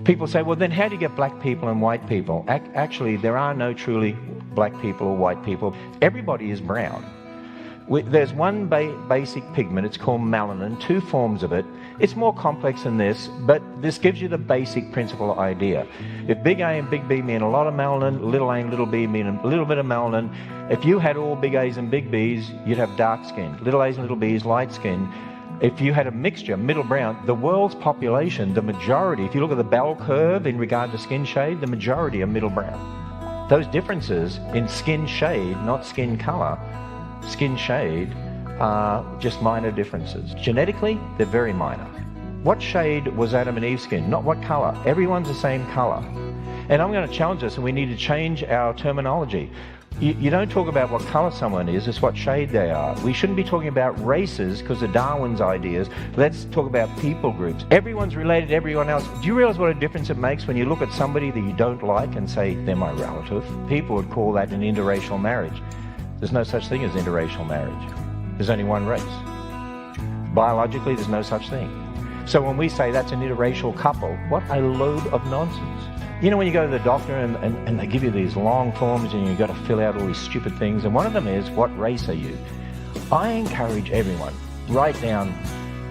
People say, well, then how do you get black people and white people? Actually, there are no truly black people or white people. Everybody is brown. There's one basic pigment, it's called melanin, 2 forms of it. It's more complex than this, but this gives you the basic principle idea. If big A and big B mean a lot of melanin, little a and little b mean a little bit of melanin. If you had all big A's and big B's, you'd have dark skin. Little A's and little B's, light skin. If you had a mixture, middle brown, the world's population, the majority, if you look at the bell curve in regard to skin shade, the majority are middle brown. Those differences in skin shade, not skin color, skin shade, are just minor differences. Genetically, they're very minor. What shade was Adam and Eve's skin? Not what color. Everyone's the same color. And I'm going to challenge us, and we need to change our terminology. You don't talk about what color someone is, it's what shade they are. We shouldn't be talking about races because of Darwin's ideas. Let's talk about people groups. Everyone's related to everyone else. Do you realize what a difference it makes when you look at somebody that you don't like and say, they're my relative? People would call that an interracial marriage. There's no such thing as interracial marriage. There's only one race. Biologically, there's no such thing. So when we say that's an interracial couple, what a load of nonsense. You know, when you go to the doctor and they give you these long forms and you've got to fill out all these stupid things, and one of them is, what race are you? I encourage everyone, write down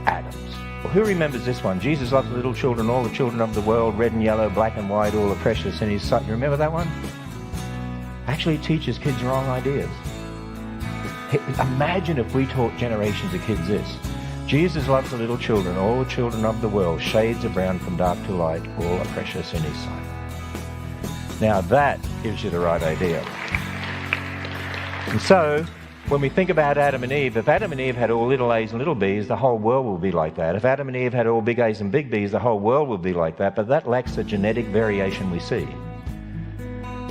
Adams. Well, who remembers this one? Jesus loves the little children, all the children of the world, red and yellow, black and white, all are precious in his sight. You remember that one? Actually teaches kids wrong ideas. Imagine if we taught generations of kids this. Jesus loves the little children, all the children of the world, shades of brown from dark to light, all are precious in his sight. Now that gives you the right idea. And so, when we think about Adam and Eve, if Adam and Eve had all little A's and little B's, the whole world would be like that. If Adam and Eve had all big A's and big B's, the whole world would be like that, but that lacks the genetic variation we see.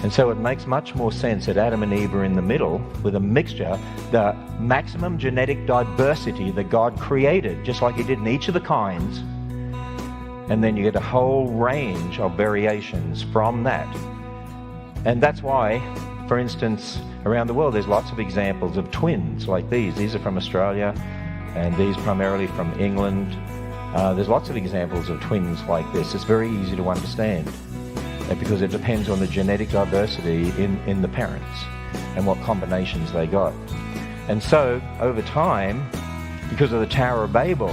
And so it makes much more sense that Adam and Eve are in the middle with a mixture, the maximum genetic diversity that God created, just like he did in each of the kinds. And then you get a whole range of variations from that. And that's why, for instance, around the world, there's lots of examples of twins like these. These are from Australia, and these primarily from England. There's lots of examples of twins like this. It's very easy to understand, because it depends on the genetic diversity in the parents and what combinations they got. And so, over time, because of the Tower of Babel,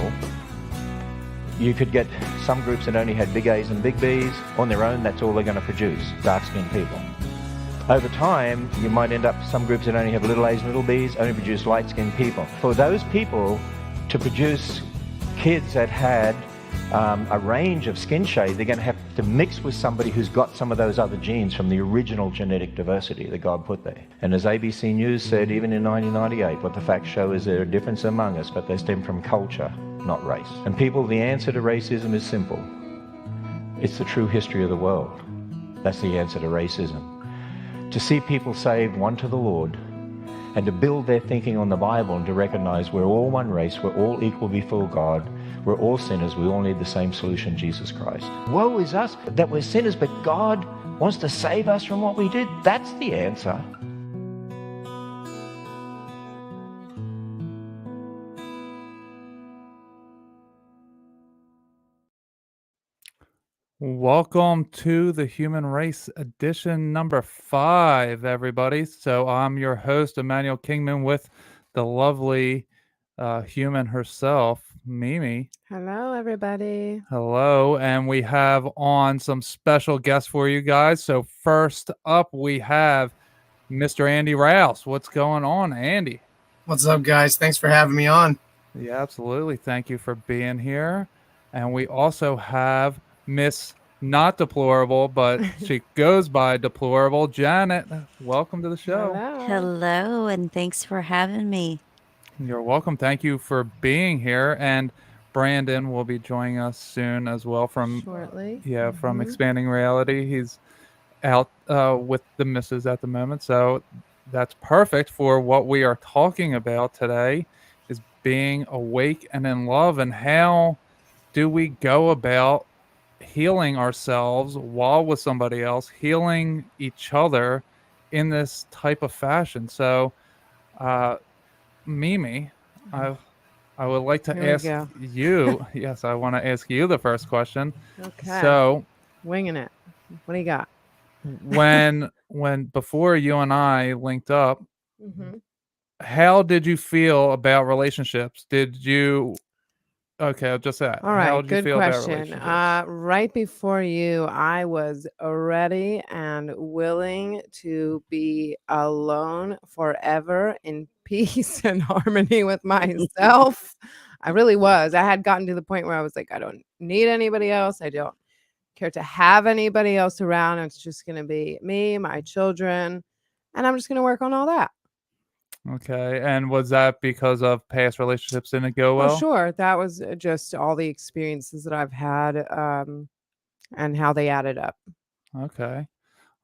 you could get some groups that only had big A's and big B's. On their own, that's all they're going to produce, dark-skinned people. Over time, you might end up some groups that only have little A's and little B's, only produce light-skinned people. For those people to produce kids that had a range of skin shade, they're going to have to mix with somebody who's got some of those other genes from the original genetic diversity that God put there. And as ABC News said, even in 1998, what the facts show is there are differences among us, but they stem from culture, not race. And people, the answer to racism is simple. It's the true history of the world. That's the answer to racism. To see people saved, one to the Lord, and to build their thinking on the Bible and to recognize we're all one race, we're all equal before God, we're all sinners, we all need the same solution, Jesus Christ. Woe is us that we're sinners, but God wants to save us from what we did. That's the answer. Welcome to the Human Race edition number 5, everybody. So I'm your host, Emmanuel Kingman, with the lovely human herself, Mimi. Hello, everybody. Hello, and we have on some special guests for you guys. So first up, we have Mr. Andy Rouse. What's going on, Andy? What's up, guys? Thanks for having me on. Yeah, absolutely. Thank you for being here. And we also have Miss Not Deplorable, but she goes by Deplorable. Janet, welcome to the show. Hello, and thanks for having me. You're welcome. Thank you for being here. And Brandon will be joining us soon as well from shortly. Yeah, from Expanding Reality. He's out with the missus at the moment, so that's perfect for what we are talking about today, is being awake and in love, and how do we go about healing ourselves while with somebody else, healing each other in this type of fashion. So Mimi, I would like to ask you, yes, I want to ask you the first question. Okay. So winging it. What do you got? When before you and I linked up, Mhm. how did you feel about relationships? Did you okay, just that. All How right, did you good feel about question. relationships? Right before you, I was ready and willing to be alone forever in peace and harmony with myself. I really was. I had gotten to the point where I was like, I don't need anybody else. I don't care to have anybody else around. It's just going to be me, my children, and I'm just going to work on all that. Okay. And was that because of past relationships didn't go Oh, well? sure. That was just all the experiences that I've had and how they added up. Okay.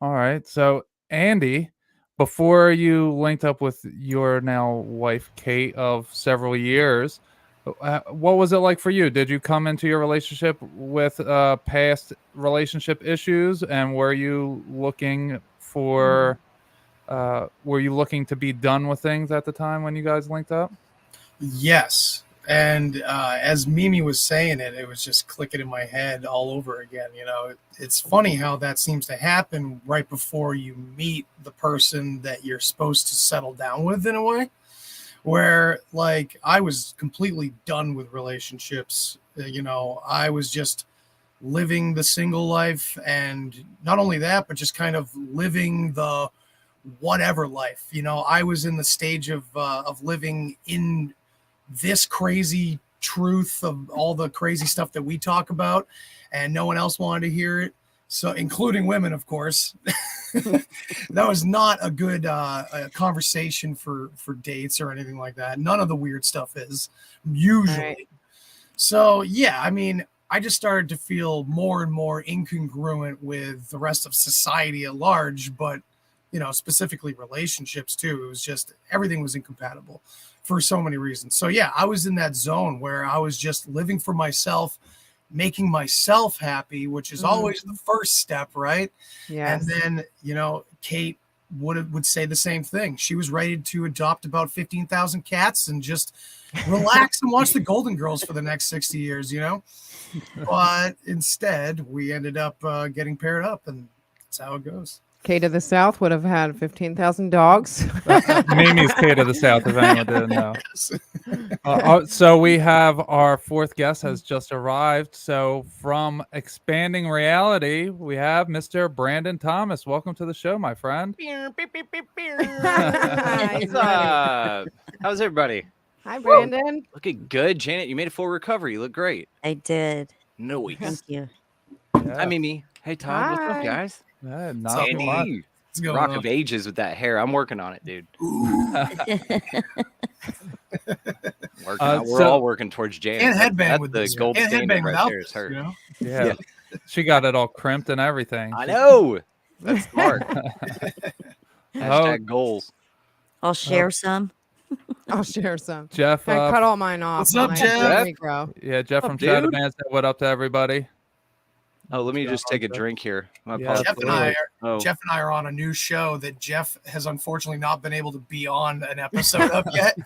All right. So, Andy, before you linked up with your now wife, Kate, of several years, what was it like for you? Did you come into your relationship with past relationship issues, and were you looking to be done with things at the time when you guys linked up? Yes. And as Mimi was saying it, it was just clicking in my head all over again. It's funny how that seems to happen right before you meet the person that you're supposed to settle down with, in a way, where like I was completely done with relationships. I was just living the single life, and not only that, but just kind of living the whatever life. I was in the stage of living in this crazy truth of all the crazy stuff that we talk about, and no one else wanted to hear it, so including women, of course. That was not a good conversation for dates or anything like that. None of the weird stuff is usually. Right. So yeah, I mean, I just started to feel more and more incongruent with the rest of society at large, but specifically relationships too. It was just everything was incompatible for so many reasons. So yeah, I was in that zone where I was just living for myself, making myself happy, which is always the first step, right? Yes. And then, Kate would say the same thing. She was ready to adopt about 15,000 cats and just relax and watch the Golden Girls for the next 60 years, But instead, we ended up getting paired up, and that's how it goes. Kate of the South would have had 15,000 dogs. Mimi's Kate of the South, if anyone didn't know. So we have our fourth guest has just arrived. So from Expanding Reality, we have Mr. Brandon Thomas. Welcome to the show, my friend. He's What's ready. up? How's everybody? Hi, Brandon. Looking good, Janet. You made a full recovery. You look great. I did. Nice. Thank you. Hi, Mimi. Hey, Todd. What's up, Hi. guys? Not too much. Andy. What's going Rock on? of Ages with that hair. I'm working on it, dude. We're all working towards Janet. And headband That's with the this. gold And standard headband right without there. this, Is her. Yeah. She got it all crimped and everything. I know. That's smart. Hashtag goals. I'll share some. I'll share some. Jeff, I cut all mine off. What's up, when I Jeff? regrow. yeah, Jeff What's from up, Shadow dude? Band said what up to everybody. Oh, let me just take a drink here. My Yeah, apologies. Jeff and I are on a new show that Jeff has unfortunately not been able to be on an episode of yet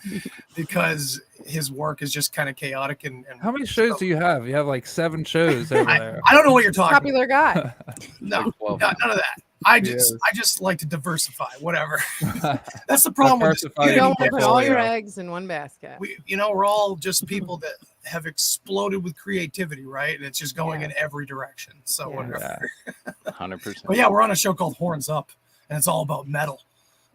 because his work is just kind of chaotic. And How many shows do you have? You have like 7 shows over there. I don't know what you're talking Popular guy. about. No, Well, none of that. I just like to diversify, whatever. That's the problem with this Diversify You your don't want to put all your portfolio. eggs in one basket. we're all just people that have exploded with creativity, right? And it's just going in every direction. So Yeah. whatever. 100%. But yeah, we're on a show called Horns Up, and it's all about metal.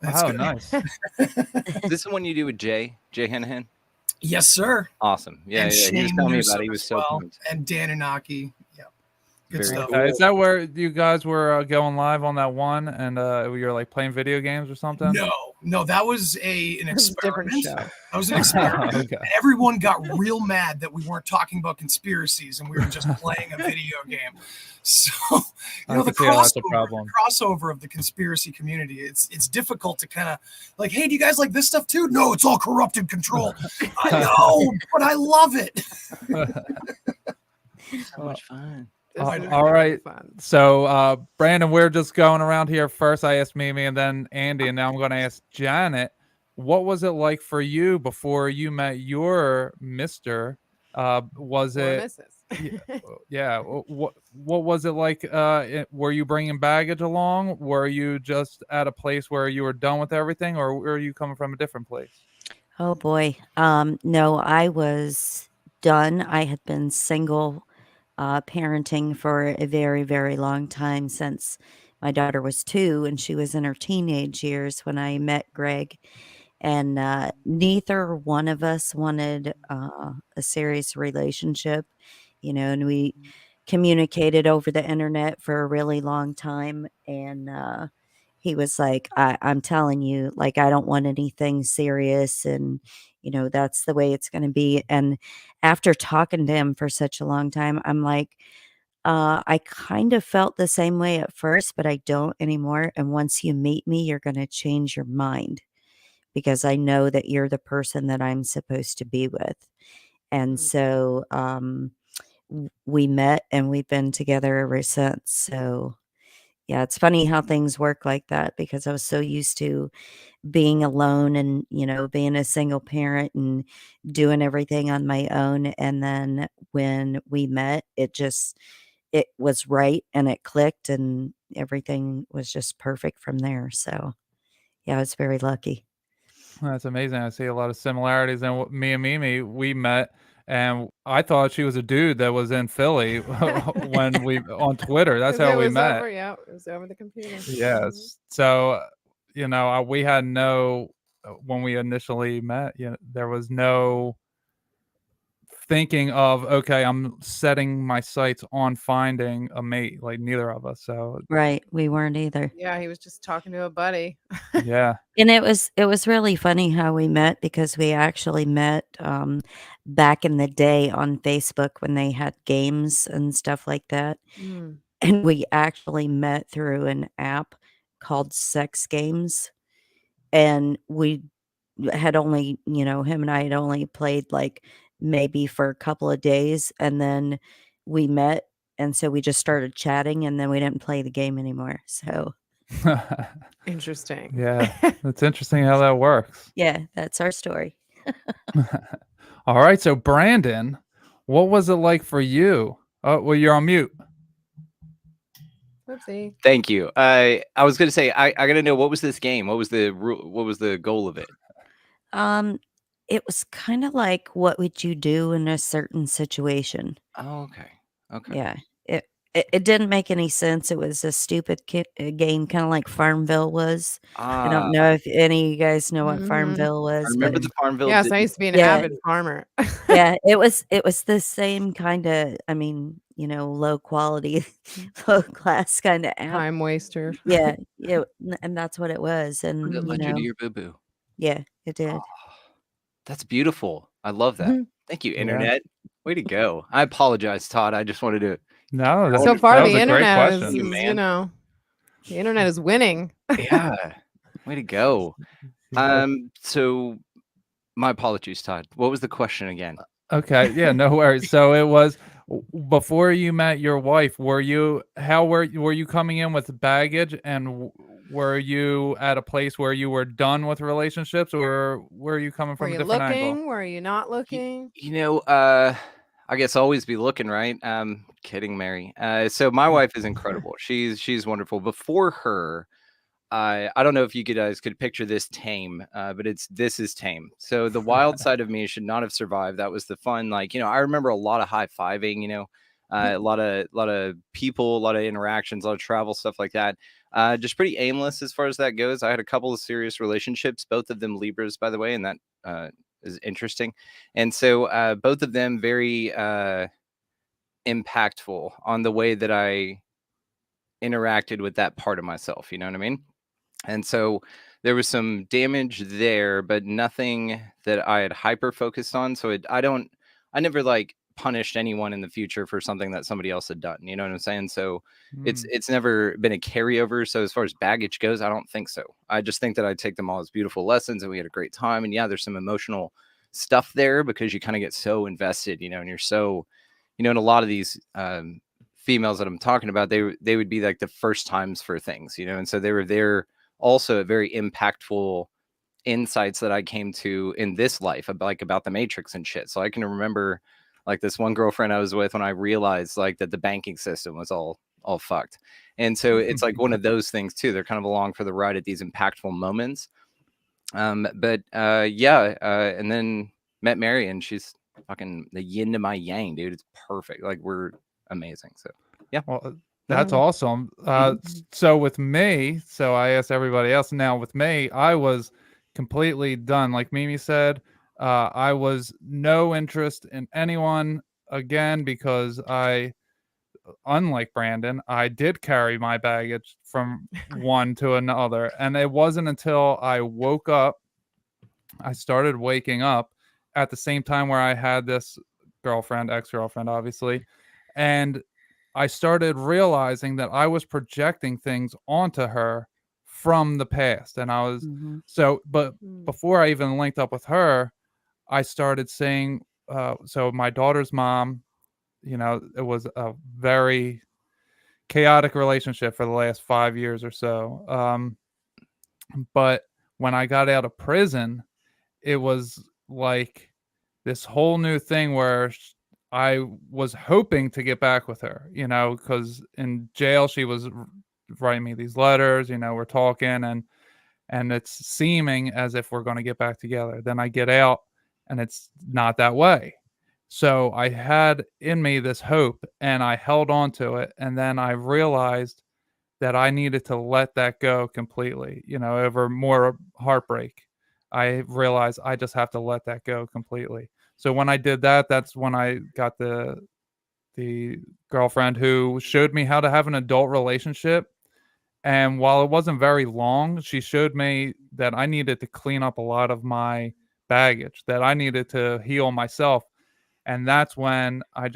And it's Oh, good. nice. Is this the one you do with Jay Hanahan? Yes, sir. Awesome. Yeah, And yeah. He was Shane telling me Newsom about it. He was as so well, pumped. and Dan Inaki. Yeah, good Very stuff. cool. Is that where you guys were going live on that one and you're like playing video games or something? No, that was an It's a different experiment. show. That was an experiment. Okay. And everyone got real mad that we weren't talking about conspiracies and we were just playing a video game. So, I the can see how that's a problem. crossover of the conspiracy community, it's difficult to kind of like, hey, do you guys like this stuff too? No, it's all corrupted control. I know, but I love it. So much fun. This is all right. fun. So, Brandon, we're just going around here. First, I asked Mimi and then Andy, and now I'm going to ask Janet. What was it like for you before you met your Mr.? Was Or it Mrs. Yeah. What was it like? Were you bringing baggage along? Were you just at a place where you were done with everything, or were you coming from a different place? Oh boy. No, I was done. I had been single, parenting for a very, very long time since my daughter was 2 and she was in her teenage years when I met Greg. And neither one of us wanted a serious relationship, and we communicated over the internet for a really long time. And he was like, I'm telling you, like, I don't want anything serious. And, that's the way it's going to be. And after talking to him for such a long time, I'm like, I kind of felt the same way at first, but I don't anymore. And once you meet me, you're going to change your mind because I know that you're the person that I'm supposed to be with. And so we met and we've been together ever since. So yeah, it's funny how things work like that because I was so used to being alone and, being a single parent and doing everything on my own. And then when we met, it was right and it clicked and everything was just perfect from there. So yeah, I was very lucky. That's amazing. I see a lot of similarities. And me and Mimi, we met, and I thought she was a dude that was in Philly when we on Twitter. That's 'Cause how it we was met. over, yeah, it was over the computer. Mhm. Yes. So, we had no when we initially met. There was no thinking of okay, I'm setting my sights on finding a mate. Like neither of us. So Right. We weren't either. Yeah, he was just talking to a buddy. yeah. And it was really funny how we met because we actually met back in the day on Facebook when they had games and stuff like that. Mm. And we actually met through an app called Sex Games. And we had only, him and I had only played like maybe for a couple of days. And then we met. And so we just started chatting and then we didn't play the game anymore. So Interesting. Yeah. It's interesting how that works. yeah, that's our story. All right. So Brandon, what was it like for you? Oh, well, you're on mute. Whoopsie. Thank you. I was gonna say I gotta know what was this game? What was the what was the goal of it? Um, it was kinda like, what would you do in a certain situation? Oh, okay. Okay. Yeah. It didn't make any sense. It was a stupid game, kinda like Farmville was. I Ah, don't know if any of you guys know what Mhm. Farmville I was, but remember the Farmville. Yes, I used to be an yeah, avid farmer. yeah, it was the same kinda I mean, low quality, low class kinda app. Time waster. Yeah, and that's what it was, and, That led you to your boo boo. yeah, it Oh, did. that's beautiful. I love that. Mhm. Thank you, Yeah. internet. Way to go. I apologize, Todd. I just wanted to. No, I So wanted to far, that tell was the a great internet is, question. you, man. the internet is winning. Yeah. Way to go. Yeah. So my apologies, Todd. What was the question again? Okay. Yeah. No worries. So it was before you met your wife. How were you coming in with baggage, and were you at a place where you were done with relationships, or were you coming Were from a you different angle? looking? Were you not looking? I guess always be looking, right? Kidding, Mary. So my wife is incredible. She's wonderful. Before her, I don't know if you guys could picture this tame, but this is tame. So the wild side of me should not have survived. That was the fun. Like, I remember a lot of high fiving, a lot of people, a lot of interactions, a lot of travel, stuff like that. Just pretty aimless as far as that goes. I had a couple of serious relationships, both of them Libras, by the way, and that is interesting. And so both of them very impactful on the way that I interacted with that part of myself. You know what I mean? And so there was some damage there, but nothing that I had hyper focused on. So I never like punished anyone in the future for something that somebody else had done. You know what I'm saying? So Mm. it's never been a carryover. So as far as baggage goes, I don't think so. I just think that I take them all as beautiful lessons and we had a great time. And yeah, there's some emotional stuff there because you kind of get so invested, and you're so, and a lot of these females that I'm talking about, they would be like the first times for things, and so they were there also very impactful insights that I came to in this life about the Matrix and shit. So I can remember Like this one girlfriend I was with, when I realized like that the banking system was all fucked. And so it's like one of those things too. They're kind of along for the ride at these impactful moments. And then met Mary, and she's fucking the yin to my yang, dude. It's perfect. Like we're amazing. So yeah. Well, that's awesome. So with me, so I asked everybody else. Now with me, I was completely done. Like Mimi said, I was no interest in anyone again because unlike Brandon, I did carry my baggage from one to another. And it wasn't until I started waking up at the same time where I had this ex-girlfriend, obviously. And I started realizing that I was projecting things onto her from the past. And I was but before I even linked up with her, I started saying, so my daughter's mom, it was a very chaotic relationship for the last 5 years or so. But when I got out of prison, it was like this whole new thing where I was hoping to get back with her, because in jail she was writing me these letters, we're talking and it's seeming as if we're going to get back together. Then I get out and it's not that way. So I had in me this hope and I held on to it. And then I realized that I needed to let that go completely, over more heartbreak. I realized I just have to let that go completely. So when I did that, that's when I got the girlfriend who showed me how to have an adult relationship. And while it wasn't very long, she showed me that I needed to clean up a lot of my baggage, that I needed to heal myself. And that's when I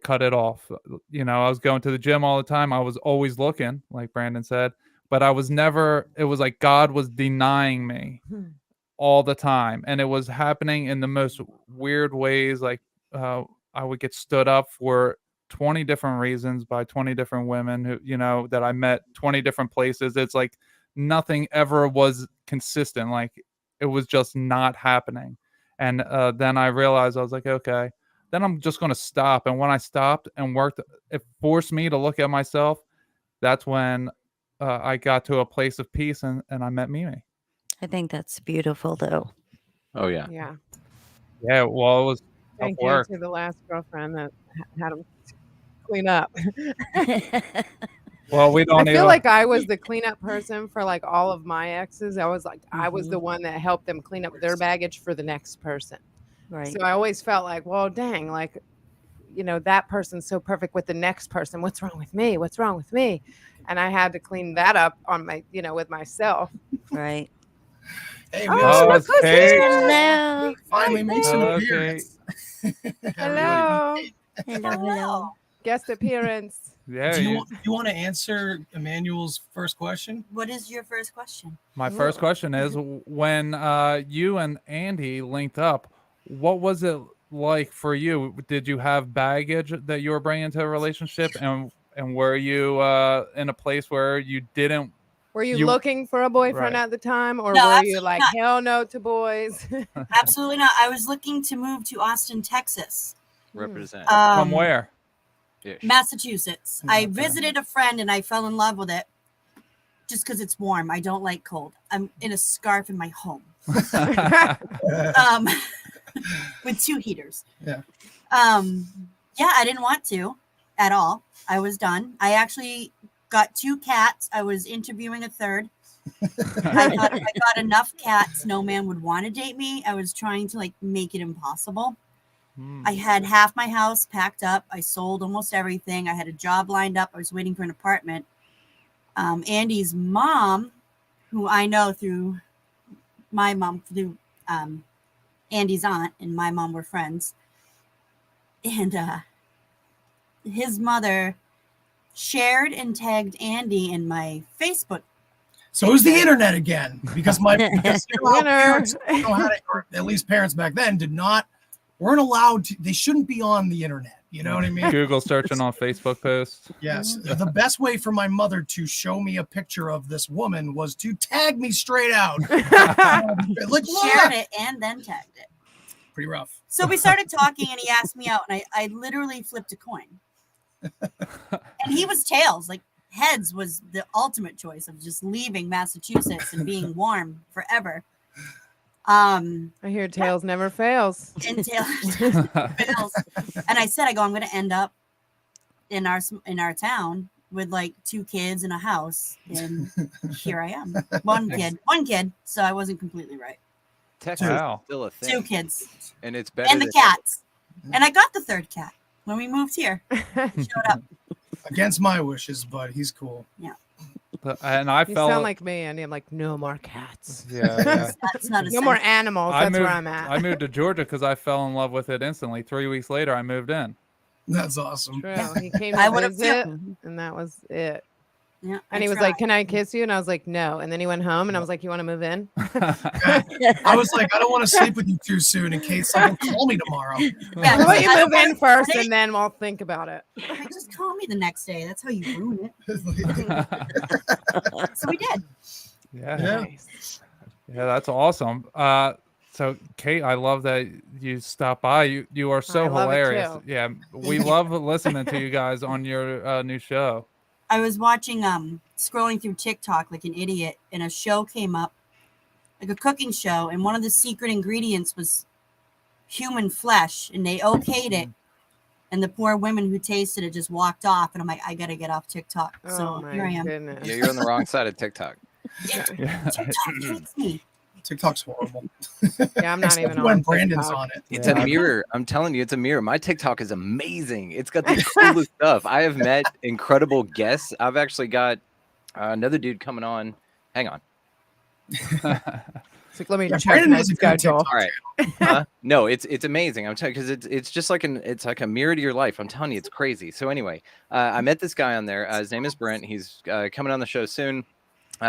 cut it off. I was going to the gym all the time. I was always looking, like Brandon said, but I was never, it was like God was denying me all the time. And it was happening in the most weird ways. Like I would get stood up for 20 different reasons by 20 different women who, that I met 20 different places. It's like nothing ever was consistent. Like it was just not happening. And then I realized, I was like, okay, then I'm just going to stop. And when I stopped and worked, it forced me to look at myself. That's when I got to a place of peace and I met Mimi. I think that's beautiful, though. Oh, yeah. Yeah. Yeah, well, it was Thank tough work. you to the last girlfriend that had him clean up. Well, we don't I feel like I was the cleanup person for like all of my exes. I was like, I was the one that helped them clean up their baggage for the next person. Right. So I always felt like, well, dang, like, that person's so perfect with the next person. What's wrong with me? What's wrong with me? And I had to clean that up on my, with myself. Right. Hey, Hello. Finally makes an appearance. Hello. Hello. Guest appearance. Yeah. Do you want to answer Emmanuel's first question? What is your first question? My first question is, when you and Andy linked up, what was it like for you? Did you have baggage that you were bringing to a relationship, and were you in a place where you didn't? Were you looking for a boyfriend at the time, or No, were you like, not. hell no to boys? Absolutely not. I was looking to move to Austin, Texas. Represent. From where? Massachusetts. I visited a friend and I fell in love with it just because it's warm. I don't like cold. I'm in a scarf in my home. With 2 heaters. Yeah. Yeah, I didn't want to at all. I was done. I actually got 2 cats. I was interviewing a third. I thought if I got enough cats, no man would want to date me. I was trying to make it impossible. I had half my house packed up. I sold almost everything. I had a job lined up. I was waiting for an apartment. Andy's mom, who I know through my mom, through Andy's aunt and my mom were friends. And his mother shared and tagged Andy in my Facebook. So it was the internet again, because parents, or at least parents back then, weren't allowed to. They shouldn't be on the internet. You know what I mean? Google searching on Facebook posts. Yes. The best way for my mother to show me a picture of this woman was to tag me straight out. Shared it and then tagged it. Pretty rough. So we started talking, and he asked me out, and I literally flipped a coin. And he was tails. Like, heads was the ultimate choice of just leaving Massachusetts and being warm forever. I hear tails never fails. And tails fails. And I said, I'm going to end up in our town with like 2 kids and a house, and here I am. One kid. So I wasn't completely right. Texas Wow. is still a thing. 2 kids And it's better. and the cats. And I got the 3rd cat when we moved here. He showed up. Against my wishes, but he's cool. And I You felt sound like me, Andy. I'm like, no more cats. yeah. That's not a No more sense. animals. That's where I'm at. I moved to Georgia because I fell in love with it instantly. 3 weeks later, I moved in. That's awesome. True. He came I to would've visit, too. and that was it. Yeah, And he was like, "Can I kiss you?" And I was like, "No." And then he went home, and I was like, "You want to move in?" I was like, I don't want to sleep with you too soon in case someone call me tomorrow. Yeah, Why don't you I move don't in want- first, and then we'll think about it. Like, just call me the next day. That's how you ruin it. So we did. Yeah. Yeah, that's awesome. So Kate, I love that you stopped by. You are so I love it hilarious. too. Yeah, we love listening to you guys on your new show. I was watching, scrolling through TikTok like an idiot, and a show came up, like a cooking show, and one of the secret ingredients was human flesh, and they okayed it. And the poor women who tasted it just walked off, and I'm like, I gotta get off TikTok. So Oh my here I am. goodness. Yeah, you're on the wrong side of TikTok. TikTok hates me. TikTok's horrible. Yeah, I'm not Except even when on Brandon's TikTok. on it. It's Yeah. a mirror. I'm telling you, it's a mirror. My TikTok is amazing. It's got the coolest stuff. I have met incredible guests. I've actually got another dude coming on. Hang on. It's like, let me Yeah, check Brandon my has a good schedule. All right. No, it's amazing. I'm telling you, because it's just like it's like a mirror to your life. I'm telling you, it's crazy. So anyway, I met this guy on there. His name is Brent. He's coming on the show soon.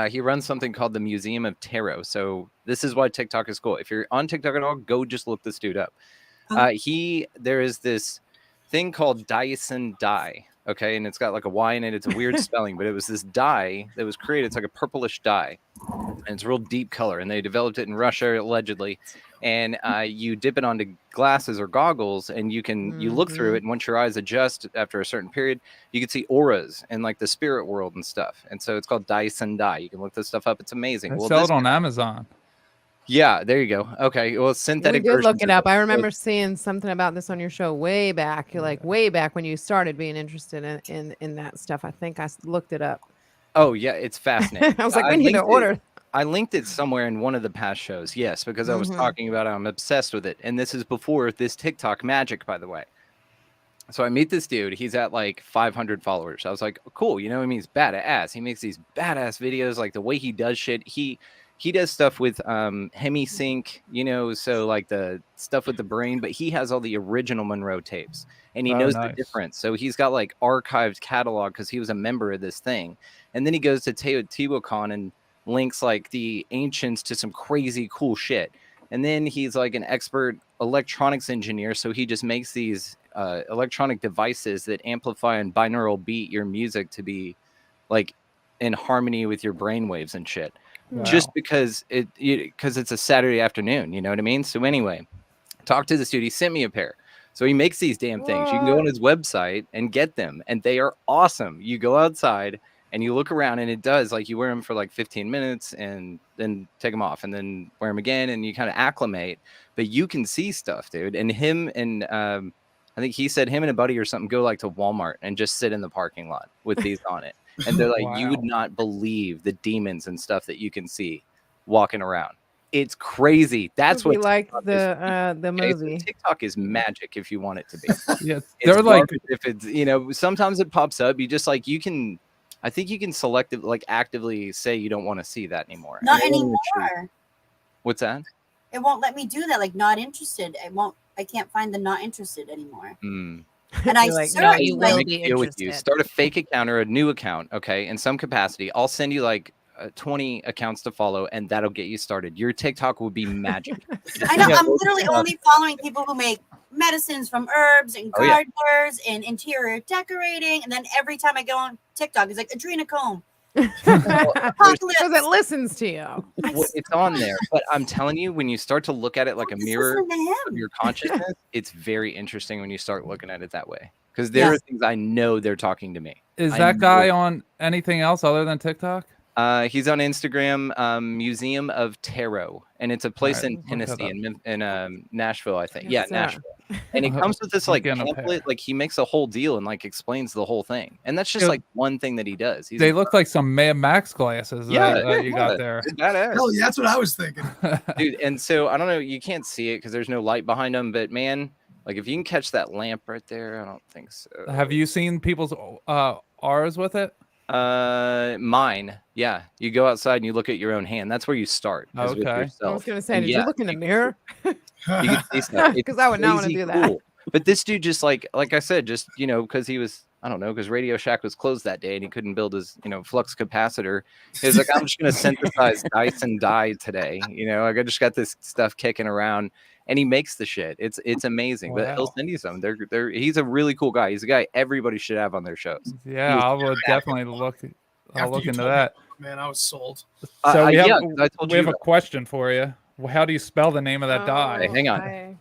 He runs something called the Museum of Tarot. So this is why TikTok is cool. If you're on TikTok at all, go just look this dude up. There is this thing called Dyson dye. Okay, and it's got like a Y in it. It's a weird spelling, but it was this dye that was created. It's like a purplish dye, and it's a real deep color. And they developed it in Russia allegedly. And you dip it onto glasses or goggles, and you look through it. And once your eyes adjust after a certain period, you can see auras and like the spirit world and stuff. And so it's called Dyson dye. You can look this stuff up. It's amazing. They sell it on Amazon. Yeah, there you go. Okay, well, We synthetic did look versions it of up. I remember seeing something about this on your show way back. You're like way back when you started being interested in that stuff. I think I looked it up. Oh yeah, it's fascinating. I was like, we need to linked it- order. I linked it somewhere in one of the past shows. Yes, because I was talking about I'm obsessed with it. And this is before this TikTok magic, by the way. So I meet this dude. He's at like 500 followers. I was like, cool. You know what I mean? He's badass. He makes these badass videos. Like the way he does shit. He does stuff with hemisync, you know, so like the stuff with the brain, but he has all the original Monroe tapes and he knows the difference. So he's got like archived catalog because he was a member of this thing. And then he goes to Teotihuacan and links like the ancients to some crazy cool shit. And then he's like an expert electronics engineer. So he just makes these electronic devices that amplify and binaural beat your music to be like in harmony with your brainwaves and shit. Wow. Just because it's a Saturday afternoon, you know what I mean? So anyway, talk to this dude. He sent me a pair. So he makes these damn things. You can go on his website and get them, and they are awesome. You go outside and you look around, and it does like you wear them for like 15 minutes and then take them off and then wear them again, and you kind of acclimate. But you can see stuff, dude. And him and I think he said him and a buddy or something go like to Walmart and just sit in the parking lot with these on it. And they're like, you would not believe the demons and stuff that you can see walking around. It's crazy. That's what like TikTok the is. movie. So TikTok is magic if you want it to be. Yeah, It's they're like garbage if it's, you know, sometimes it pops up. You just like, I think you can like actively say you don't want to see that anymore. Not And then anymore. What's that? It won't let me do that. Like not interested. I can't find the not interested anymore. And I Like, searched, no, you will like, be Deal with you. interested. Start a fake account or a new account, okay, in some capacity. I'll send you like 20 accounts to follow, and that'll get you started. Your TikTok will be magic. I know. I'm literally only following people who make medicines from herbs and gardeners and interior decorating. And then every time I go on TikTok, it's like adrenochrome, Because it listens to you. Well, it's on there, but I'm telling you, when you start to look at it like a Just mirror listen to of him. your consciousness, it's very interesting when you start looking at it that way. Because Yeah. there are things I know they're talking to me. Is I that know guy on anything else other than TikTok? He's on Instagram, Museum of Tarot, and it's a place right, in look that Tennessee, up. in Nashville, I think. Yes, Yeah, sir. Nashville. And it comes with this I'm like getting a pamphlet, pair. like he makes a whole deal and like explains the whole thing. And that's just Dude, like one thing that he does. He's They look like some Mad Max glasses yeah, that you yeah, got there. it's badass. Hell, yeah, that's what I was thinking. Dude, and so I don't know, you can't see it because there's no light behind them, but man, like if you can catch that lamp right there, I don't think so. Have you seen people's auras with it? Mine, yeah. You go outside and you look at your own hand. That's where you start. Is with Okay. yourself. I was going to say, And did you look in the mirror? You can see stuff. Because I would not want to do that. But this dude just like I said, just because he was, I don't know, because Radio Shack was closed that day and he couldn't build his flux capacitor. He was like, I'm just gonna synthesize dice and dye today. Like I just got this stuff kicking around, and he makes the shit. It's amazing. But he'll Wow. send you some. He's a really cool guy. He's a guy everybody should have on their shows. Yeah, I would definitely look. I'll After look you into told me, that. man, I was sold. So we have, yeah, 'cause I told we you have a question for you. How do you spell the name of that dye? Hang on.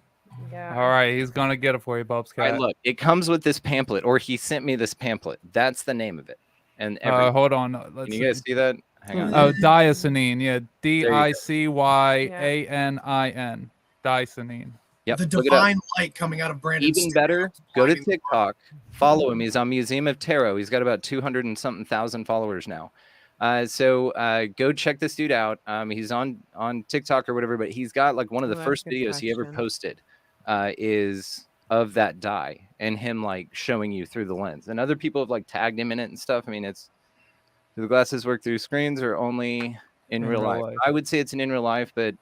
Yeah. All right, he's gonna get it for you, Bub's All right, cat. look, it comes with this pamphlet, or he sent me this pamphlet. That's the name of it. And Hold on. Let's can you guys see that? Hang on. Oh, diacenin. Yeah, you go. Dicyanin. Diacenin. Yep. The look it up. divine light coming out of Brandon's Even studio better, is go to blinding the world. TikTok, follow him. He's on Museum of Tarot. He's got about 200 and something thousand followers now. So go check this dude out. He's on TikTok or whatever, but he's got like one of the Well, first that's a good videos he ever question. posted is of that dye and him like showing you through the lens. And other people have like tagged him in it and stuff. I mean, do the glasses work through screens or only in real life? I would say it's in real life, but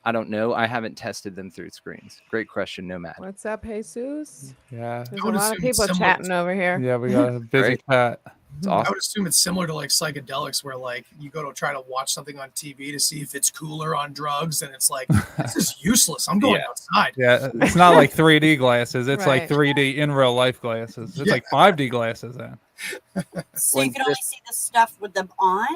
I don't know. I haven't tested them through screens. Great question, Nomad. What's up, Jesus? Yeah. There's I a would lot of assume it's people similar chatting over here. Yeah, we got a busy Right. chat. It's I awesome. would assume it's similar to like psychedelics, where like you go to try to watch something on TV to see if it's cooler on drugs, and it's like this is useless. I'm going Yeah. outside. Yeah, it's not like 3D glasses. It's like Right. 3D in real life glasses. It's Yeah. like 5D glasses then. So When you can only this- see the stuff with them on,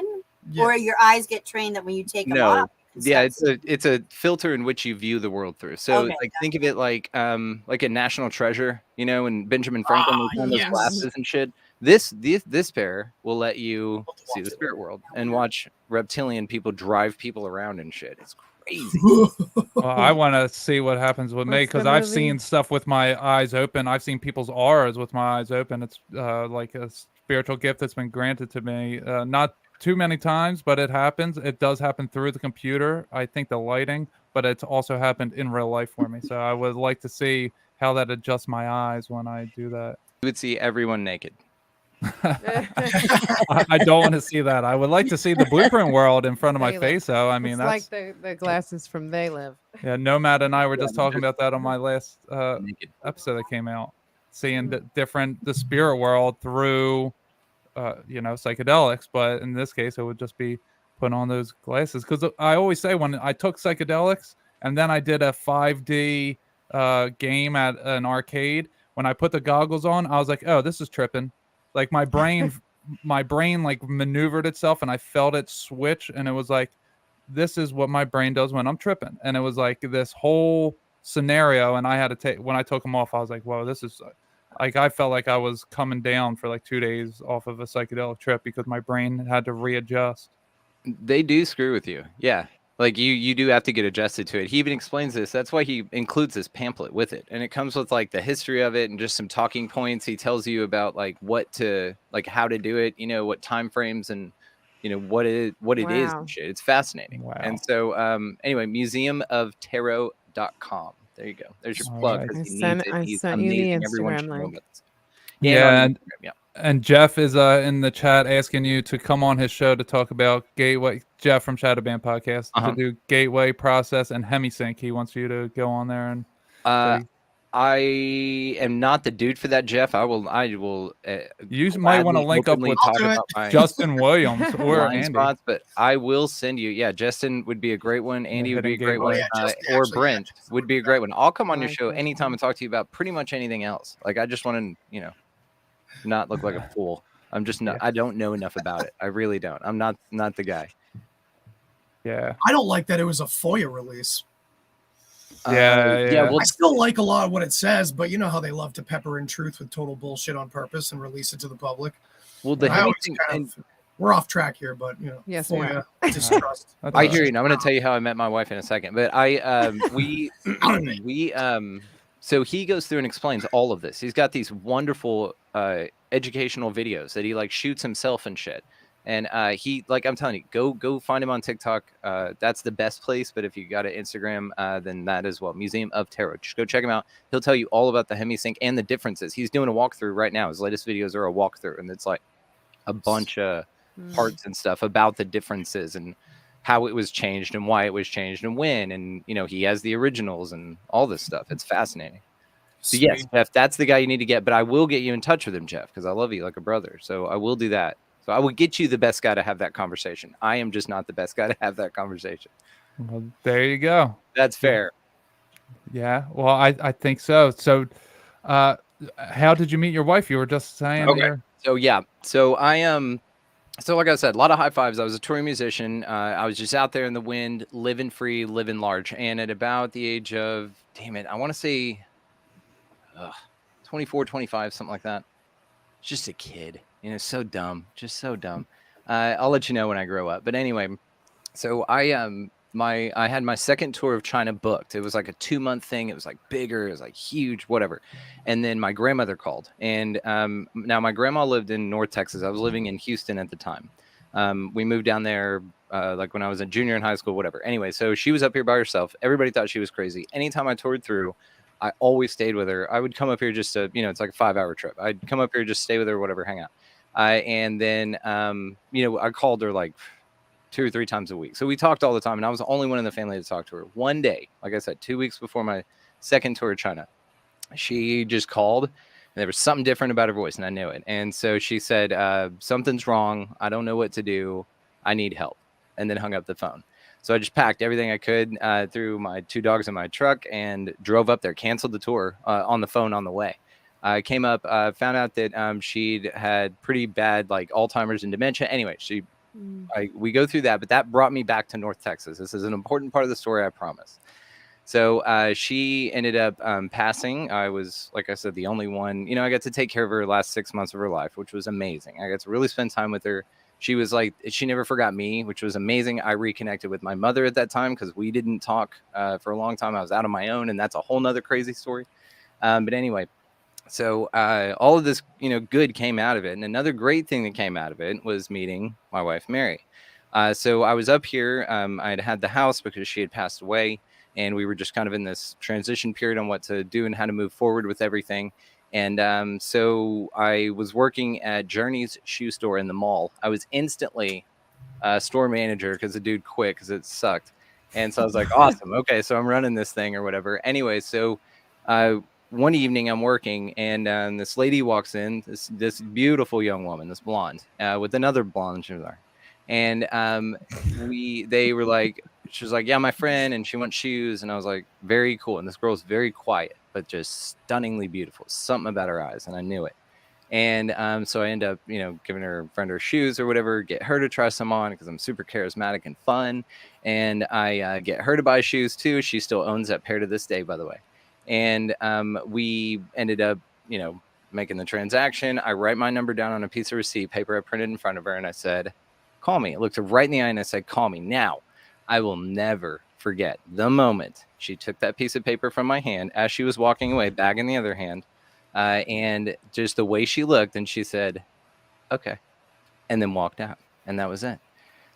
Yeah. or your eyes get trained that when you take them No. off. you can Yeah, start it's a filter in which you view the world through. So Okay, like think of it like a National Treasure, and Benjamin Franklin was on those yes. glasses and shit. This pair will let you see the spirit world and watch reptilian people drive people around and shit. It's crazy. Well, I want to see what happens with me What's the because I've movie? seen stuff with my eyes open. I've seen people's auras with my eyes open. It's like a spiritual gift that's been granted to me. Not too many times, but it happens. It does happen through the computer. I think the lighting, but it's also happened in real life for me. So I would like to see how that adjusts my eyes when I do that. You would see everyone naked. I don't want to see that. I would like to see the blueprint world in front of my They live. face, though. I mean, It's that's like the glasses from They Live. yeah. Nomad and I were just Yeah, talking about that on my last Naked. episode that came out, seeing the spirit world through psychedelics, but in this case it would just be putting on those glasses, because I always say when I took psychedelics and then I did a 5D game at an arcade, when I put the goggles on I was like, oh, this is tripping. Like my brain like maneuvered itself and I felt it switch, and it was like, this is what my brain does when I'm tripping. And it was like this whole scenario, and I had to take, when I took them off I was like, whoa, this is like, I felt like I was coming down for like 2 days off of a psychedelic trip because my brain had to readjust. They do screw with you. Yeah. Like you do have to get adjusted to it. He even explains this. That's why he includes this pamphlet with it. And it comes with like the history of it and just some talking points. He tells you about like how to do it, what time frames and what it is Wow. and shit. It's fascinating. Wow. And so anyway, museumoftarot.com. There you go. There's your All plug. right. 'cause I he sent- needs it. I He's sent you the amazing. Everyone Instagram should know link. about this. Yeah, on Instagram, yeah. And Jeff is in the chat asking you to come on his show to talk about Gateway. Jeff from Shadow Band Podcast Uh-huh. to do Gateway process and Hemisync. He wants you to go on there and say, I am not the dude for that, Jeff. I will. you might want to gladly, link up openly with talk I'll do it. about my Justin Williams or blind Andy. spots, but I will send you. Yeah, Justin would be a great one. Andy would be a hitting great Gateway. one. Oh, yeah, Justin, Or actually, yeah, Brent Justin would be a great one. I'll come on I your like show Justin. anytime and talk to you about pretty much anything else. Like I just want to, not look like a fool. I'm just not. I don't know enough about it. I really don't. I'm not the guy. Yeah. I don't like that it was a FOIA release. Yeah. Well, I still like a lot of what it says, but you know how they love to pepper in truth with total bullshit on purpose and release it to the public. the I Hemi always thing, kind of, we're off track here, but you know, Yes, we FOIA are. distrust. That's I all hear you, right. and I'm going to tell you how I met my wife in a second. But we so he goes through and explains all of this. He's got these wonderful educational videos that he like shoots himself and shit. And he, like, I'm telling you, go find him on TikTok. That's the best place. But if you got an Instagram, then that as well. Museum of Tarot. Just go check him out. He'll tell you all about the hemisync and the differences. He's doing a walkthrough right now. His latest videos are a walkthrough, and it's like a bunch of parts and stuff about the differences and how it was changed and why it was changed and when. And you know, he has the originals and all this stuff. It's fascinating. So yes, Jeff, that's the guy you need to get. But I will get you in touch with him, Jeff, because I love you like a brother. So I will do that. So I will get you the best guy to have that conversation. I am just not the best guy to have that conversation. Well, there you go. That's fair. Yeah. Well, I think so. So, how did you meet your wife? You were just saying. Okay. So yeah. So I am. So like I said, a lot of high fives. I was a touring musician. I was just out there in the wind, living free, living large. And at about the age of, damn it, I want to say 24, 25, something like that. Just a kid. You know, so dumb. Just so dumb. I'll let you know when I grow up. But anyway, so I had my second tour of China booked. It was like a 2-month thing. It was like bigger. It was like huge, whatever. And then my grandmother called. And now my grandma lived in North Texas. I was living in Houston at the time. We moved down there like when I was a junior in high school, whatever. Anyway, so she was up here by herself. Everybody thought she was crazy. Anytime I toured through, I always stayed with her. I would come up here just to, you know, it's like a 5-hour trip. I'd come up here, just stay with her, whatever, hang out. And then, you know, I called her like 2 or 3 times a week. So we talked all the time, and I was the only one in the family to talk to her. One day, like I said, 2 weeks before my second tour of China, she just called, and there was something different about her voice, and I knew it. And so she said, something's wrong. I don't know what to do. I need help. And then hung up the phone. So I just packed everything I could, threw my 2 dogs in my truck and drove up there, canceled the tour on the phone on the way. I came up, found out that she'd had pretty bad like Alzheimer's and dementia. Anyway, we go through that, but that brought me back to North Texas. This is an important part of the story, I promise. So she ended up passing. I was, like I said, the only one. You know, I got to take care of her last 6 months of her life, which was amazing. I got to really spend time with her. She was like, she never forgot me, which was amazing. I reconnected with my mother at that time because we didn't talk for a long time. I was out on my own, and that's a whole nother crazy story. But anyway, so all of this, you know, good came out of it. And another great thing that came out of it was meeting my wife, Mary. So I was up here. I had the house because she had passed away, and we were just kind of in this transition period on what to do and how to move forward with everything. And so I was working at Journey's shoe store in the mall. I was instantly store manager because the dude quit because it sucked. And so I was like, awesome. Okay, so I'm running this thing or whatever. Anyway, so one evening I'm working, and this lady walks in, this beautiful young woman, this blonde, with another blonde. She was there. And they were like, she was like, yeah, my friend, and she wants shoes. And I was like, very cool. And this girl's very quiet, but just stunningly beautiful. Something about her eyes, and I knew it. And so I end up, you know, giving her friend her shoes or whatever, get her to try some on because I'm super charismatic and fun. And I get her to buy shoes too. She still owns that pair to this day, by the way. And we ended up, you know, making the transaction. I write my number down on a piece of receipt paper I printed in front of her, and I said, call me. I looked her right in the eye and I said, call me. Now, I will never forget the moment she took that piece of paper from my hand as she was walking away, bag in the other hand, and just the way she looked, and she said, okay, and then walked out. And that was it.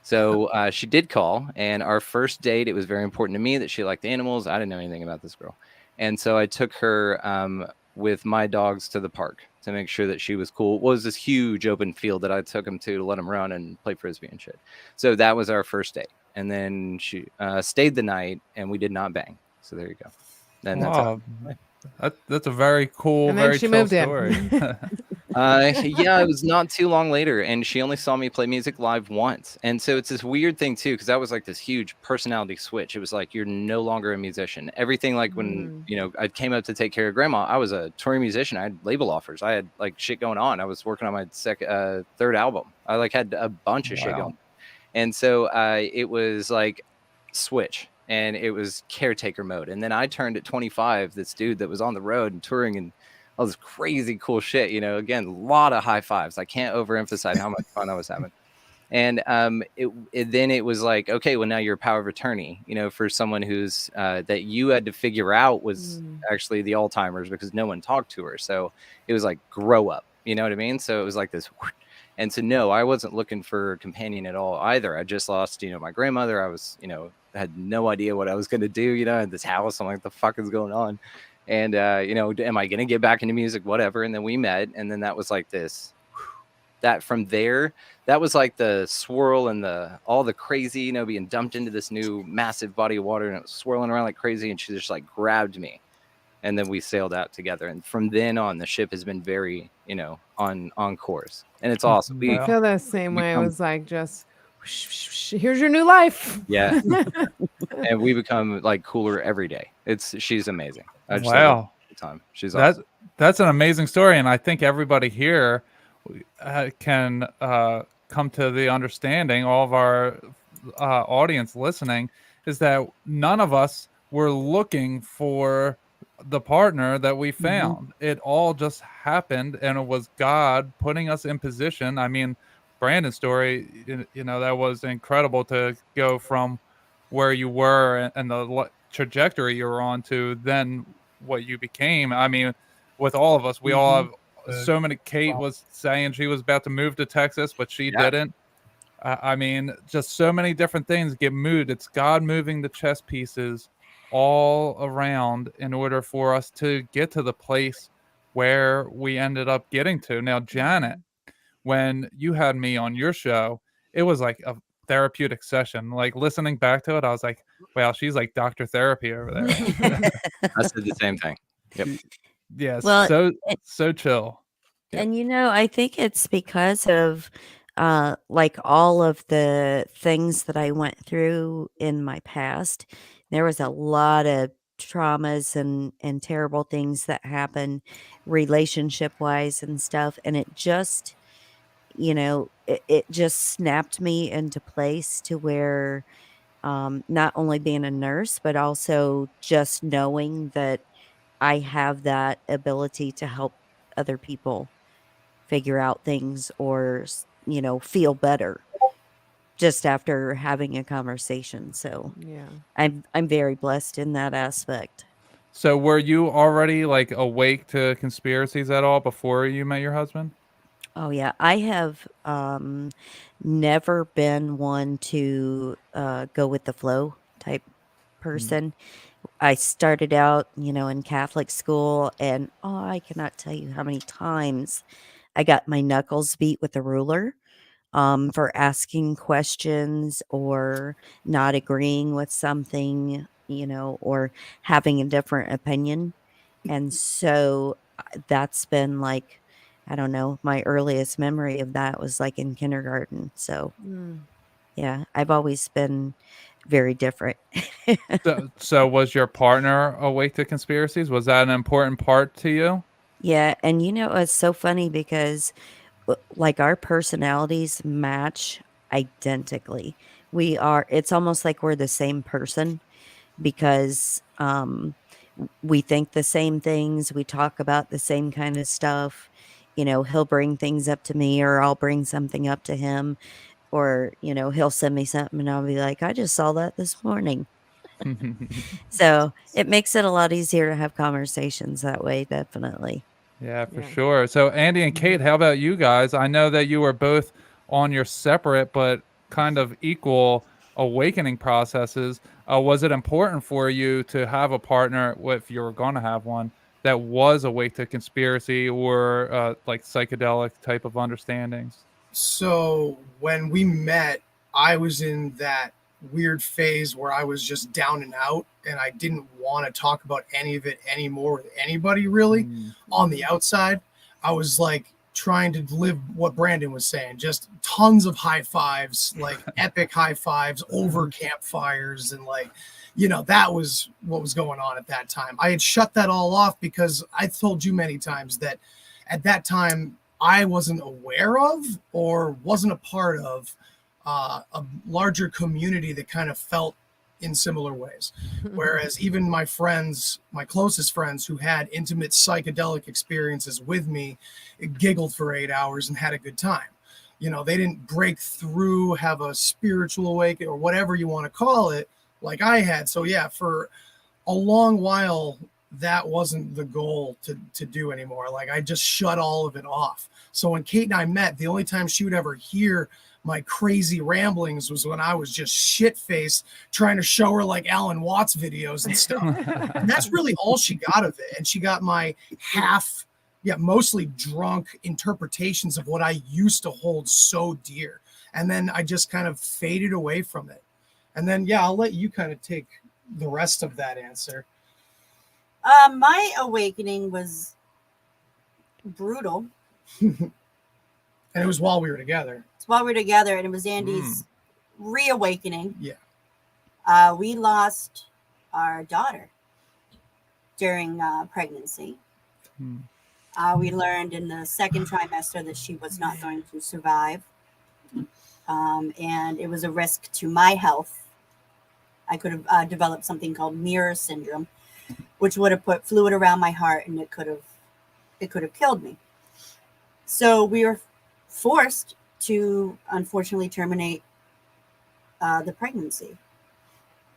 So she did call, and our first date, it was very important to me that she liked animals. I didn't know anything about this girl. And so I took her with my dogs to the park to make sure that she was cool. It was this huge open field that I took him to let him run and play Frisbee and shit. So that was our first date. And then she stayed the night, and we did not bang. So there you go. And Wow. That's a very cool, And then very she chill moved in. story. Yeah, it was not too long later, and she only saw me play music live once. And so it's this weird thing too, because that was like this huge personality switch. It was like you're no longer a musician. Everything like when I came up to take care of grandma, I was a touring musician. I had label offers. I had like shit going on. I was working on my third album. I like had a bunch of shit going. And so it was like switch, and it was caretaker mode. And then I turned at 25, this dude that was on the road and touring and all this crazy cool shit, again, a lot of high fives. I can't overemphasize how much fun I was having. And then it was like, okay, well, now you're a power of attorney, for someone who's that you had to figure out was actually the Alzheimer's, because no one talked to her. So it was like, grow up, you know what I mean? So it was like this. And so, no, I wasn't looking for a companion at all either. I just lost, my grandmother. I was, had no idea what I was going to do, in this house. I'm like, the fuck is going on? And, am I going to get back into music? Whatever. And then we met. And then that was like this, that from there, that was like the swirl and all the crazy, being dumped into this new massive body of water, and it was swirling around like crazy. And she just like grabbed me. And then we sailed out together. And from then on, the ship has been very, on course. And it's awesome. I feel the same way. It was like just, here's your new life. Yeah. And we become like cooler every day. She's amazing. I just love her all the time. She's awesome. That's an amazing story. And I think everybody here can come to the understanding, all of our audience listening, is that none of us were looking for the partner that we found. It all just happened, and it was God putting us in position. I mean, Brandon's story, that was incredible to go from where you were and the trajectory you were on to then what you became. I mean, with all of us, we all have so many. Kate was saying she was about to move to Texas, but she didn't. I mean, just so many different things get moved. It's God moving the chess pieces all around in order for us to get to the place where we ended up getting to. Now, Janet, when you had me on your show, it was like a therapeutic session. Like listening back to it, I was like, wow, she's like Dr. Therapy over there. I said the same thing. Yep. Yeah. Well, so chill. Yep. And I think it's because of like all of the things that I went through in my past. There was a lot of traumas and terrible things that happened relationship wise and stuff. And it just, it just snapped me into place to where not only being a nurse, but also just knowing that I have that ability to help other people figure out things or, feel better just after having a conversation. So yeah, I'm very blessed in that aspect. So were you already like awake to conspiracies at all before you met your husband? Oh yeah, I have never been one to go with the flow type person. I started out, in Catholic school, and I cannot tell you how many times I got my knuckles beat with a ruler for asking questions or not agreeing with something, or having a different opinion. And so that's been like, I don't know, my earliest memory of that was like in kindergarten. So yeah, I've always been very different. So was your partner awake to conspiracies? Was that an important part to you? Yeah, and it's so funny because like our personalities match identically. It's almost like we're the same person because we think the same things, we talk about the same kind of stuff. He'll bring things up to me or I'll bring something up to him, or he'll send me something and I'll be like, I just saw that this morning. So it makes it a lot easier to have conversations that way, definitely. Yeah, for sure. So Andy and Kate, how about you guys? I know that you were both on your separate but kind of equal awakening processes. Was it important for you to have a partner, if you were going to have one, that was awake to conspiracy or like psychedelic type of understandings? So when we met, I was in that weird phase where I was just down and out, and I didn't want to talk about any of it anymore with anybody really. On the outside, I was like trying to live what Brandon was saying, just tons of high fives, like epic high fives over campfires. And like, that was what was going on at that time. I had shut that all off because I told you many times that at that time I wasn't aware of or wasn't a part of a larger community that kind of felt in similar ways. Whereas even my friends, my closest friends who had intimate psychedelic experiences with me, giggled for 8 hours and had a good time. They didn't break through, have a spiritual awakening or whatever you want to call it, like I had. So yeah, for a long while, that wasn't the goal to do anymore. Like I just shut all of it off. So when Kate and I met, the only time she would ever hear my crazy ramblings was when I was just shit-faced trying to show her like Alan Watts videos and stuff. And that's really all she got of it. And she got my mostly drunk interpretations of what I used to hold so dear. And then I just kind of faded away from it. And then, I'll let you kind of take the rest of that answer. My awakening was brutal. And it was while we were together. It's while we were together, and it was Andy's reawakening. Yeah. We lost our daughter during pregnancy. We learned in the second trimester that she was not going to survive. And it was a risk to my health. I could have developed something called mirror syndrome, which would have put fluid around my heart, and it could have killed me. So we were forced to unfortunately terminate the pregnancy.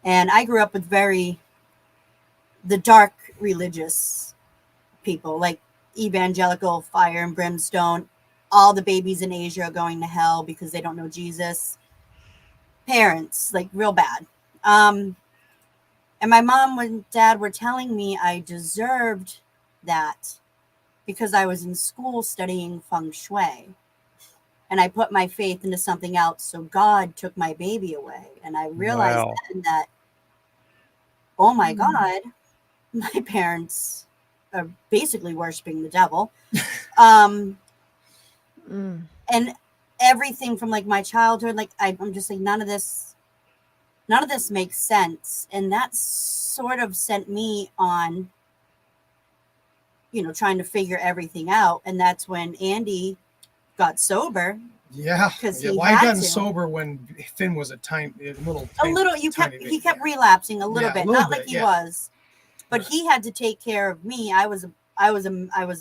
And I grew up with the dark religious people, like evangelical, fire and brimstone. All the babies in Asia are going to hell because they don't know Jesus. Parents, like real bad. And my mom and dad were telling me I deserved that because I was in school studying feng shui. And I put my faith into something else. So God took my baby away. And I realized then that, oh my God, my parents are basically worshiping the devil. And everything from like my childhood, like I'm just like, none of this makes sense. And that sort of sent me on, trying to figure everything out. And that's when Andy got sober. Yeah. Because he got sober when Finn was he kept relapsing a little bit, not like he yeah. was, but he had to take care of me. I was a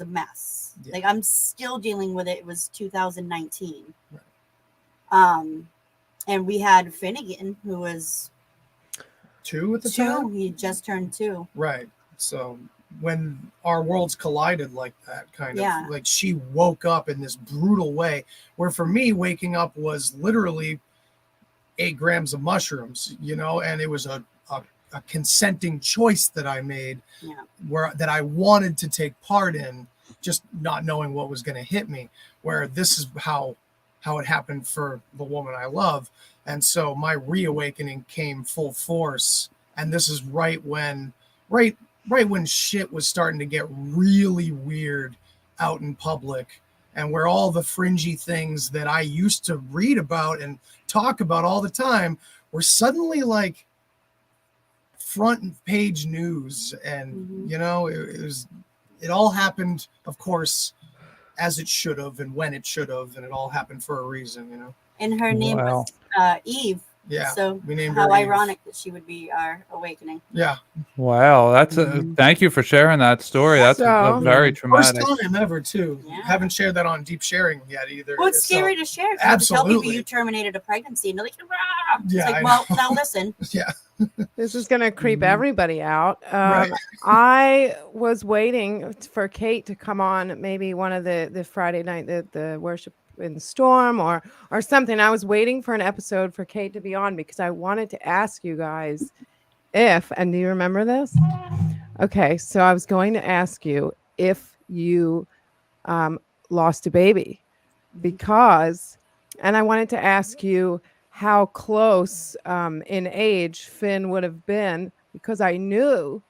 mess. Yeah. Like I'm still dealing with it. It was 2019. Right. And we had Finnegan, who was 2 at the time. He just turned 2. Right. So when our worlds collided like that, kind of like she woke up in this brutal way, where for me, waking up was literally 8 grams of mushrooms, and it was a consenting choice that I made that I wanted to take part in, just not knowing what was going to hit me, where this is how it happened for the woman I love. And so my reawakening came full force. And this is right when shit was starting to get really weird out in public, and where all the fringy things that I used to read about and talk about all the time were suddenly like front page news. And, it all happened, of course, as it should have and when it should have. And it all happened for a reason, And her name was Eve. Yeah. So we named how her ironic that she would be our awakening. Yeah. Wow. That's thank you for sharing that story. That's a very traumatic. First time ever, too. Yeah. Haven't shared that on Deep Sharing yet either. Well, it's scary to share. Absolutely. Tell people you terminated a pregnancy and they're like, rah! It's Yeah, like, well, now listen. Yeah. This is going to creep everybody out. Right. I was waiting for Kate to come on maybe one of the Friday night, the worship in the storm or something. I was waiting for an episode for Kate to be on because I wanted to ask you guys and do you remember this? Okay, so I was going to ask you if you lost a baby because, and I wanted to ask you how close in age Finn would have been, because I knew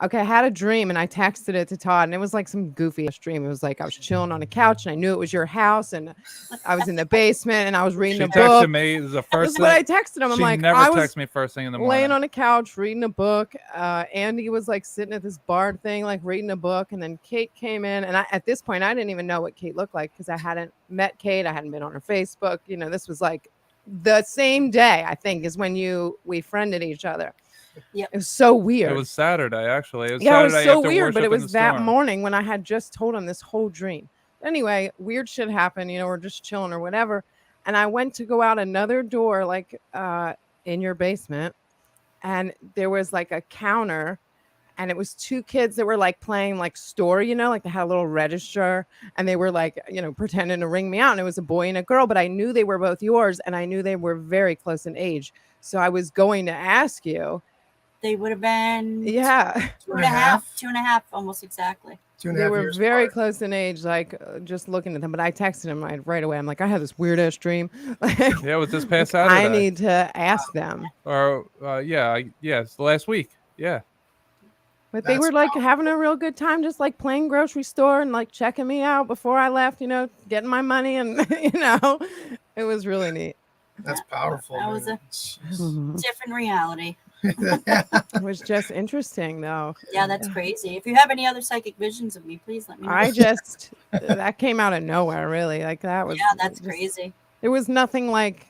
Okay, I had a dream and I texted it to Todd, and it was like some goofy ass dream. It was like I was chilling on a couch and I knew it was your house, and I was in the basement and I was reading She a book. texted me the This first is what I thing. texted him. I'm She like, never I was texts me first thing in the laying morning. on a couch reading a book. Andy was like sitting at this bar thing, like reading a book, and then Kate came in, and at this point I didn't even know what Kate looked like because I hadn't met Kate. I hadn't been on her Facebook. You know, this was like the same day I think is when we friended each other. Yep. It was so weird. It was Saturday, actually. It was Yeah, it was Saturday so after weird, but worship it in was the that storm. morning when I had just told him this whole dream. Anyway, weird shit happened. You know, we're just chilling or whatever, and I went to go out another door, like in your basement, and there was like a counter, and it was two kids that were like playing like store, you know, like they had a little register, and they were like, you know, pretending to ring me out, and it was a boy and a girl, but I knew they were both yours, and I knew they were very close in age, so I was going to ask you. They would have been Yeah. 2.5, almost exactly. 2.5 They were years very apart. close in age, like just looking at them. But I texted him right away. I'm like, I had this weird ass dream. Yeah, it was this past I Saturday. need to ask them. Or it's last week. Yeah. But they That's were like having a real good time, just like playing grocery store and like checking me out before I left, you know, getting my money. And, you know, it was really neat. That's powerful. That was man. a Jeez. different reality. It was just interesting, though. Yeah, that's crazy. If you have any other psychic visions of me, please let me know. I just, that came out of nowhere, really. Like that was. Yeah, that's just- crazy. There was nothing like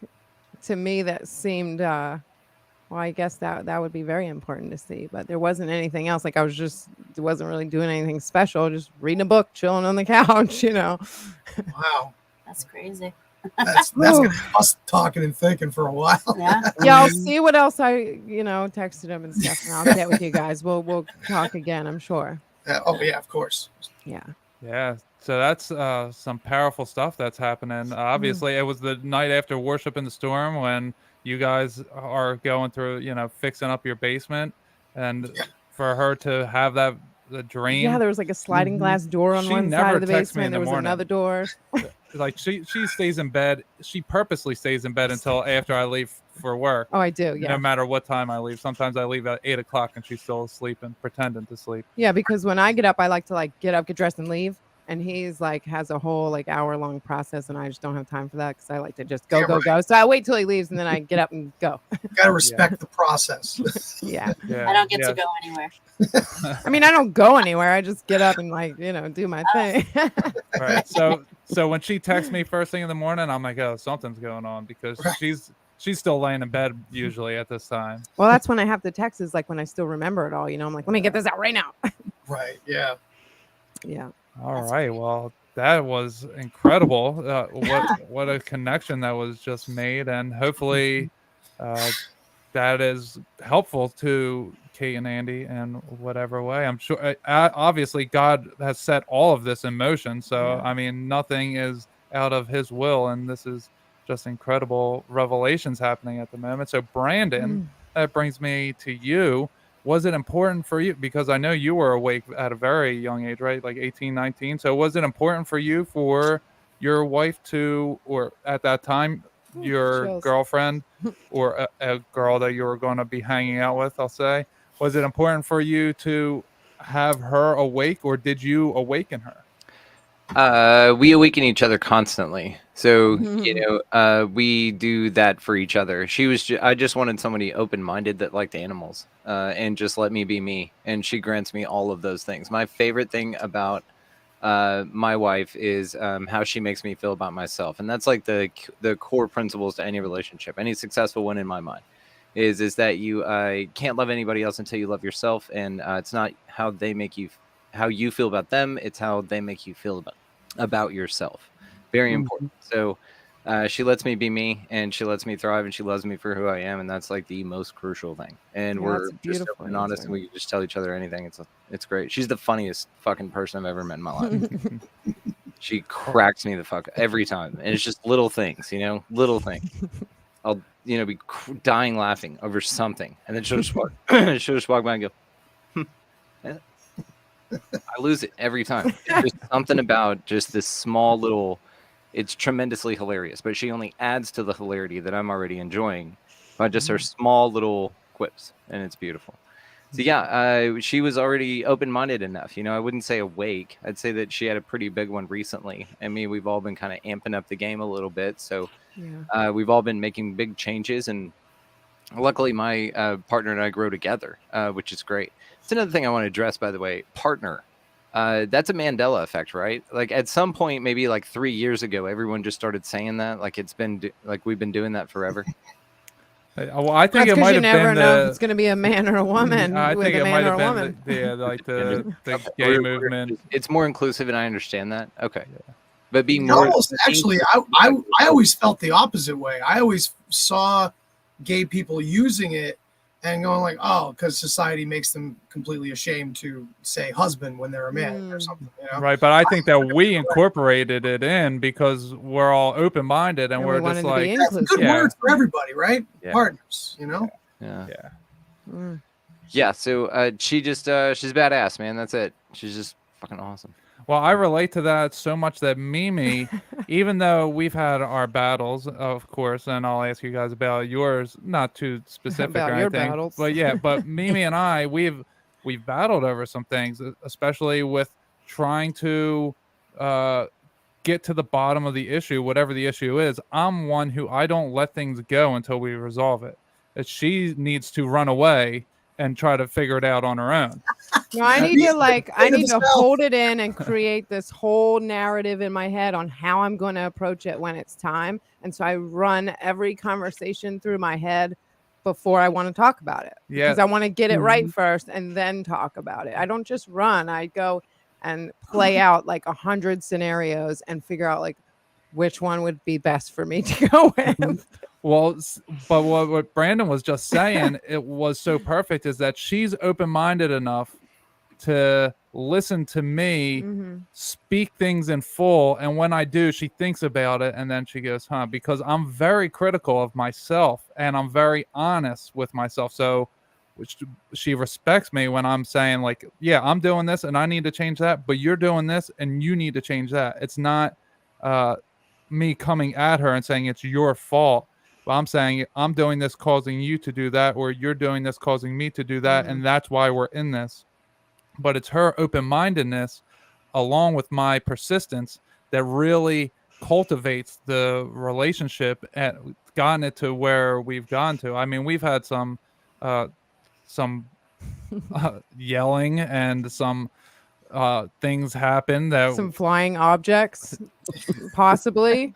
to me that seemed well, I guess that would be very important to see, but there wasn't anything else. Like I wasn't really doing anything special, just reading a book, chilling on the couch, you know. Wow. That's crazy. That's gonna be us talking and thinking for a while. Yeah. Yeah, I'll see what else I, you know, texted him and stuff, and I'll get with you guys. We'll talk again, I'm sure. Oh yeah, of course. Yeah. Yeah. So that's some powerful stuff that's happening. Obviously, it was the night after worship in the storm when you guys are going through, you know, fixing up your basement, and for her to have the dream. Yeah, there was like a sliding glass door on She one never side of the texts me in basement. the There was morning. another door. Like she stays in bed. She purposely stays in bed until after I leave for work. Oh, I do. Yeah. No matter what time I leave. Sometimes I leave at 8:00 and she's still asleep and pretending to sleep. Yeah, because when I get up, I like to like get up, get dressed, and leave. And he's like has a whole like hour-long process, and I just don't have time for that because I like to just go, Yeah, go, right. go. So I wait till he leaves, and then I get up and go. Gotta respect the process. Yeah. Yeah. I don't get to go anywhere. I mean, I don't go anywhere. I just get up and like, you know, do my thing. Right. So when she texts me first thing in the morning, I'm like, oh, something's going on because Right. she's still laying in bed usually at this time. Well, that's when I have the texts, is like when I still remember it all. You know, I'm like, let me get this out right now. Right. Yeah. Yeah. All right. Well, that was incredible. What a connection that was just made, and hopefully that is helpful to Kate and Andy in whatever way. I'm sure. Obviously, God has set all of this in motion. So Yeah. I mean, nothing is out of His will, and this is just incredible revelations happening at the moment. So, Brandon, that brings me to you. Was it important for you, because I know you were awake at a very young age, right? Like 18, 19. So was it important for you for your wife to, or at that time, your chills. girlfriend or a girl that you were going to be hanging out with, I'll say, was it important for you to have her awake, or did you awaken her? We awaken each other constantly. So, we do that for each other. I just wanted somebody open-minded that liked animals, and just let me be me. And she grants me all of those things. My favorite thing about my wife is how she makes me feel about myself. And that's like the core principles to any relationship, any successful one in my mind, is that you can't love anybody else until you love yourself. And it's not how you feel about them. It's how they make you feel about yourself. Very important. So she lets me be me, and she lets me thrive, and she loves me for who I am, and that's like the most crucial thing. And Yeah, we're that's a just beautiful open and honest, answer. and we can just tell each other anything. It's great. She's the funniest fucking person I've ever met in my life. She cracks me the fuck every time, and it's just little things, little things. I'll be dying laughing over something, and then she'll just walk by and go, yeah. I lose it every time. It's just something about just this small little. It's tremendously hilarious, but she only adds to the hilarity that I'm already enjoying by just her small little quips, and it's beautiful. So yeah, she was already open-minded enough. I wouldn't say awake. I'd say that she had a pretty big one recently. I mean, we've all been kind of amping up the game a little bit. So Yeah. we've all been making big changes, and luckily my partner and I grow together, which is great. It's another thing I want to address, by the way. Partner. That's a Mandela effect, right? Like at some point, maybe like 3 years ago, everyone just started saying that. Like it's been like we've been doing that forever. Well, I think That's it because might you have never been know if the. it's going to be a man or a woman I with think a it man might or have a been woman. the gay We're- movement. It's more inclusive, and I understand that. Okay, but being You more almost actually, I always felt the opposite way. I always saw gay people using it and going like, oh, because society makes them completely ashamed to say husband when they're a man or something. Right, but I think that we incorporated it in because we're all open-minded and And we're we just wanted to be like, That's a good Yeah. word for everybody, right? Yeah. Partners, yeah. Mm. Yeah, so she's badass, man. That's it. She's just fucking awesome. well, I relate to that so much that Mimi, even though we've had our battles, of course, and I'll ask you guys about yours, not too specific About or your anything, battles. but yeah, but Mimi and I, we've battled over some things, especially with trying to get to the bottom of the issue, whatever the issue is. I'm one who I don't let things go until we resolve it. That she needs to run away and try to figure it out on her own. No, I need to South. hold it in and create this whole narrative in my head on how I'm going to approach it when it's time. And so I run every conversation through my head before I want to talk about it. Yeah. Because I want to get it right first and then talk about it. I don't just run. I go and play out like 100 scenarios and figure out like which one would be best for me to go with. Well, but what Brandon was just saying, it was so perfect, is that she's open-minded enough to listen to me speak things in full, and when I do, she thinks about it, and then she goes, because I'm very critical of myself, and I'm very honest with myself, so she respects me when I'm saying like, yeah, I'm doing this, and I need to change that, but you're doing this, and you need to change that. It's not me coming at her and saying it's your fault. But I'm saying I'm doing this causing you to do that, or you're doing this causing me to do that, and that's why we're in this. But it's her open-mindedness along with my persistence that really cultivates the relationship and gotten it to where we've gone to. I mean, we've had some yelling and some things happen that Some flying objects, possibly.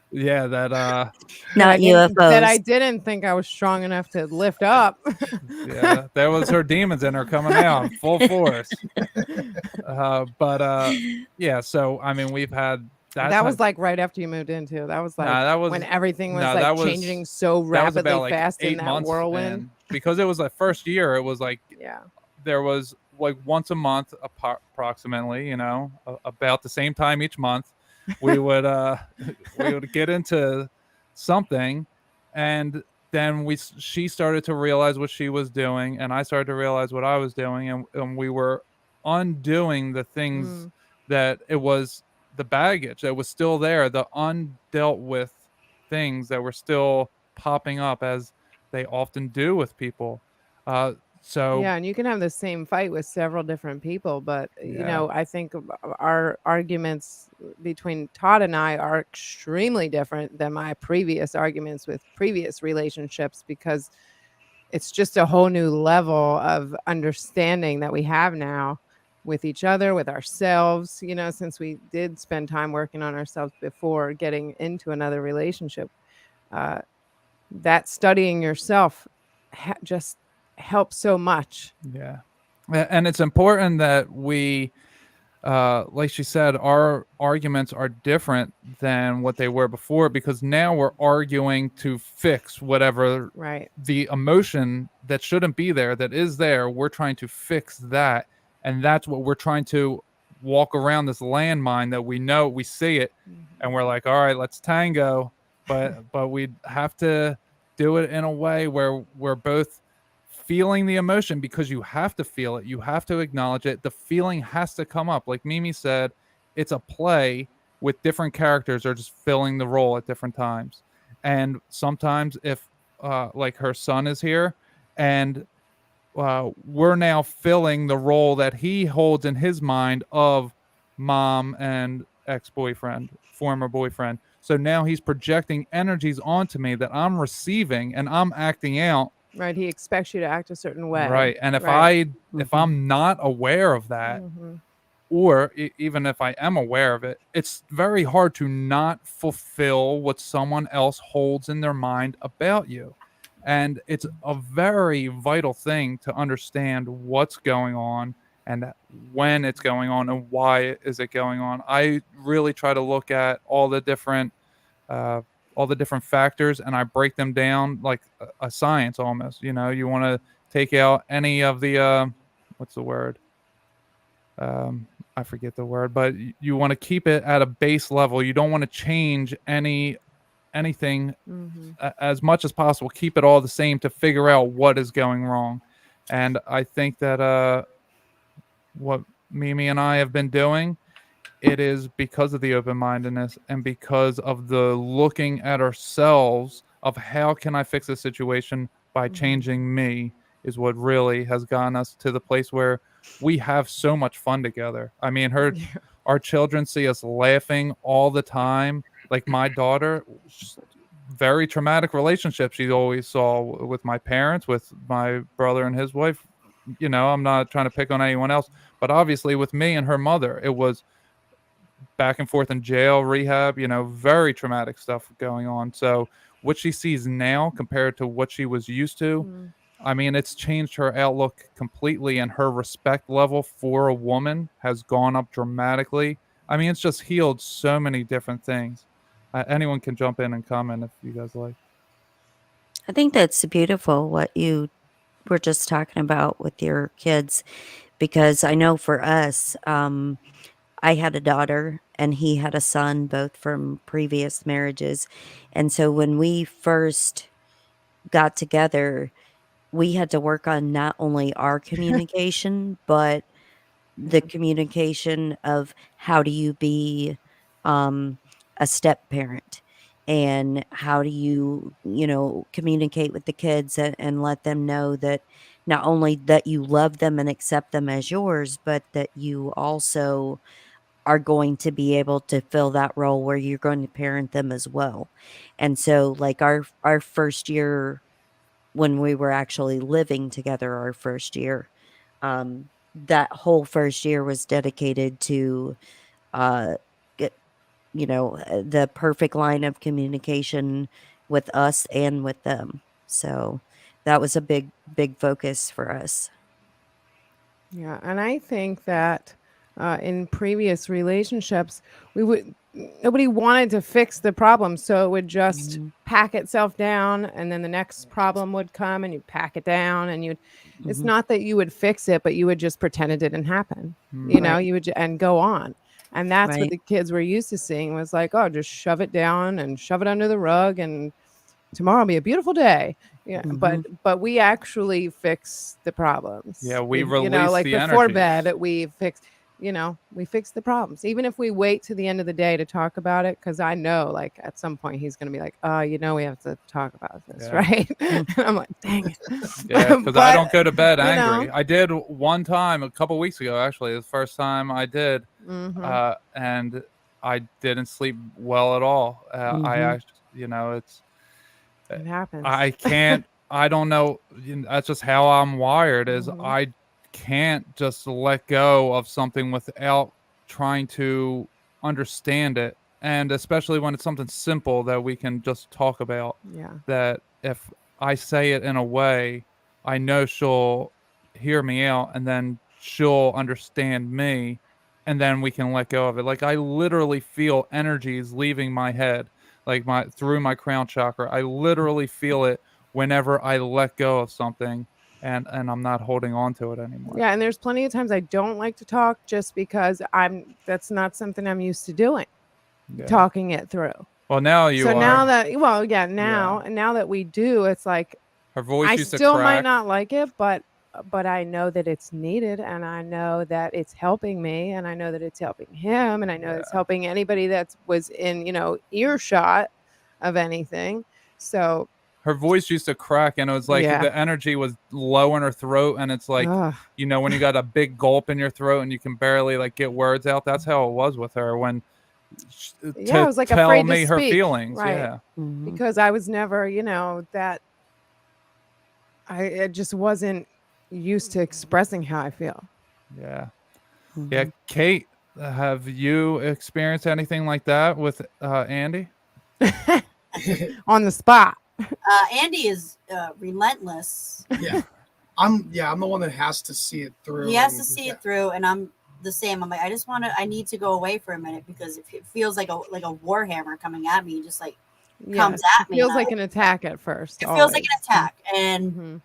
Yeah, that Not UFOs. That I didn't think I was strong enough to lift up. yeah, there was her demons in her coming out full force. Yeah, so I mean, we've had that was like right after you moved into. That was like when everything was changing so rapidly fast in that whirlwind. Because it was the first year, it was like yeah, there was like once a month approximately, about the same time each month. We would get into something, and then she started to realize what she was doing, and I started to realize what I was doing, and we were undoing the things that it was the baggage that was still there, the undealt with things that were still popping up as they often do with people. So yeah, and you can have the same fight with several different people, but I think our arguments between Todd and I are extremely different than my previous arguments with previous relationships, because it's just a whole new level of understanding that we have now with each other, with ourselves, since we did spend time working on ourselves before getting into another relationship. That studying yourself just helps so much. Yeah. And it's important that we, like she said, our arguments are different than what they were before, because now we're arguing to fix whatever the emotion that shouldn't be there, that is there. We're trying to fix that. And that's what we're trying to walk around this landmine that we know, we see it, and we're like, all right, let's tango. But we have to do it in a way where we're both feeling the emotion, because you have to feel it. You have to acknowledge it. The feeling has to come up. Like Mimi said, it's a play with different characters are just filling the role at different times. And sometimes if like her son is here and we're now filling the role that he holds in his mind of mom and ex-boyfriend, former boyfriend. So now he's projecting energies onto me that I'm receiving and I'm acting out. Right. He expects you to act a certain way. Right. And if Right. if I'm not aware of that, Mhm. or even if I am aware of it, it's very hard to not fulfill what someone else holds in their mind about you. And it's a very vital thing to understand what's going on and when it's going on and why is it going on. I really try to look at uh, all the different factors, and I break them down like a science almost. You know, you want to take out any of the what's the word? I forget the word, but you want to keep it at a base level. You don't want to change anything Mhm. as much as possible. Keep it all the same to figure out what is going wrong. And I think that what Mimi and I have been doing, it is because of the open mindedness and because of the looking at ourselves of how can I fix the situation by Mhm. changing me is what really has gotten us to the place where we have so much fun together. I mean, Yeah. our children see us laughing all the time. Like my daughter, very traumatic relationship she always saw with my parents, with my brother and his wife. You know, I'm not trying to pick on anyone else, but obviously with me and her mother, it was back and forth in jail, rehab, you know, very traumatic stuff going on. So what she sees now compared to what she was used to, Mm. I mean, it's changed her outlook completely, and her respect level for a woman has gone up dramatically. I mean, it's just healed so many different things. Anyone can jump in and comment if you guys like. I think that's beautiful what you were just talking about with your kids, because I know for us, I had a daughter and he had a son, both from previous marriages. And so when we first got together, we had to work on not only our communication, but the Yeah. communication of how do you be um, a step parent, and how do you communicate with the kids, and let them know that not only that you love them and accept them as yours, but that you also are going to be able to fill that role where you're going to parent them as well. And so like our first year, when we were actually living together, our first year, that whole first year was dedicated to uh get, the perfect line of communication with us and with them. So that was a big focus for us. Yeah, and I think that in previous relationships, we would nobody wanted to fix the problem, so it would just Mhm, pack itself down, and then the next problem would come, and you pack it down, and you'd. It's mhm. not that you would fix it, but you would just pretend it didn't happen. You Mm, know, Right, you would and go on, and that's what right. the kids were used to seeing was like, oh, just shove it down and shove it under the rug, and tomorrow will be a beautiful day. Yeah, but Mhm. we actually fix the problems. yeah, we You know, release like the before energies. bed, we fix. We fix the problems. Even if we wait to the end of the day to talk about it, because I know, like at some point, he's going to be like, we have to talk about this, Yeah. right?" Mm, And I'm like, "Dang it!" Yeah, because I But don't go to bed you know, angry. I did one time a couple weeks ago, actually, the first time I did, hmm and I didn't sleep well at all. I mhm. actually, you know, it's uh, it happens. I can't. I don't know. That's just how I'm wired. Is hmm I can't just let go of something without trying to understand it, and especially when it's something simple that we can just talk about. Yeah. That if I say it in a way, I know she'll hear me out, and then she'll understand me, and then we can let go of it. Like I literally feel energies leaving my head, like my through my crown chakra. I literally feel it whenever I let go of something, and I'm not holding on to it anymore. Yeah, and there's plenty of times I don't like to talk just because that's not something I'm used to doing, Yeah. talking it through. Well, now So you now are. that Yeah. now that we do, it's like Her voice I used to still might crack. not like it, but I know that it's needed, and I know that it's helping me, and I know that it's helping him, and I know it's Yeah. helping anybody that was in, earshot of anything. So her voice used to crack, and it was like Yeah. the energy was low in her throat, and it's like Ugh. you know when you got a big gulp in your throat and you can barely like get words out. That's how it was with her when Yeah, I was like tell afraid to me her speak, feelings. right? Yeah, Mhm. Because I was never, that I just wasn't used to expressing how I feel. yeah. Mhm. Kate, have you experienced anything like that with Andy? On the spot. Andy is relentless. Yeah. I'm the one that has to see it through. He has to and- see yeah. it through, and I'm the same. I'm like, I need to go away for a minute because it feels like a warhammer coming at me, just like comes at It me. feels and like an attack at first. it feels like an always. attack. And Mhm.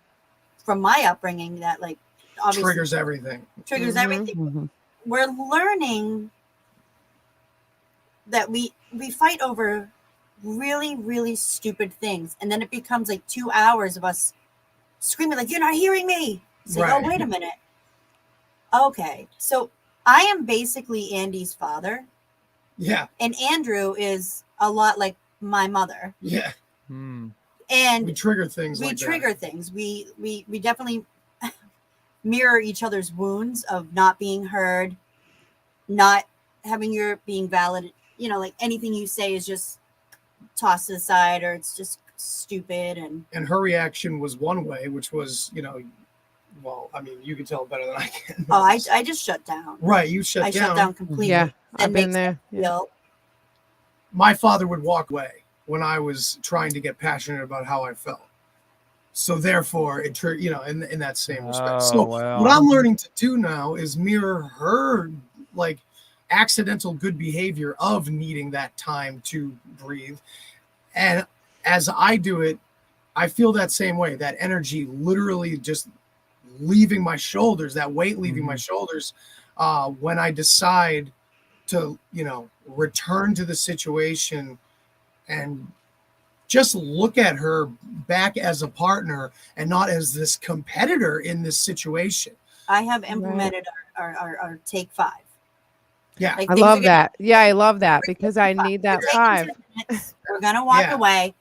from my upbringing, that like obviously Triggers everything. triggers Mhm. everything. Mhm. We're learning that we fight over really, really stupid things, and then it becomes like 2 hours of us screaming like, "You're not hearing me!" It's like, Right. oh, wait a minute. Okay, so I am basically Andy's father, Yeah. and Andrew is a lot like my mother, Yeah. Hmm. and We trigger things we like trigger that. things. We definitely mirror each other's wounds of not being heard, not having your being valid. Like anything you say is just tossed aside, or it's just stupid. And her reaction was one way, which was, well, I mean, you can tell better than I can. Oh, I just shut down. Right, you shut I down. shut down completely. Yeah, That I've been makes there. me Yeah. feel My father would walk away when I was trying to get passionate about how I felt. So therefore, it in that same respect. Oh, So wow. what I'm learning to do now is mirror her like accidental good behavior of needing that time to breathe. And as I do it, I feel that same way. That energy literally just leaving my shoulders, that weight leaving my shoulders, when I decide to, return to the situation and just look at her back as a partner and not as this competitor in this situation. I have implemented our take 5. Yeah. Like, I things love are gonna- that. Yeah, I love that because I need that We're taking 5. 10 minutes. We're gonna walk Yeah. away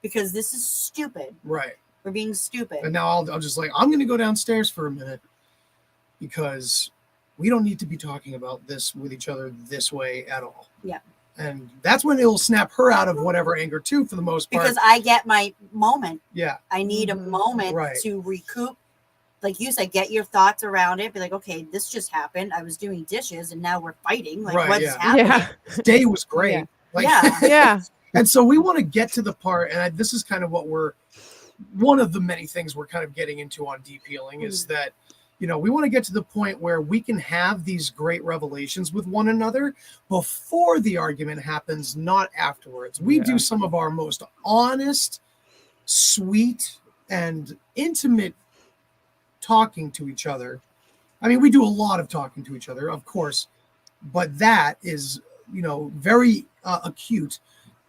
because this is stupid. Right. We're being stupid. And now I'll just like, I'm going to go downstairs for a minute because we don't need to be talking about this with each other this way at all. Yeah. And that's when it'll snap her out of whatever anger too, for the most part. Because I get my moment. Yeah. I need a moment Right. to recoup. Like you said, get your thoughts around it. Be like, okay, this just happened. I was doing dishes and now we're fighting. Like, Right, what's yeah. happening? Yeah. This day was great. Yeah. Like, Yeah. Yeah. And so we want to get to the part, and this is kind of one of the many things we're kind of getting into on Deep Healing is that, we want to get to the point where we can have these great revelations with one another before the argument happens, not afterwards. We do some of our most honest, sweet, and intimate talking to each other. I mean, we do a lot of talking to each other, of course, but that is, very acute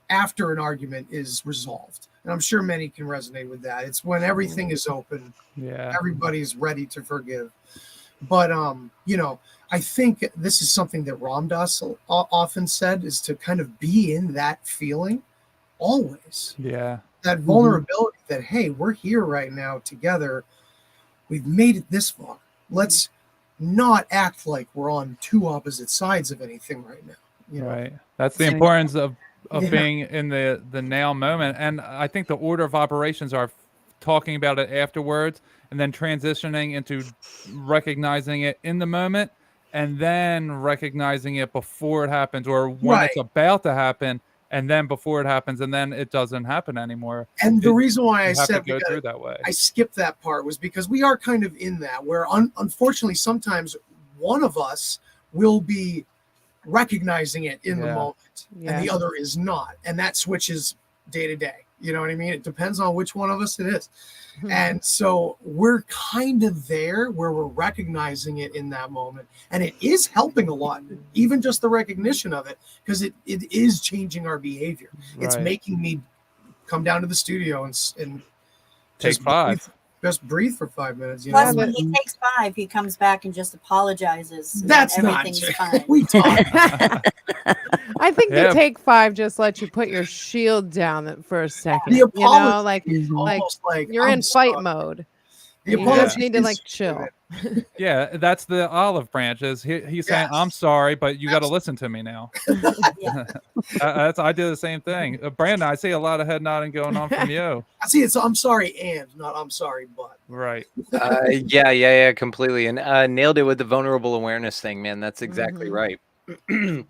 after an argument is resolved. And I'm sure many can resonate with that. It's when everything is open, Yeah. everybody's ready to forgive. But, I think this is something that Ram Dass often said is to kind of be in that feeling always. Yeah. That vulnerability that, hey, we're here right now together. We've made it this far. Let's not act like we're on two opposite sides of anything right now. Right. That's the Same. importance of Yeah. being in the now moment. And I think the order of operations are talking about it afterwards and then transitioning into recognizing it in the moment and then recognizing it before it happens or when it's about to happen and then before it happens and then it doesn't happen anymore. And the reason why I You have said to go through that way. I skipped that part was because we are kind of in that where unfortunately sometimes one of us will be recognizing it in the moment and the other is not, and that switches day to day. You know what I mean? It depends on which one of us it is. And so we're kind of there where we're recognizing it in that moment, and it is helping a lot, even just the recognition of it, because it is changing our behavior. It's Right. making me come down to the studio and Take just 5. just breathe for 5 minutes. You Plus, know? when he takes 5, he comes back and just apologizes. And That's not everything's true. fine. We talk. I think the Yeah. take 5 just let you put your shield down for a second. The You know, apology like is like almost like you're I'm in fight sorry. mode. The You just apology need to is like chill. Yeah, that's the olive branches. He's saying, "I'm Yes. sorry, but you got to Absolutely. listen to me now." Yeah. That's I do the same thing. Brandon, I see a lot of head nodding going on from you. I see it's I'm sorry and not I'm sorry but. Right. Yeah, completely. And nailed it with the vulnerable awareness thing, man. That's exactly Mhm. right.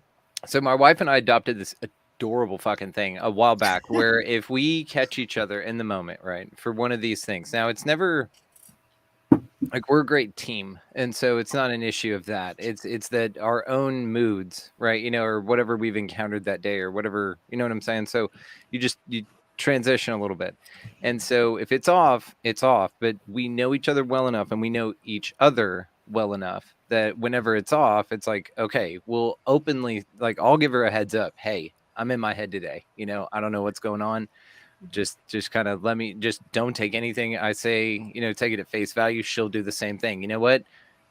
So my wife and I adopted this adorable fucking thing a while back where if we catch each other in the moment, right, for one of these things. Now it's never like we're a great team, and so it's not an issue of that. It's that our own moods, right, or whatever we've encountered that day or whatever, you know what I'm saying? So you transition a little bit. And so if it's off, it's off, but we know each other well enough and we know each other well enough that whenever it's off, it's like, okay, we'll openly, like, I'll give her a heads up. Hey, I'm in my head today. I don't know what's going on. Just kind of let me, just don't take anything I say, take it at face value. She'll do the same thing. You know what?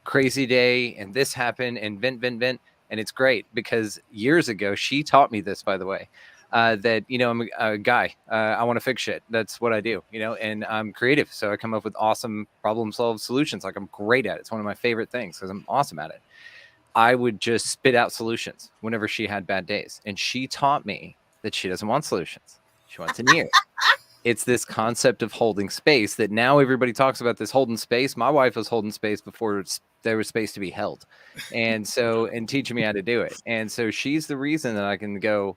Crazy day, and this happened, and vent. And it's great because years ago she taught me this, by the way, that I'm a guy. I want to fix shit. That's what I do. And I'm creative, so I come up with awesome problem solved solutions. Like, I'm great at it. It's one of my favorite things because I'm awesome at it. I would just spit out solutions whenever she had bad days, and she taught me that she doesn't want solutions. She wants an ear. It's this concept of holding space that now everybody talks about, this holding space. My wife was holding space before there was space to be held. And teaching me how to do it. And so she's the reason that I can go,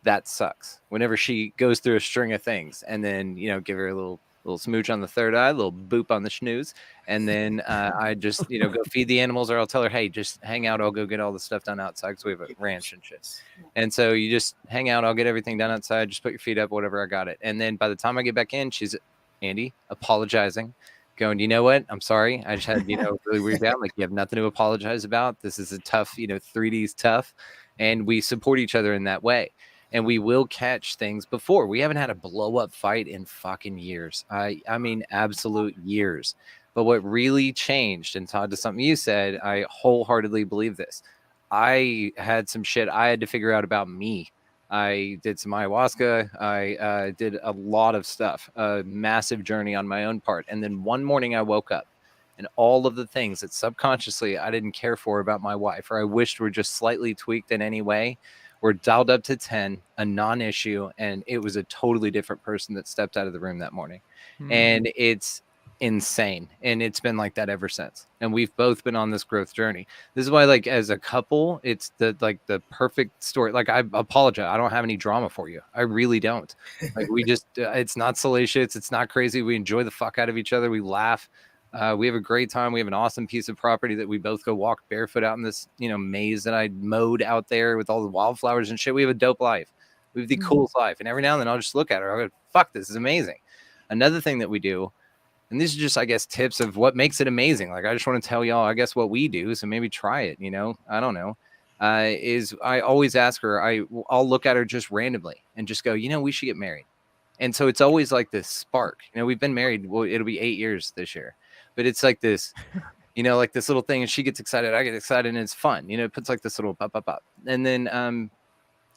that sucks, whenever she goes through a string of things, and then, give her a little smooch on the third eye, a little boop on the snooze. And then I just, go feed the animals, or I'll tell her, hey, just hang out. I'll go get all the stuff done outside because we have a ranch and shit. And so you just hang out. I'll get everything done outside. Just put your feet up, whatever. I got it. And then by the time I get back in, she's, Andy, apologizing, going, you know what? I'm sorry. I just had, really weird down. Like, you have nothing to apologize about. This is a tough, 3D's tough. And we support each other in that way. And we will catch things before. We haven't had a blow up fight in fucking years. I mean, absolute years. But what really changed, and Todd, to something you said, I wholeheartely believe this. I had some shit I had to figure out about me. I did some ayahuasca. I did a lot of stuff, a massive journey on my own part. And then one morning I woke up, and all of the things that subconsciously I didn't care for about my wife, or I wished were just slightly tweaked in any way, were dialed up to 10, a non-issue, and it was a totally different person that stepped out of the room that morning. And it's insane, and it's been like that ever since. And we've both been on this growth journey. This is why, like, as a couple, it's the perfect story. Like, I apologize, I don't have any drama for you. I really don't. Like, we just it's not salacious, it's not crazy. We enjoy the fuck out of each other. We laugh. We have a great time. We have an awesome piece of property that we both go walk barefoot out in this, maze that I mowed out there with all the wildflowers and shit. We have a dope life. We have the coolest life. And every now and then I'll just look at her. I'll go, fuck, this is amazing. Another thing that we do, and these are just, I guess, tips of what makes it amazing. Like, I just want to tell y'all, I guess, what we do. So maybe try it, I don't know. Is I always ask her, I'll look at her just randomly and just go, we should get married. And so it's always like this spark. We've been married. Well, it'll be 8 years this year. But it's like this, like this little thing, and she gets excited, I get excited, and it's fun. It puts like this little pop. And then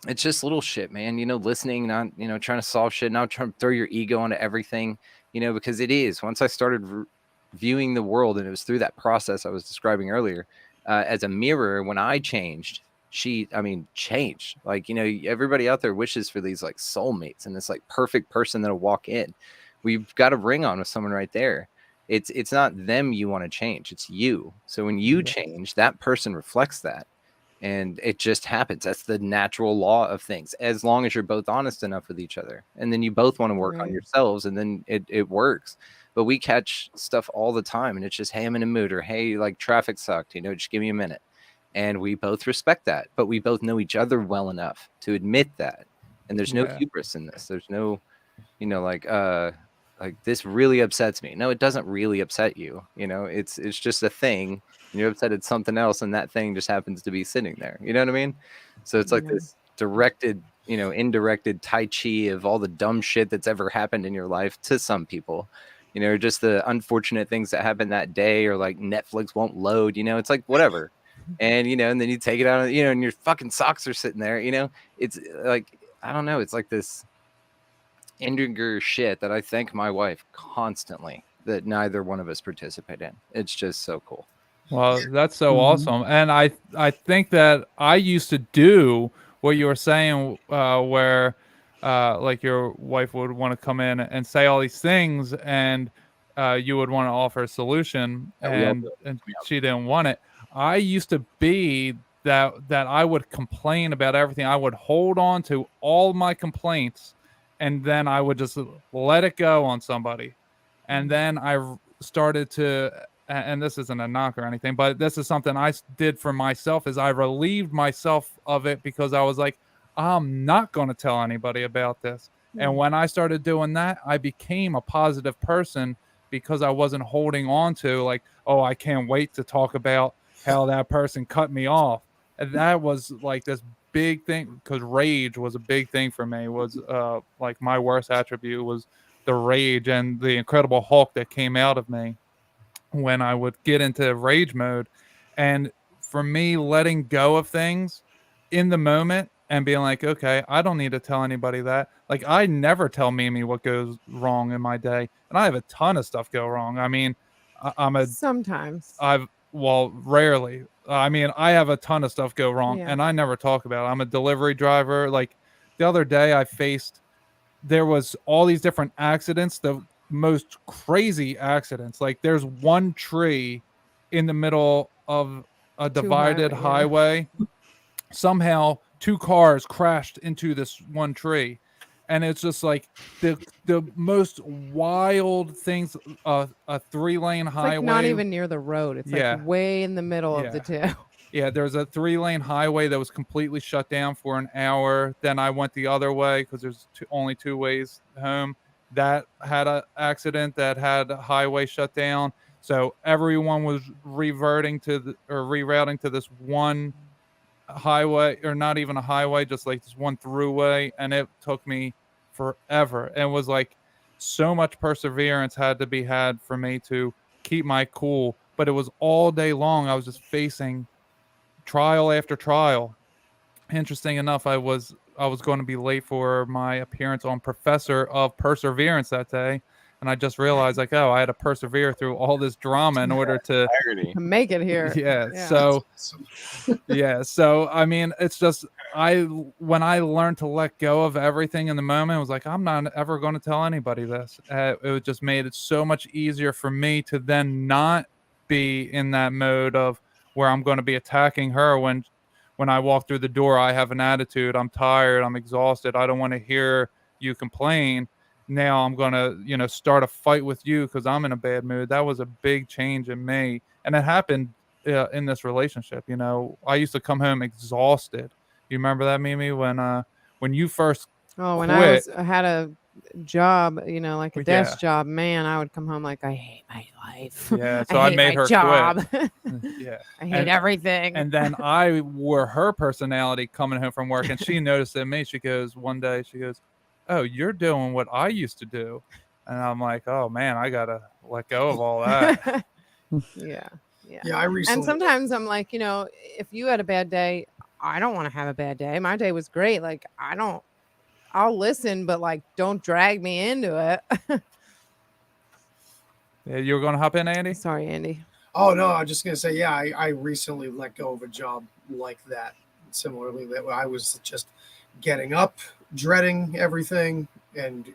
it's just little shit, man. Listening, not, trying to solve shit, not trying to throw your ego onto everything, because it is. Once I started viewing the world, and it was through that process I was describing earlier, as a mirror, when I changed, changed. Like, everybody out there wishes for these like soulmates and this like perfect person that'll walk in. We've got a ring on with someone right there. It's not them you want to change, it's you. So when you change, that person reflects that, and it just happens. That's the natural law of things, as long as you're both honest enough with each other, and then you both want to work on yourselves, and then it works. But we catch stuff all the time, and it's just, hey, I'm in a mood, or hey, like, traffic sucked, just give me a minute. And we both respect that, but we both know each other well enough to admit that. And there's no hubris in this. There's no, like, this really upsets me. No, it doesn't really upset you. It's just a thing. And you're upset at something else, and that thing just happens to be sitting there. You know what I mean? So it's like this directed, indirected tai chi of all the dumb shit that's ever happened in your life to some people. Just the unfortunate things that happen that day, or like Netflix won't load. It's like, whatever. and and then you take it out, and your fucking socks are sitting there. It's like, I don't know, it's like this Indinger shit that I thank my wife constantly that neither one of us participate in. It's just so cool. Well, that's so Mhm. awesome, and I think that I used to do what you were saying, where like your wife would want to come in and say all these things, and you would want to offer a solution, Yeah, we all do and it. she didn't want it. I used to be that I would complain about everything. I would hold on to all my complaints, and then I would just let it go on somebody, and then started to, and this isn't a knock or anything, but this is something I did for myself, is I relieved myself of it because I was like, I'm not going to tell anybody about this. And when I started doing that, I became a positive person because I wasn't holding on to like, oh, I can't wait to talk about how that person cut me off. And that was like this big thing, because rage was a big thing for me. Was like my worst attribute was the rage and the Incredible Hulk that came out of me when I would get into rage mode. And for me, letting go of things in the moment and being like, okay, I don't need to tell anybody that. Like, I never tell Mimi what goes wrong in my day, and I have a ton of stuff go wrong. I mean, I'm a, Sometimes. well, rarely. I mean, I have a ton of stuff go wrong, Yeah. and I never talk about it. I'm a delivery driver. Like the other day, there was all these different accidents, the most crazy accidents. Like there's one tree in the middle of a divided highway, yeah. highway. Somehow two cars crashed into this one tree. And it's just like the most wild things. A 3-lane It's like not highway. even near the road. It's like Yeah. way in the middle of the Yeah. two. Yeah, there's a 3-lane highway that was completely shut down for an hour. Then I went the other way because there's only 2 ways home. That had an accident that had a highway shut down. So everyone was rerouting to this one highway, or not even a highway, just like this one throughway. And it took me forever. And it was like so much perseverance had to be had for me to keep my cool. But it was all day long. I was just facing trial after trial. Interesting enough, I was going to be late for my appearance on Professor of Perseverance that day, and I just realized like, oh, I had to persevere through all this drama in order to, Irony. To make it here. yeah. Yeah. So Awesome. yeah, so I mean, it's just when I learned to let go of everything in the moment, it was like, I'm not ever going to tell anybody this. It just made it so much easier for me to then not be in that mode of where I'm going to be attacking her when I walk through the door. I have an attitude. I'm tired. I'm exhausted. I don't want to hear you complain. Now I'm going to, start a fight with you because I'm in a bad mood. That was a big change in me. And it happened in this relationship. I used to come home exhausted. You remember that, Mimi, when you first Oh, when quit? I had a job, like a Yeah. desk job, man, I would come home like, I hate my life. Yeah, so I I hate made my her job. quit. Yeah. I hate everything. And then I were her personality coming home from work, and she noticed it in me. She goes, one day, she goes, "Oh, you're doing what I used to do," and I'm like, "Oh man, I gotta let go of all that." Yeah. Yeah, I recently. And sometimes I'm like, if you had a bad day, I don't want to have a bad day. My day was great. Like, I'll listen, but like, don't drag me into it. Yeah, you were gonna hop in, Andy? Sorry, Andy. Oh no, I'm just gonna say, yeah, I recently let go of a job like that. Similarly, that I was just getting up, dreading everything, and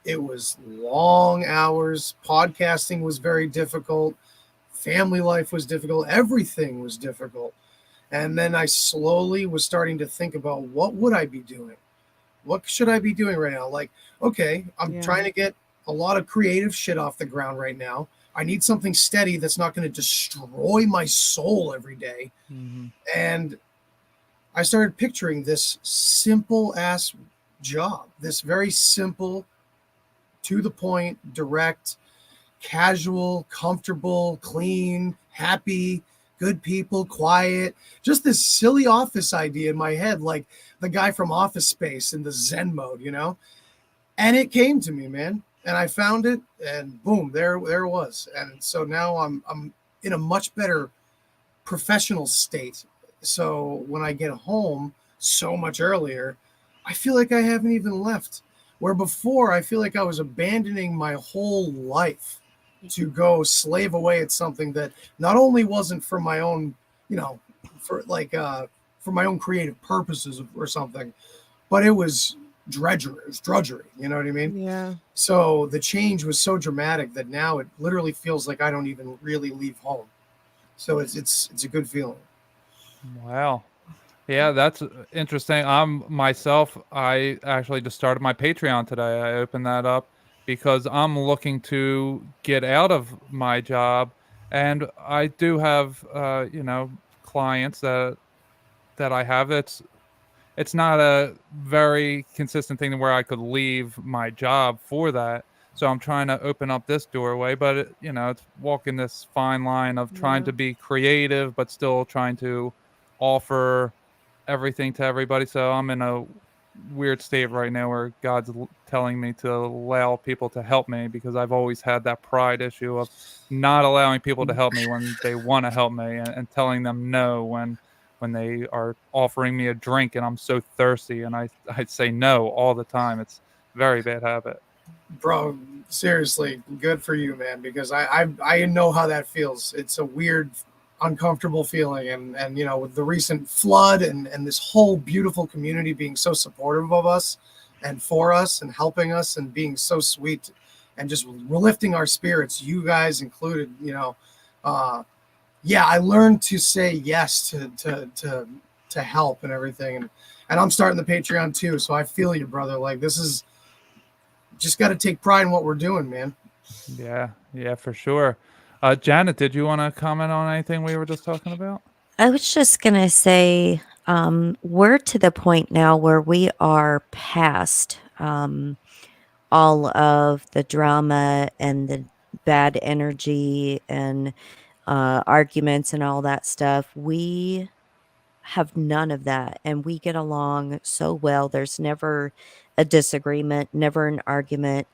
it was long hours. Podcasting was very difficult. Family life was difficult. Everything was difficult. And then I slowly was starting to think about, what would I be doing? What should I be doing right now? Like, okay, I'm trying to get a lot of creative shit off the ground right now. I need something steady that's not going to destroy my soul every day. Mm-hmm. And I started picturing this simple ass job, this very simple, to the point, direct, casual, comfortable, clean, happy, good people, quiet, just this silly office idea in my head, like the guy from Office Space in the Zen mode, and it came to me, man. And I found it, and boom, there it was. And so now I'm in a much better professional state. So when I get home so much earlier, I feel like I haven't even left. Where before I feel like I was abandoning my whole life to go slave away at something that not only wasn't for my own, for for my own creative purposes or something, but it was drudgery. It was drudgery. You know what I mean? Yeah. So the change was so dramatic that now it literally feels like I don't even really leave home. So it's a good feeling. Wow. Yeah, that's interesting. I actually just started my Patreon today. I opened that up because I'm looking to get out of my job, and I do have clients that I have. It's not a very consistent thing where I could leave my job for that. So I'm trying to open up this doorway, but it's walking this fine line of trying Yeah. to be creative, but still trying to offer everything to everybody. So I'm in a weird state right now where God's telling me to allow people to help me because I've always had that pride issue of not allowing people to help me when they want to help me and telling them no when they are offering me a drink and I'm so thirsty and I say no all the time. It's a very bad habit. Bro, seriously, good for you, man, because I know how that feels. It's a weird, uncomfortable feeling, and with the recent flood and this whole beautiful community being so supportive of us and for us and helping us and being so sweet and just lifting our spirits, you guys included, yeah, I learned to say yes to help and everything, and I'm starting the Patreon too, so I feel you, brother. Like, this is just got to take pride in what we're doing, man. Yeah, for sure. Janet, did you want to comment on anything we were just talking about? I was just going to say, we're to the point now where we are past all of the drama and the bad energy and arguments and all that stuff. We have none of that, and we get along so well. There's never a disagreement, never an argument.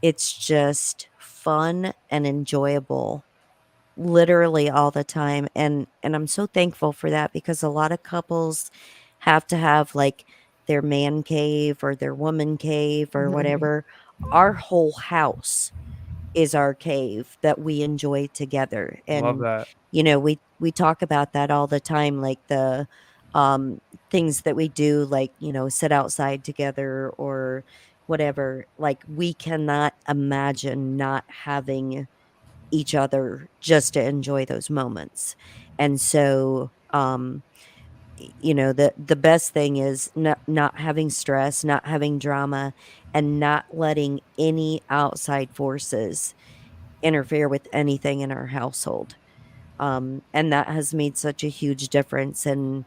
It's just fun and enjoyable literally all the time, and I'm so thankful for that because a lot of couples have to have like their man cave or their woman cave or whatever. Our whole house is our cave that we enjoy together. Love And that. we talk about that all the time, like the um things that we do, like sit outside together or whatever. Like, we cannot imagine not having each other just to enjoy those moments. And so the best thing is not having stress, not having drama, and not letting any outside forces interfere with anything in our household. And that has made such a huge difference. And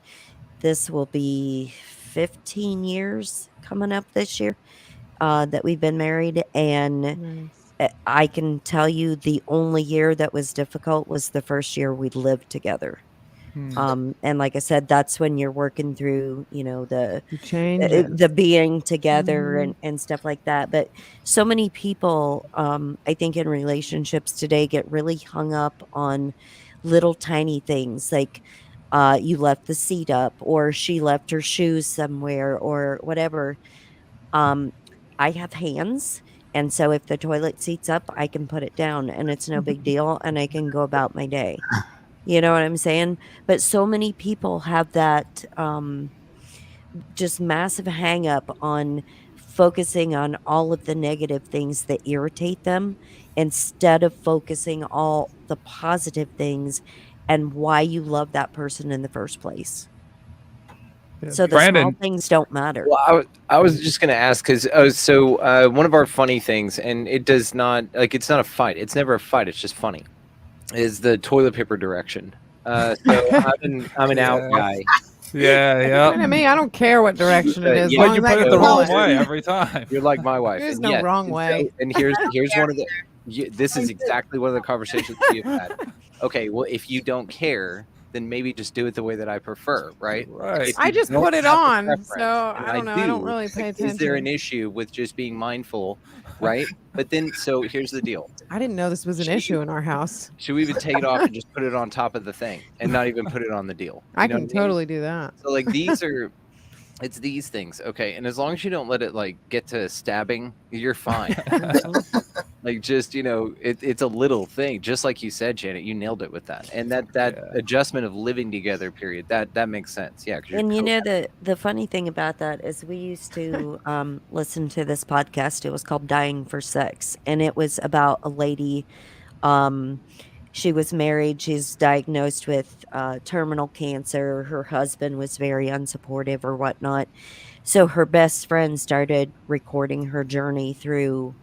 this will be 15 years coming up this year that we've been married. And Nice. I can tell you the only year that was difficult was the first year we lived together. And like I said, that's when you're working through, the Changes. the being together Mhm. and stuff like that. But so many people, I think, in relationships today get really hung up on little tiny things like you left the seat up or she left her shoes somewhere or whatever. um I have hands, and so if the toilet seat's up, I can put it down and it's no big deal and I can go about my day. You know what I'm saying? But so many people have that just massive hang up on focusing on all of the negative things that irritate them instead of focusing all the positive things and why you love that person in the first place. Yeah, So the small Brandon, things don't matter. Well, I was just going to ask because one of our funny things, and it does not it's not a fight. It's never a fight. It's just funny. Is the toilet paper direction? So I'm an out Yeah. guy. yeah. Fine to me. I don't care what direction it is. Yeah, as But you long as put I it can the roll wrong it. way every time. You're like my wife. There's and no yes, wrong and way. and here's one of the. This is exactly one of the conversations we've had. Okay, well, if you don't care, then maybe just do it the way that I prefer, right? Right. If I you just don't put it have a on, preference, so and I don't know. I don't really pay like, is there an attention. issue with just being mindful, right? But then, so here's the deal. I didn't know this was an Should issue you in our house. should we even take it off and just put it on top of the thing and not even put it on the deal? I You know can what I mean? totally do that. So like it's these things, okay? And as long as you don't let it like get to stabbing, you're fine. Like just, it's a little thing, just like you said, Janet. You nailed it with that. And that Yeah. adjustment of living together period, that makes sense. Yeah, 'cause you're And the funny thing about that is we used to listen to this podcast. It was called Dying for Sex, and it was about a lady. Um, she was married. She's diagnosed with terminal cancer. Her husband was very unsupportive or whatnot. So her best friend started recording her journey through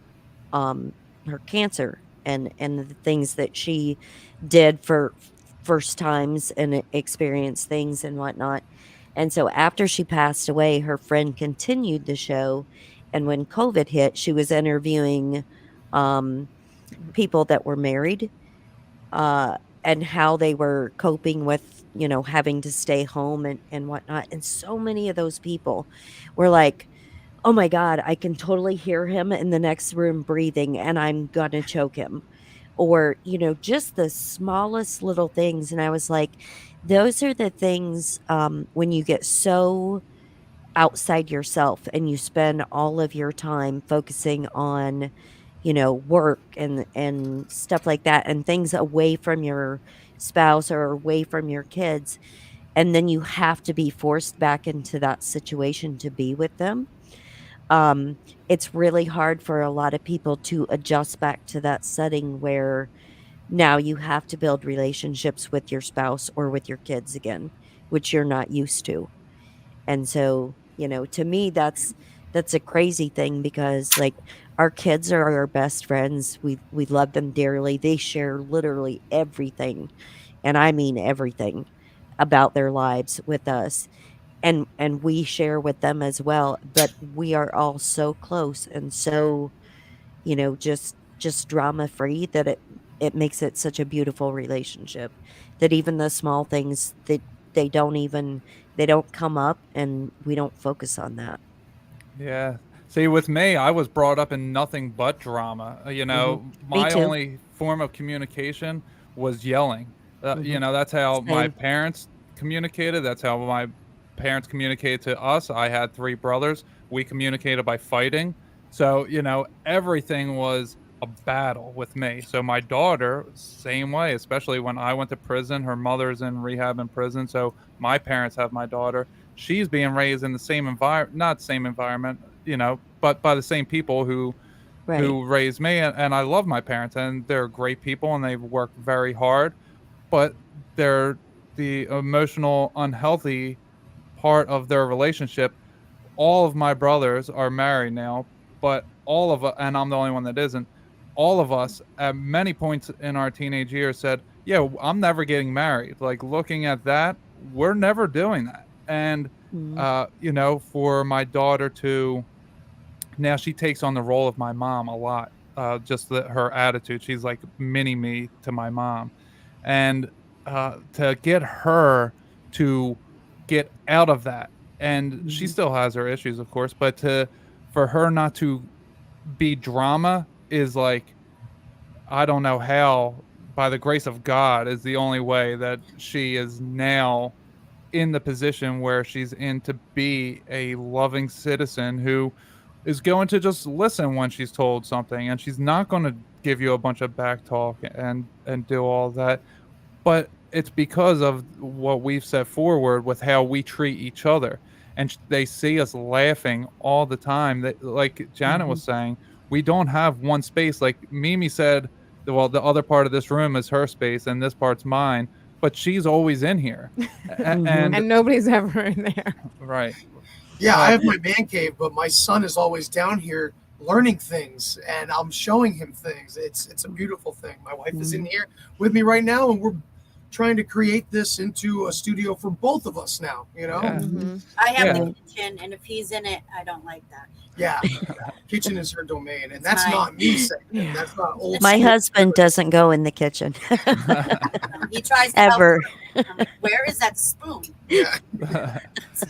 um, her cancer and the things that she did for first times and experienced things and whatnot. And so after she passed away, her friend continued the show. And when COVID hit, she was interviewing um, people that were married uh, and how they were coping with, having to stay home and whatnot. And so many of those people were like, oh my God, I can totally hear him in the next room breathing and I'm gonna choke him. Or, just the smallest little things. And I was like, those are the things when you get so outside yourself and you spend all of your time focusing on, work and stuff like that and things away from your spouse or away from your kids. And then you have to be forced back into that situation to be with them. It's really hard for a lot of people to adjust back to that setting where now you have to build relationships with your spouse or with your kids again, which you're not used to. And so, to me that's a crazy thing because like our kids are our best friends. We love them dearly. They share literally everything, and I mean everything about their lives with us and we share with them as well, but we are all so close and so, just drama free that it makes it such a beautiful relationship that even the small things that they don't come up and we don't focus on that. Yeah. See, with me, I was brought up in nothing but drama. Hmm. Me My too. only form of communication was yelling. Hmm. That's how my Same. parents communicated. That's how my parents communicated to us. I had three brothers. We communicated by fighting. So, everything was a battle with me. So, my daughter, same way, especially when I went to prison. Her mother's in rehab in prison. So, my parents have my daughter. She's being raised in the same environment, not same environment, but by the same people Right. who raised me, and I love my parents, and they're great people, and they've worked very hard, but they're the emotional unhealthy part of their relationship. All of my brothers are married now, but all of and I'm the only one that isn't. All of us at many points in our teenage years said, "Yeah, I'm never getting married." Like looking at that, we're never doing that. And Hmm. for my daughter to now she takes on the role of my mom a lot. Just her attitude, she's like mini me to my mom, and to get her to get out of that, and she Hmm. still has her issues, of course, but to for her not to be drama is like I don't know how, by the grace of God, is the only way that she is now in the position where she's in to be a loving citizen who is going to just listen when she's told something, and she's not going to give you a bunch of back talk and do all that. But it's because of what we've set forward with how we treat each other, and they see us laughing all the time. That, like Janet Hmm. was saying, we don't have one space. Like Mimi said, well, the other part of this room is her space and this part's mine, but she's always in here. Hmm. And And nobody's ever in there. right. Yeah, I Uh, have my man cave, but my son is always down here learning things, and I'm showing him things. It's a beautiful thing. My wife is in Hmm. here with me right now, and trying to create this into a studio for both of us now, you know? Yeah. Mhm. I have Yeah. the kitchen, and if he's in it, I don't like that. Yeah. Kitchen is her domain, and It's that's mine. not me saying it. Yeah. That's not old My school. husband doesn't go in the kitchen He tries to help ever. cook. I'm like, where is that spoon? Yeah.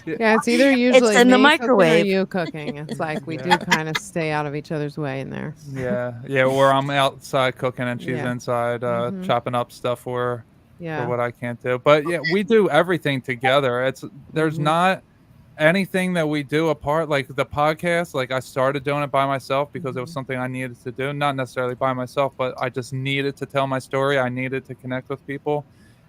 Yeah, it's either usually in the me cooking or microwave. you cooking. It's like we Yeah. do kind of stay out of each other's way in there. Yeah, where I'm outside cooking and she's Yeah. inside Mhm. chopping up stuff for Yeah. what I can't do. But yeah, we do everything together. There's Mhm. not anything that we do apart. Like the podcast, like I started doing it by myself because it was Mhm. something I needed to do, not necessarily by myself, but I just needed to tell my story. I needed to connect with people.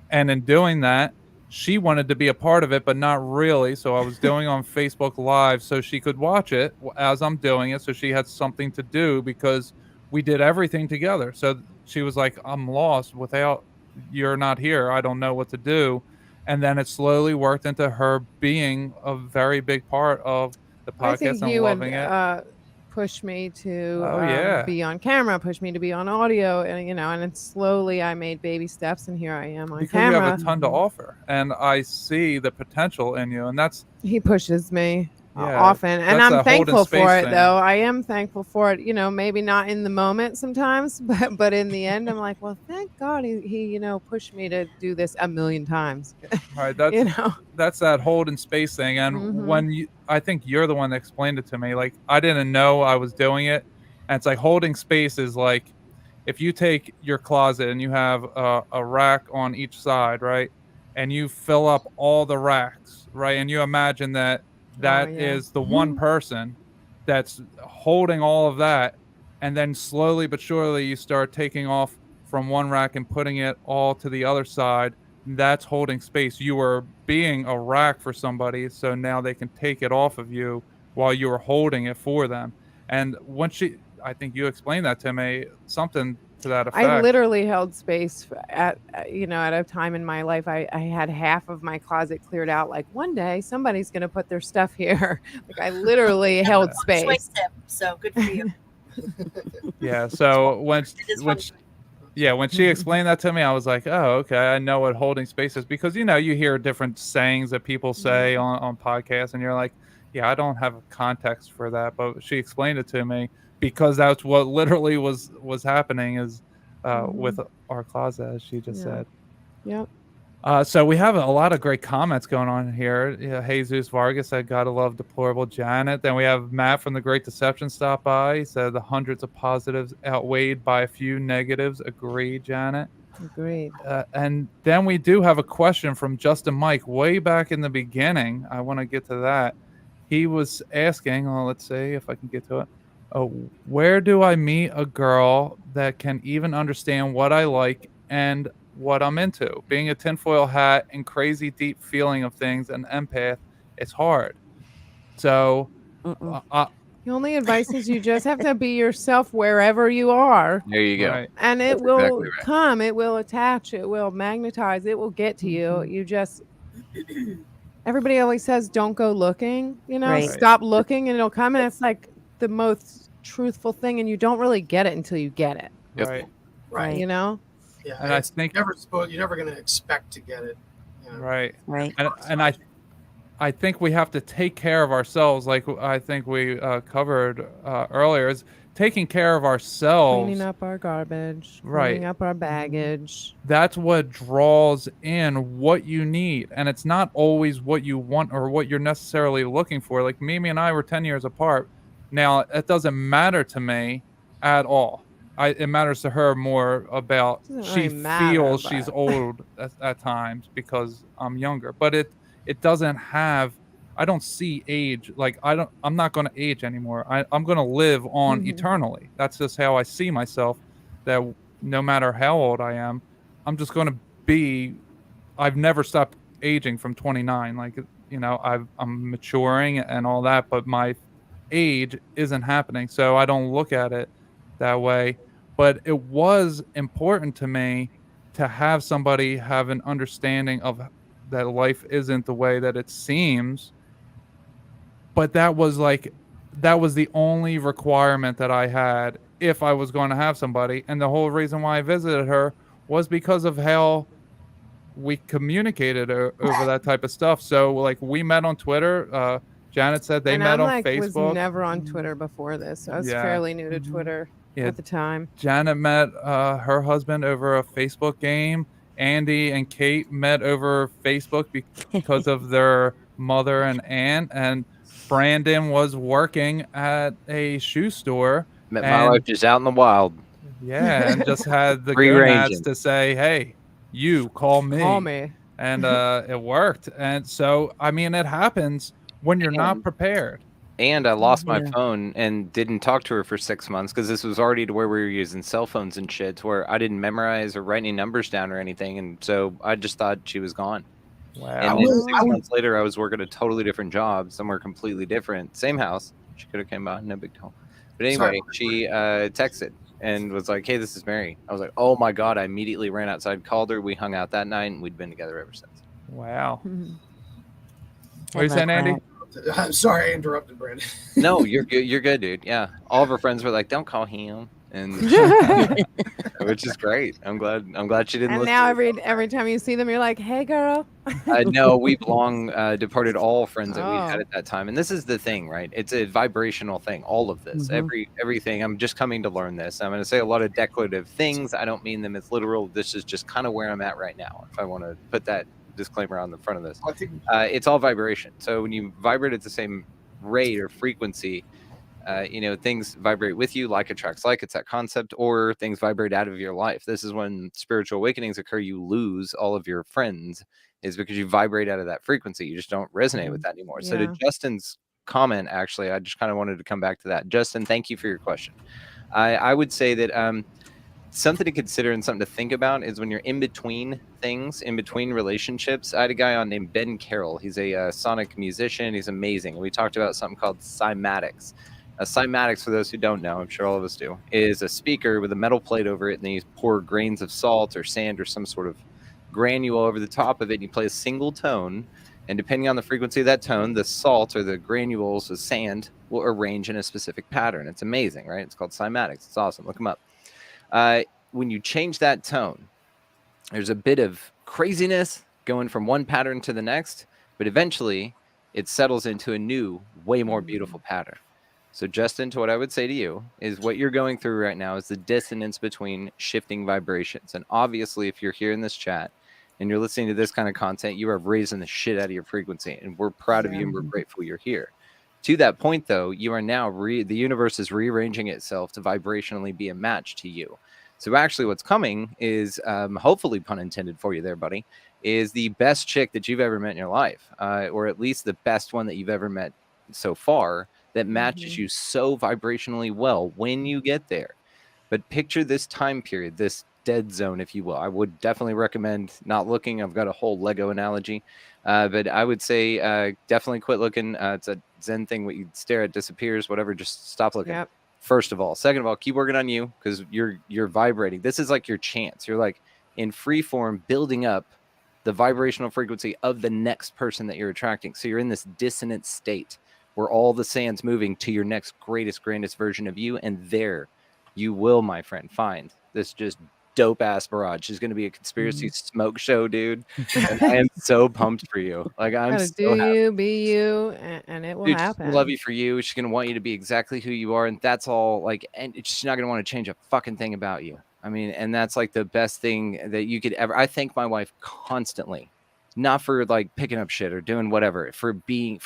And in doing that, she wanted to be a part of it, but not really. So I was doing on Facebook Live so she could watch it as I'm doing it. So she had something to do because we did everything together. So she was like, I'm lost without you're not here. I don't know what to do. And then it slowly worked into her being a very big part of the I think podcast and you would loving it. push me to Oh, yeah. be on camera, push me to be on audio, and and then slowly I made baby steps, and here I am on Because you camera. have a ton to offer. And I see the potential in you. And that's He pushes me Yeah, often, and that's I'm that holding thankful for space it. thing. Though I am thankful for it. Maybe not in the moment sometimes, but in the end, I'm like, well, thank God he pushed me to do this a million times. right. That's that holding space thing. And Mhm. I think you're the one that explained it to me. Like I didn't know I was doing it. And it's like holding space is like if you take your closet and you have a rack on each side, right? And you fill up all the racks, right? And you imagine that Oh that yeah. is the one person that's holding all of that. And then slowly but surely you start taking off from one rack and putting it all to the other side. That's holding space. You were being a rack for somebody, so now they can take it off of you while you were holding it for them. And I think you explained that to me, something to that I effect. literally held space at a time in my life. I had half of my closet cleared out. Like one day somebody's gonna put their stuff here. Like I literally held Feng shui space. tip, so good for you. Yeah. So when It is when feng she, shui. yeah, when she explained that to me, I was like, oh, okay, I know what holding space is because you hear different sayings that people say on podcasts, and you're like, yeah, I don't have a context for that, but she explained it to me because that's what literally was happening is with our closet, as she just Yeah. said. Yep. So we have a lot of great comments going on here. Yeah, Jesus Vargas said, "Gotta love Deplorable Janet." Then we have Matt from The Great Deception stop by. He said the hundreds of positives outweighed by a few negatives. Agree, Janet. Agreed. And then we do have a question from Justin Mike way back in the beginning. I want to get to that. He was asking, let's see if I can get to it. Oh, where do I meet a girl that can even understand what I like and what I'm into? Being a tinfoil hat and crazy deep feeling of things and empath, it's hard. So, Mm-mm. The only advice is you just have to be yourself wherever you are, There you go. right. and it That's will exactly right. come, it will attach, it will magnetize, it will get to you. You just everybody always says don't go looking, Right. stop looking and it'll come, and it's like the most truthful thing, and you don't really get it until you get it, Yep. Right. Right. you know? Yeah. And I it's think- you're never going to expect to get it. Right. Right. And I think we have to take care of ourselves, like I think we covered earlier, is taking care of ourselves. Cleaning up our garbage, Right. cleaning up our baggage. That's what draws in what you need, and it's not always what you want or what you're necessarily looking for. Like Mimi and I were 10 years apart. Now it doesn't matter to me at all. It matters to her more about Doesn't she really matter, feels she's but- old at times because I'm younger, but it doesn't have. I don't see age. Like I'm not going to age anymore. I'm going to live on Mhm. eternally. That's just how I see myself. That no matter how old I am, I'm just going to be. I've never stopped aging from 29. Like I'm maturing and all that, but my age isn't happening. So I don't look at it that way. But it was important to me to have somebody have an understanding of that life isn't the way that it seems. But that was the only requirement that I had if I was going to have somebody. And the whole reason why I visited her was because of how we communicated over that type of stuff. So like we met on Twitter. Janet said they and met I'm on like was Facebook. never on Twitter before this. So I was Yeah. fairly new to Twitter Yeah. at the time. Janet met her husband over a Facebook game. Andy and Kate met over Facebook because of their mother and aunt. And Brandon was working at a shoe store. Met my wife And just out in the wild. yeah, and just had the Free gonads ranging. to say, "Hey, you call me." Call me. And it worked. And so, I mean, it happens when you're not prepared. And I lost my Yeah. phone and didn't talk to her for 6 months because this was already to where we were using cell phones and shit, to where I didn't memorize or write any numbers down or anything. And so I just thought she was gone. Wow. And then 6 months later, I was working a totally different job, somewhere completely different. Same house. She could have came by, no big deal. But anyway, she texted and was like, "Hey, this is Mary." I was like, "Oh my God." I immediately ran outside, called her. We hung out that night, and we'd been together ever since. Wow. Mhm. What are you saying, Andy? I'm sorry I interrupted, Brandon. No, you're good. You're good, dude. Yeah. All of her friends were like, "Don't call him," and which is great. I'm glad she didn't And listen. now every time you see them, you're like, "Hey, girl." No, we've long departed all friends that we had Oh. at that time, and this is the thing, right? It's a vibrational thing. All of this, everything. I'm just coming to learn this. I'm going to say a lot of declarative things. I don't mean them as literal. This is just kind of where I'm at right now. If I want to put that disclaimer on the front of this, it's all vibration. So when you vibrate at the same rate or frequency, things vibrate with you, like attracts like. It's that concept. Or things vibrate out of your life. This is when spiritual awakenings occur. You lose all of your friends, is because you vibrate out of that frequency. You just don't resonate with that anymore. So to Yeah. Justin's comment, actually, I just kind of wanted to come back to that. Justin, thank you for your question. I would say that something to consider and something to think about is when you're in between things, in between relationships. I had a guy on named Ben Carroll. He's a sonic musician. He's amazing. We talked about something called cymatics. Cymatics, for those who don't know, I'm sure all of us do, is a speaker with a metal plate over it, and you pour grains of salt or sand or some sort of granule over the top of it, and you play a single tone, and depending on the frequency of that tone, the salt or the granules of sand will arrange in a specific pattern. It's amazing, right? It's called cymatics. It's awesome. Look them up. When you change that tone, there's a bit of craziness going from one pattern to the next, but eventually it settles into a new, way more beautiful pattern. So Justin, to what I would say to you is what you're going through right now is the dissonance between shifting vibrations. And obviously, if you're here in this chat and you're listening to this kind of content, you are raising the shit out of your frequency. And we're proud of you and we're grateful you're here. To that point, though, you are now, the universe is rearranging itself to vibrationally be a match to you. So actually what's coming is, hopefully, pun intended for you there, buddy, is the best chick that you've ever met in your life, or at least the best one that you've ever met so far, that matches you so vibrationally well when you get there. But picture this time period, this dead zone, if you will. I would definitely recommend not looking. I've got a whole Lego analogy, but I would say definitely quit looking. It's a Zen thing. What you stare at disappears, whatever. Just stop looking. Yep. First of all. Second of all, keep working on you, because you're vibrating. This is like your chance. You're like in free form building up the vibrational frequency of the next person that you're attracting. So you're in this dissonant state where all the sand's moving to your next grandest version of you. And there you will, my friend, find this just dope ass barrage. It's going to be a conspiracy smoke show, dude. And I am so pumped for you. Like, I'm Gotta so do happy. you, be you, and it will Dude, she's happen. gonna love you for you. She's gonna want you to be exactly who you are, and that's all. Like, and she's not gonna want to change a fucking thing about you. I mean, and that's like the best thing that you could ever. I thank my wife constantly, not for like picking up shit or doing whatever, for being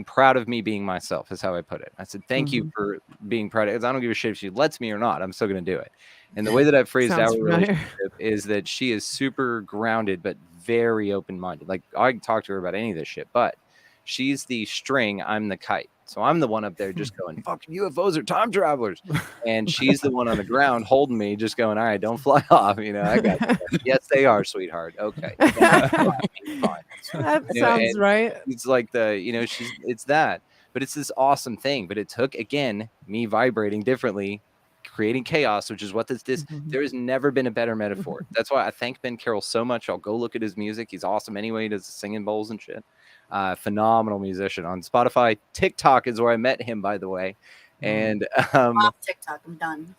proud of me being myself, is how I put it. I said, thank you for being proud. Because I don't give a shit if she lets me or not. I'm still going to do it. And the way that I've phrased Sounds our familiar. relationship is that she is super grounded, but very open-minded. Like, I can talk to her about any of this shit, but she's the string, I'm the kite. So I'm the one up there just going, fucking UFOs are time travelers. And she's the one on the ground holding me, just going, all right, don't fly off. I got you. Yes, they are, sweetheart. Okay. Fine. That sounds and right. It's like it's that, but it's this awesome thing. But it took, again, me vibrating differently, creating chaos, which is what this there has never been a better metaphor. That's why I thank Ben Carroll so much. I'll go look at his music. He's awesome anyway. He does the singing bowls and shit. Phenomenal musician on Spotify. TikTok is where I met him, by the way. And Off TikTok. I'm done.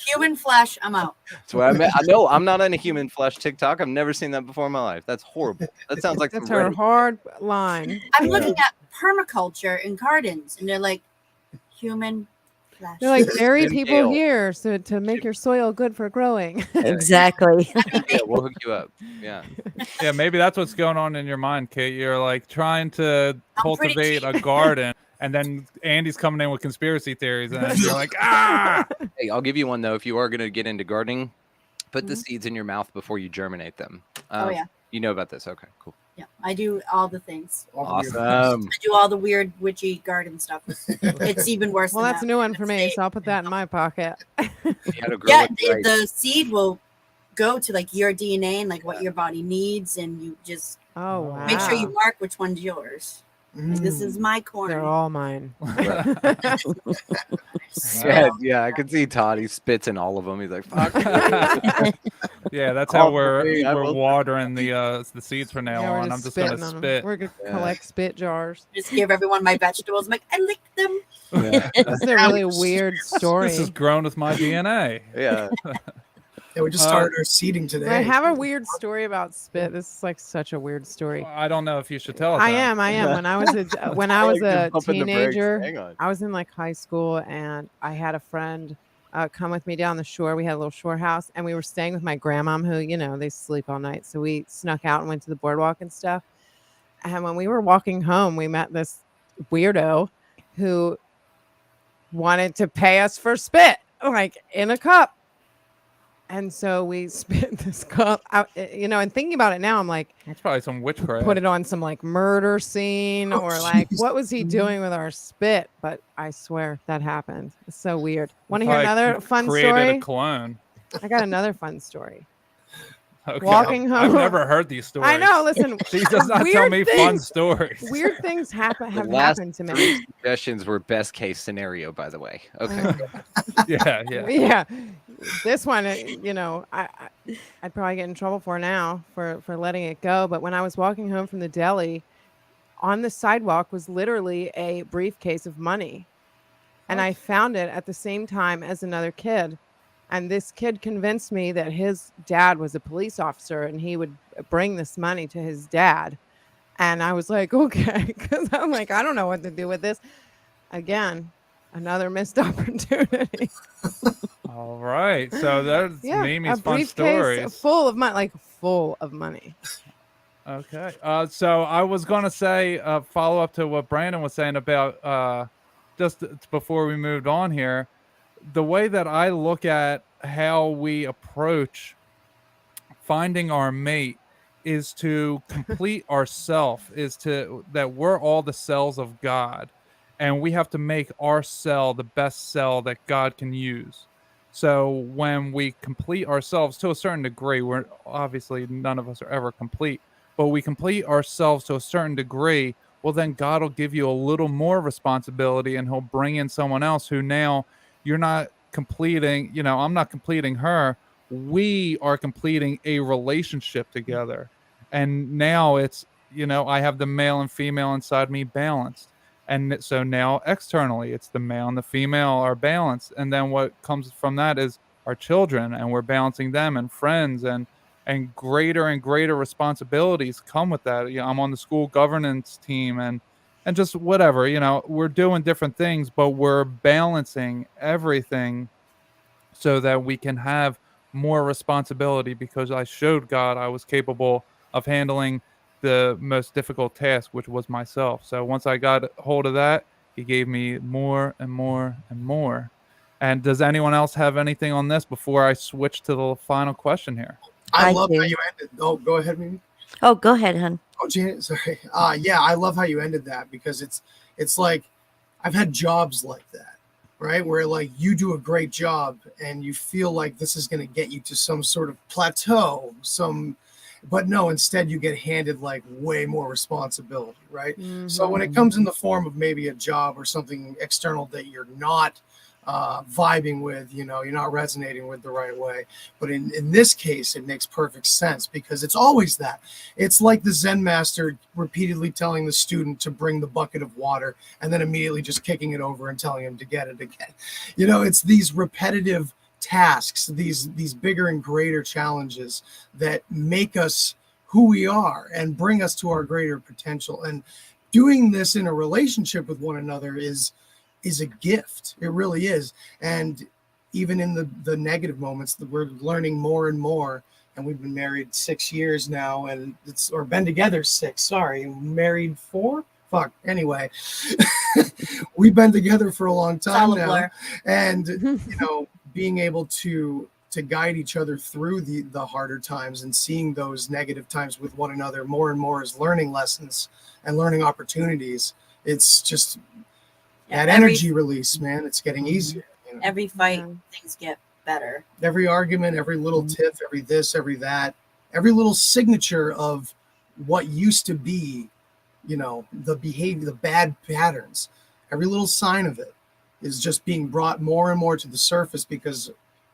Human flesh. I'm out. that's where I'm at. I know I'm not on a human flesh TikTok. I've never seen that before in my life. That's horrible. That sounds like That's some her Reddit. hard line. I'm looking at permaculture in gardens, and they're like human flesh. They're like bury Jim people Dale. here so to make your soil good for growing. Exactly. Yeah, we'll hook you up. Yeah. Yeah, maybe that's what's going on in your mind, Kate. You're like trying to I'm pretty cultivate a cheap. garden, and then Andy's coming in with conspiracy theories, and then you're like, ah. Hey, I'll give you one though. If you are going to get into gardening, put the Mhm. seeds in your mouth before you germinate them. Oh, yeah. You know about this? Okay, cool. Yeah, I do all the things. Awesome. I do all the weird witchy garden stuff. It's even worse. Well, than that's a that. new one for me, so I'll put that in my pocket. You gotta grow Yeah, it right. the seed will go to like your DNA and like what your body needs, and you just Oh, wow. make sure you mark which one's yours. Like, this is my corner. They're all mine. Yeah, I can see Todd. He spits in all of them. He's like, "Fuck." Yeah, that's how All we're three, I we're will- watering the seeds from now Yeah, we're on. I'm just spitting gonna on 'em. spit. We're gonna Yeah. collect spit jars. Just give everyone my vegetables. I'm like, I lick them. Yeah. This is a really weird story. This is grown with my DNA. Yeah. Yeah, we just started our seeding today. I have a weird story about spit. This is like such a weird story. I don't know if you should tell it. I then. am. When I was a Pumping the brakes. teenager, Hang on. I was in like high school, and I had a friend come with me down the shore. We had a little shore house, and we were staying with my grandmom, who, you know, they sleep all night. So we snuck out and went to the boardwalk and stuff. And when we were walking home, we met this weirdo who wanted to pay us for spit, like in a cup. And so we spit this cup out, you know, and thinking about it now, I'm like, That's probably some witchcraft. put it on some like murder scene Oh, or like, jeez. what was he doing with our spit? But I swear that happened. It's so weird. Want to hear Probably another fun created story? a clone. I got another fun story. Okay. Walking I've home. never heard these stories. I know. Listen, She does not tell weird me fun things- stories. weird things have The happened to me. 3 suggestions were best case scenario, by the way. Okay. Yeah. Yeah. This one, you know, I'd probably get in trouble for now for letting it go. But when I was walking home from the deli, on the sidewalk was literally a briefcase of money. And I found it at the same time as another kid. And this kid convinced me that his dad was a police officer and he would bring this money to his dad. And I was like, okay, because I'm like, I don't know what to do with this. Again, another missed opportunity. All right. So that's Mimi's a fun briefcase stories. full of money, like full of money. Okay. So I was going to say, follow up to what Brandon was saying about just before we moved on here, the way that I look at how we approach finding our mate is to complete ourself, is to that we're all the cells of God, and we have to make our cell the best cell that God can use. So when we complete ourselves to a certain degree, we're obviously none of us are ever complete, but we complete ourselves to a certain degree, well, then God will give you a little more responsibility and he'll bring in someone else who now you're not completing, you know, I'm not completing her. We are completing a relationship together. And now it's, you know, I have the male and female inside me balanced. And so now externally, it's the male and the female are balanced. And then what comes from that is our children, and we're balancing them, and friends, and greater responsibilities come with that. You know, I'm on the school governance team and just whatever, you know, we're doing different things, but we're balancing everything so that we can have more responsibility, because I showed God I was capable of handling the most difficult task, which was myself. So once I got hold of that, he gave me more and more and more. And does anyone else have anything on this before I switch to the final question here? I I love how do. you ended. Oh, go ahead, Mimi. Oh, go ahead, hon. Oh, Janet, sorry. Yeah, I love how you ended that, because it's like I've had jobs like that, right? Where like you do a great job and you feel like this is going to get you to some sort of plateau, but no, instead you get handed like way more responsibility, right? So when it comes in the form of maybe a job or something external that you're not vibing with, you're not resonating with the right way. But in this case, it makes perfect sense because it's always that. It's like the Zen master repeatedly telling the student to bring the bucket of water and then immediately just kicking it over and telling him to get it again. It's these repetitive tasks, these bigger and greater challenges that make us who we are and bring us to our greater potential. And doing this in a relationship with one another is a gift. It really is. And even in the negative moments, we're learning more and more. And we've been married 6 years now, and been together 6. Sorry, married 4. Fuck. Anyway, we've been together for a long time now, blur. and being able to guide each other through the harder times and seeing those negative times with one another more and more as learning lessons and learning opportunities. It's just that energy release, man. It's getting easier. Every fight, things get better. Every argument, every little tiff, every this, every that, every little signature of what used to be, the behavior, the bad patterns, every little sign of it is just being brought more and more to the surface because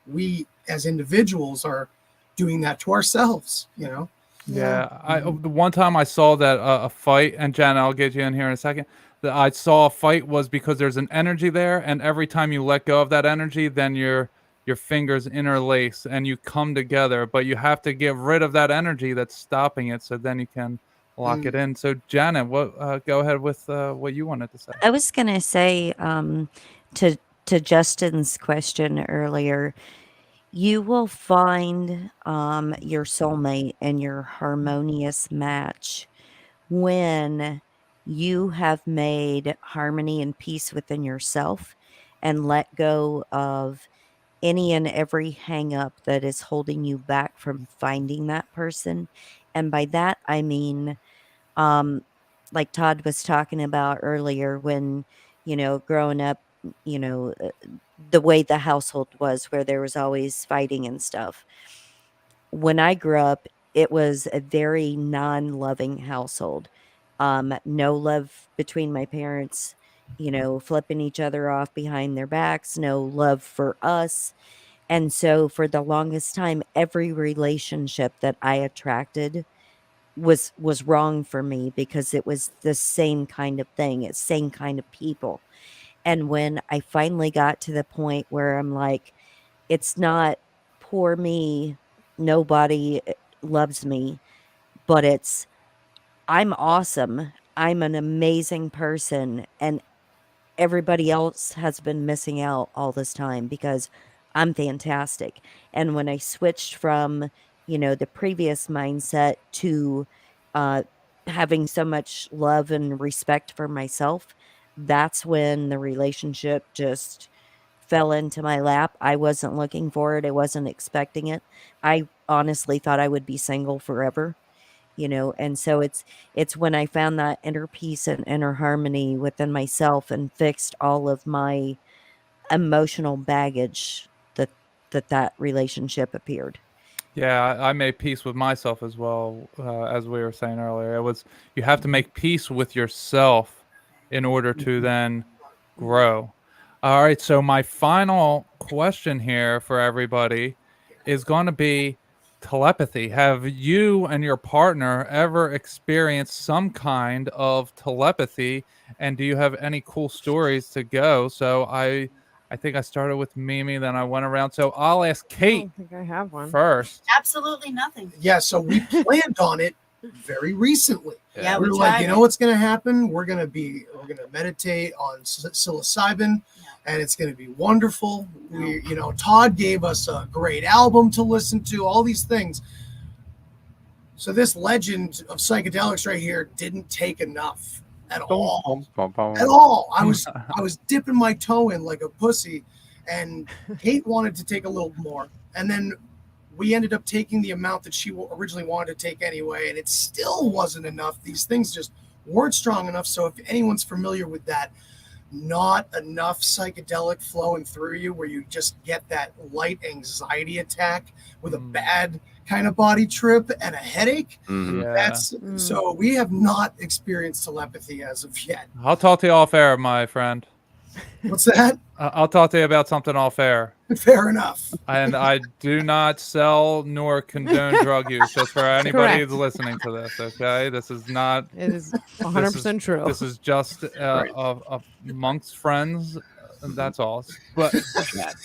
we as individuals are doing that to ourselves, Yeah. The one time I saw that a fight, and Jen, I'll get you in here in a second, that I saw a fight was because there's an energy there, and every time you let go of that energy, then your fingers interlace and you come together, but you have to get rid of that energy that's stopping it, so then you can lock it in. So Janet, go ahead with what you wanted to say. I was going to say to Justin's question earlier, you will find your soulmate and your harmonious match when you have made harmony and peace within yourself and let go of any and every hang up that is holding you back from finding that person. And by that, I mean, like Todd was talking about earlier, when, growing up, the way the household was, where there was always fighting and stuff. When I grew up, it was a very non-loving household. No love between my parents, flipping each other off behind their backs, no love for us. And so for the longest time, every relationship that I attracted was wrong for me because it was the same kind of thing, it's same kind of people. And when I finally got to the point where I'm like, it's not poor me, nobody loves me, but it's I'm awesome. I'm an amazing person, and everybody else has been missing out all this time because I'm fantastic. And when I switched from, the previous mindset to uh, having so much love and respect for myself, that's when the relationship just fell into my lap. I wasn't looking for it. I wasn't expecting it. I honestly thought I would be single forever. And so it's when I found that inner peace and inner harmony within myself and fixed all of my emotional baggage that relationship appeared. Yeah, I made peace with myself as well, as we were saying earlier. You have to make peace with yourself in order to then grow. All right, so my final question here for everybody is going to be telepathy. Have you and your partner ever experienced some kind of telepathy, and do you have any cool stories to go? So I think I started with Mimi, then I went around. So I'll ask I Kate don't think I have one. first. Absolutely nothing. Yeah, so we planned on it very recently. Yeah, we we were like, tried you know what's going to happen? We're going to meditate on psilocybin, and it's going to be wonderful. Todd gave us a great album to listen to, all these things. So this legend of psychedelics right here didn't take enough at all. At all. I was dipping my toe in like a pussy, and Kate wanted to take a little more, and then we ended up taking the amount that she originally wanted to take anyway, and it still wasn't enough. These things just weren't strong enough. So if anyone's familiar with that, not enough psychedelic flowing through you where you just get that light anxiety attack with a bad kind of body trip and a headache. Yeah. So we have not experienced telepathy as of yet. I'll talk to you off air, my friend. What's that? I'll talk to you about something off air. Fair enough. And I do not sell nor condone drug use. Just for anybody who's Correct. listening to this, okay? This is not. It is This is 100% true. this is just Right. amongst friends, and that's all. But Chat.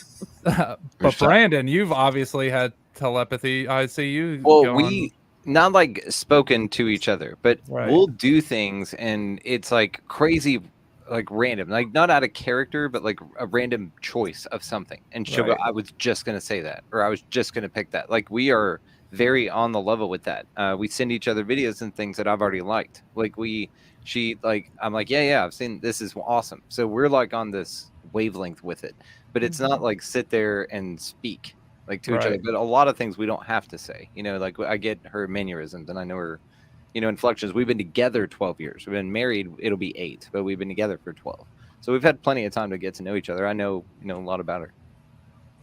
but There's chat. Brandon, you've obviously had telepathy. I see you. Well, going, we not like spoken to each other, but Right. we'll do things and it's like crazy, like random, like not out of character, but like a random choice of something. And she'll Right. go, I was just going to say that, or I was just going to pick that. Like we are very on the level with that. We send each other videos and things that I've already liked. Like I'm like, yeah, I've seen, this is awesome. So we're like on this wavelength with it, but it's not like sit there and speak like to each other. Right. But a lot of things we don't have to say, like I get her mannerisms and I know her, inflections. We've been together 12 years. We've been married, it'll be 8, but we've been together for 12. So we've had plenty of time to get to know each other. I know, a lot about her.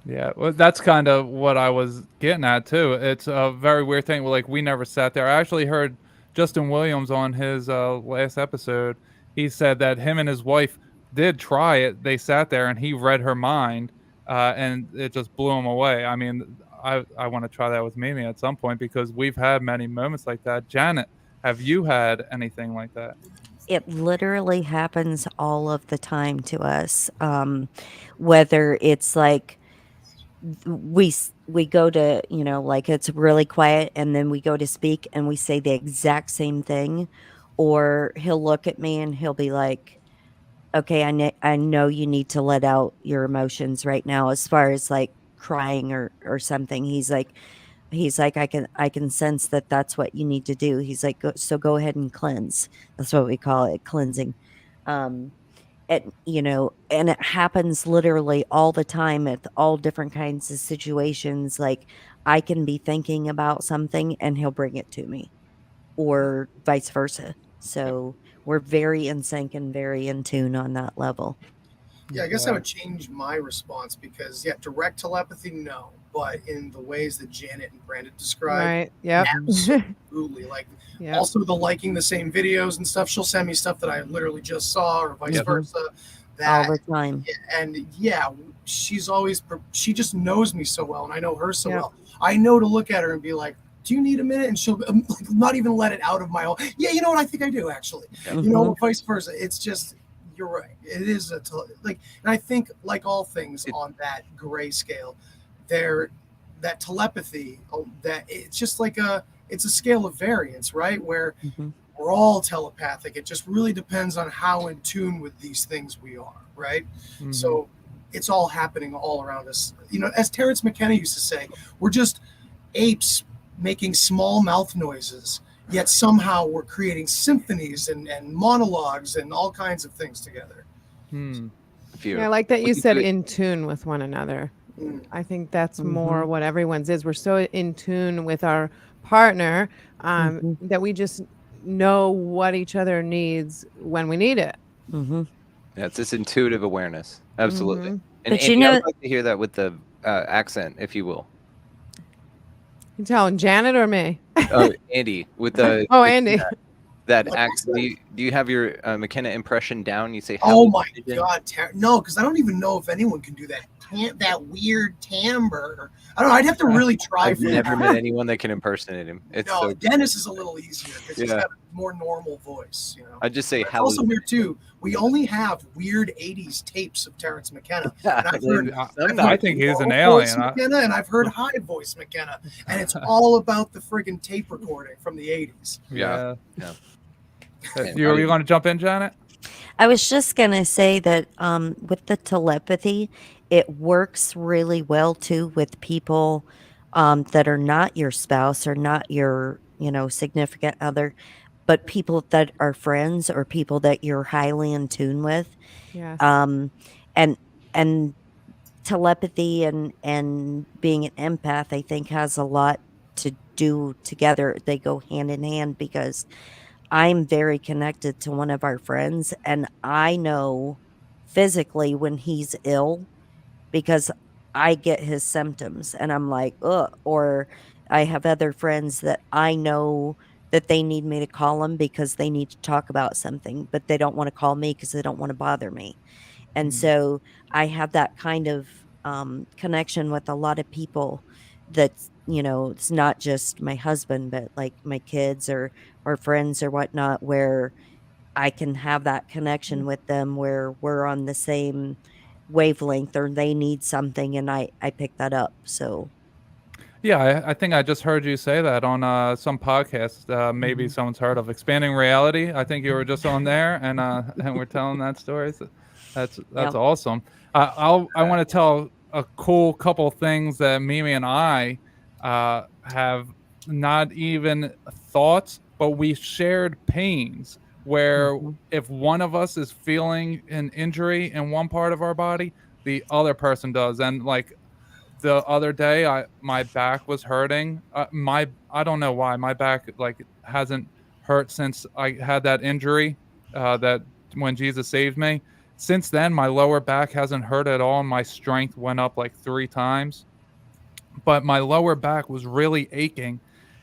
Yeah, well, that's kind of what I was getting at too. It's a very weird thing. Like we never sat there. I actually heard Justin Williams on his last episode. He said that him and his wife did try it. They sat there and he read her mind, and it just blew him away. I mean, I want to try that with Mimi at some point because we've had many moments like that. Janet, have you had anything like that? It literally happens all of the time to us. Whether it's like we go to, like it's really quiet and then we go to speak and we say the exact same thing, or he'll look at me and he'll be like, okay, I know you need to let out your emotions right now, as far as like crying or something. He's like, I can sense that that's what you need to do. He's like, so go ahead and cleanse. That's what we call it, cleansing. And and it happens literally all the time at all different kinds of situations. Like I can be thinking about something and he'll bring it to me, or vice versa. So we're very in sync and very in tune on that level. Yeah, I guess I would change my response because, direct telepathy, no. But in the ways that Janet and Brandon described, Right. Yep. absolutely. Like, Yep. also the liking the same videos and stuff. She'll send me stuff that I literally just saw, or vice Yep. versa. All That, the time. and she just knows me so well, and I know her so Yep. well. I know to look at her and be like, "Do you need a minute?" And she'll not even let it out of my own. Yeah, you know what? I think I do actually. Mhm. Vice versa. It's just. You're right. It is and I think, like all things on that gray scale, that telepathy, that it's just like it's a scale of variance, right? Where Mhm. we're all telepathic. It just really depends on how in tune with these things we are, right? Mhm. So it's all happening all around us. As Terrence McKenna used to say, we're just apes making small mouth noises, yet somehow we're creating symphonies and monologues and all kinds of things together. Hmm. Yeah, I like that you we said do it- in tune with one another. Mm. I think that's Mhm. more what everyone's is. We're so in tune with our partner Mhm. that we just know what each other needs when we need it. Mhm. Yeah, it's this intuitive awareness. Absolutely. Mhm. And But you Andy, I know- would like to hear that with the accent, if you will. You telling Janet or me? Oh, Andy, with the Oh, Andy. that What accent. Do you have your McKenna impression down? You say, Oh my television? God, no, because I don't even know if anyone can do that. That weird timbre. I don't know. I'd have to really try. I've for never that. met anyone that can impersonate him. It's No, so. Dennis is a little easier because he's Yeah. got a more normal voice. I just say It's hello. also weird too. We only have weird '80s tapes of Terrence McKenna. And I've heard, I think he's an low voice alien. McKenna, and I've heard high voice McKenna, and it's all about the friggin' tape recording from the '80s. Yeah. You're going to jump in, Janet? I was just going to say that with the telepathy, it works really well too with people that are not your spouse or not your, significant other, but people that are friends or people that you're highly in tune with. Yes. And and telepathy and being an empath, I think, has a lot to do together. They go hand in hand because I'm very connected to one of our friends, and I know physically when he's ill because I get his symptoms and I'm like, ugh. Or I have other friends that I know that they need me to call them because they need to talk about something, but they don't want to call me because they don't want to bother me. And Mm. so I have that kind of connection with a lot of people that's, it's not just my husband, but like my kids or friends or whatnot, where I can have that connection with them where we're on the same wavelength or they need something and I pick that up. So Yeah, I think I just heard you say that on some podcast. Maybe someone's heard of Expanding Reality. I think you were just on there, and and we're telling that story. So that's yeah. awesome. I want to tell a cool couple things that Mimi and I have not even thought, but we shared pains. Where Mhm. if one of us is feeling an injury in one part of our body, the other person does, and like the other day my back was hurting. I don't know why my back like hasn't hurt since I had that injury that when Jesus saved me. Since then my lower back hasn't hurt at all. My strength went up like 3 times, but my lower back was really aching.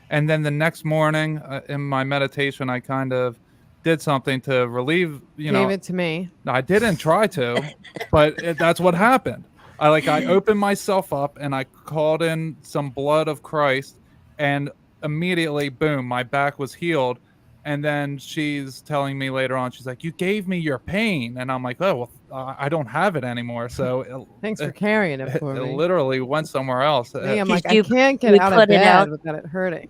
And then the next morning in my meditation I kind of did something to relieve, Gave it to me. I didn't try to, but that's what happened. I opened myself up and I called in some blood of Christ, and immediately, boom, my back was healed. And then she's telling me later on, she's like, "You gave me your pain," and I'm like, "Oh well, I don't have it anymore." So Thanks for carrying it for it me. literally went somewhere else. Me, I'm 'Cause like, I you can't get you out of put it out bed without it hurting.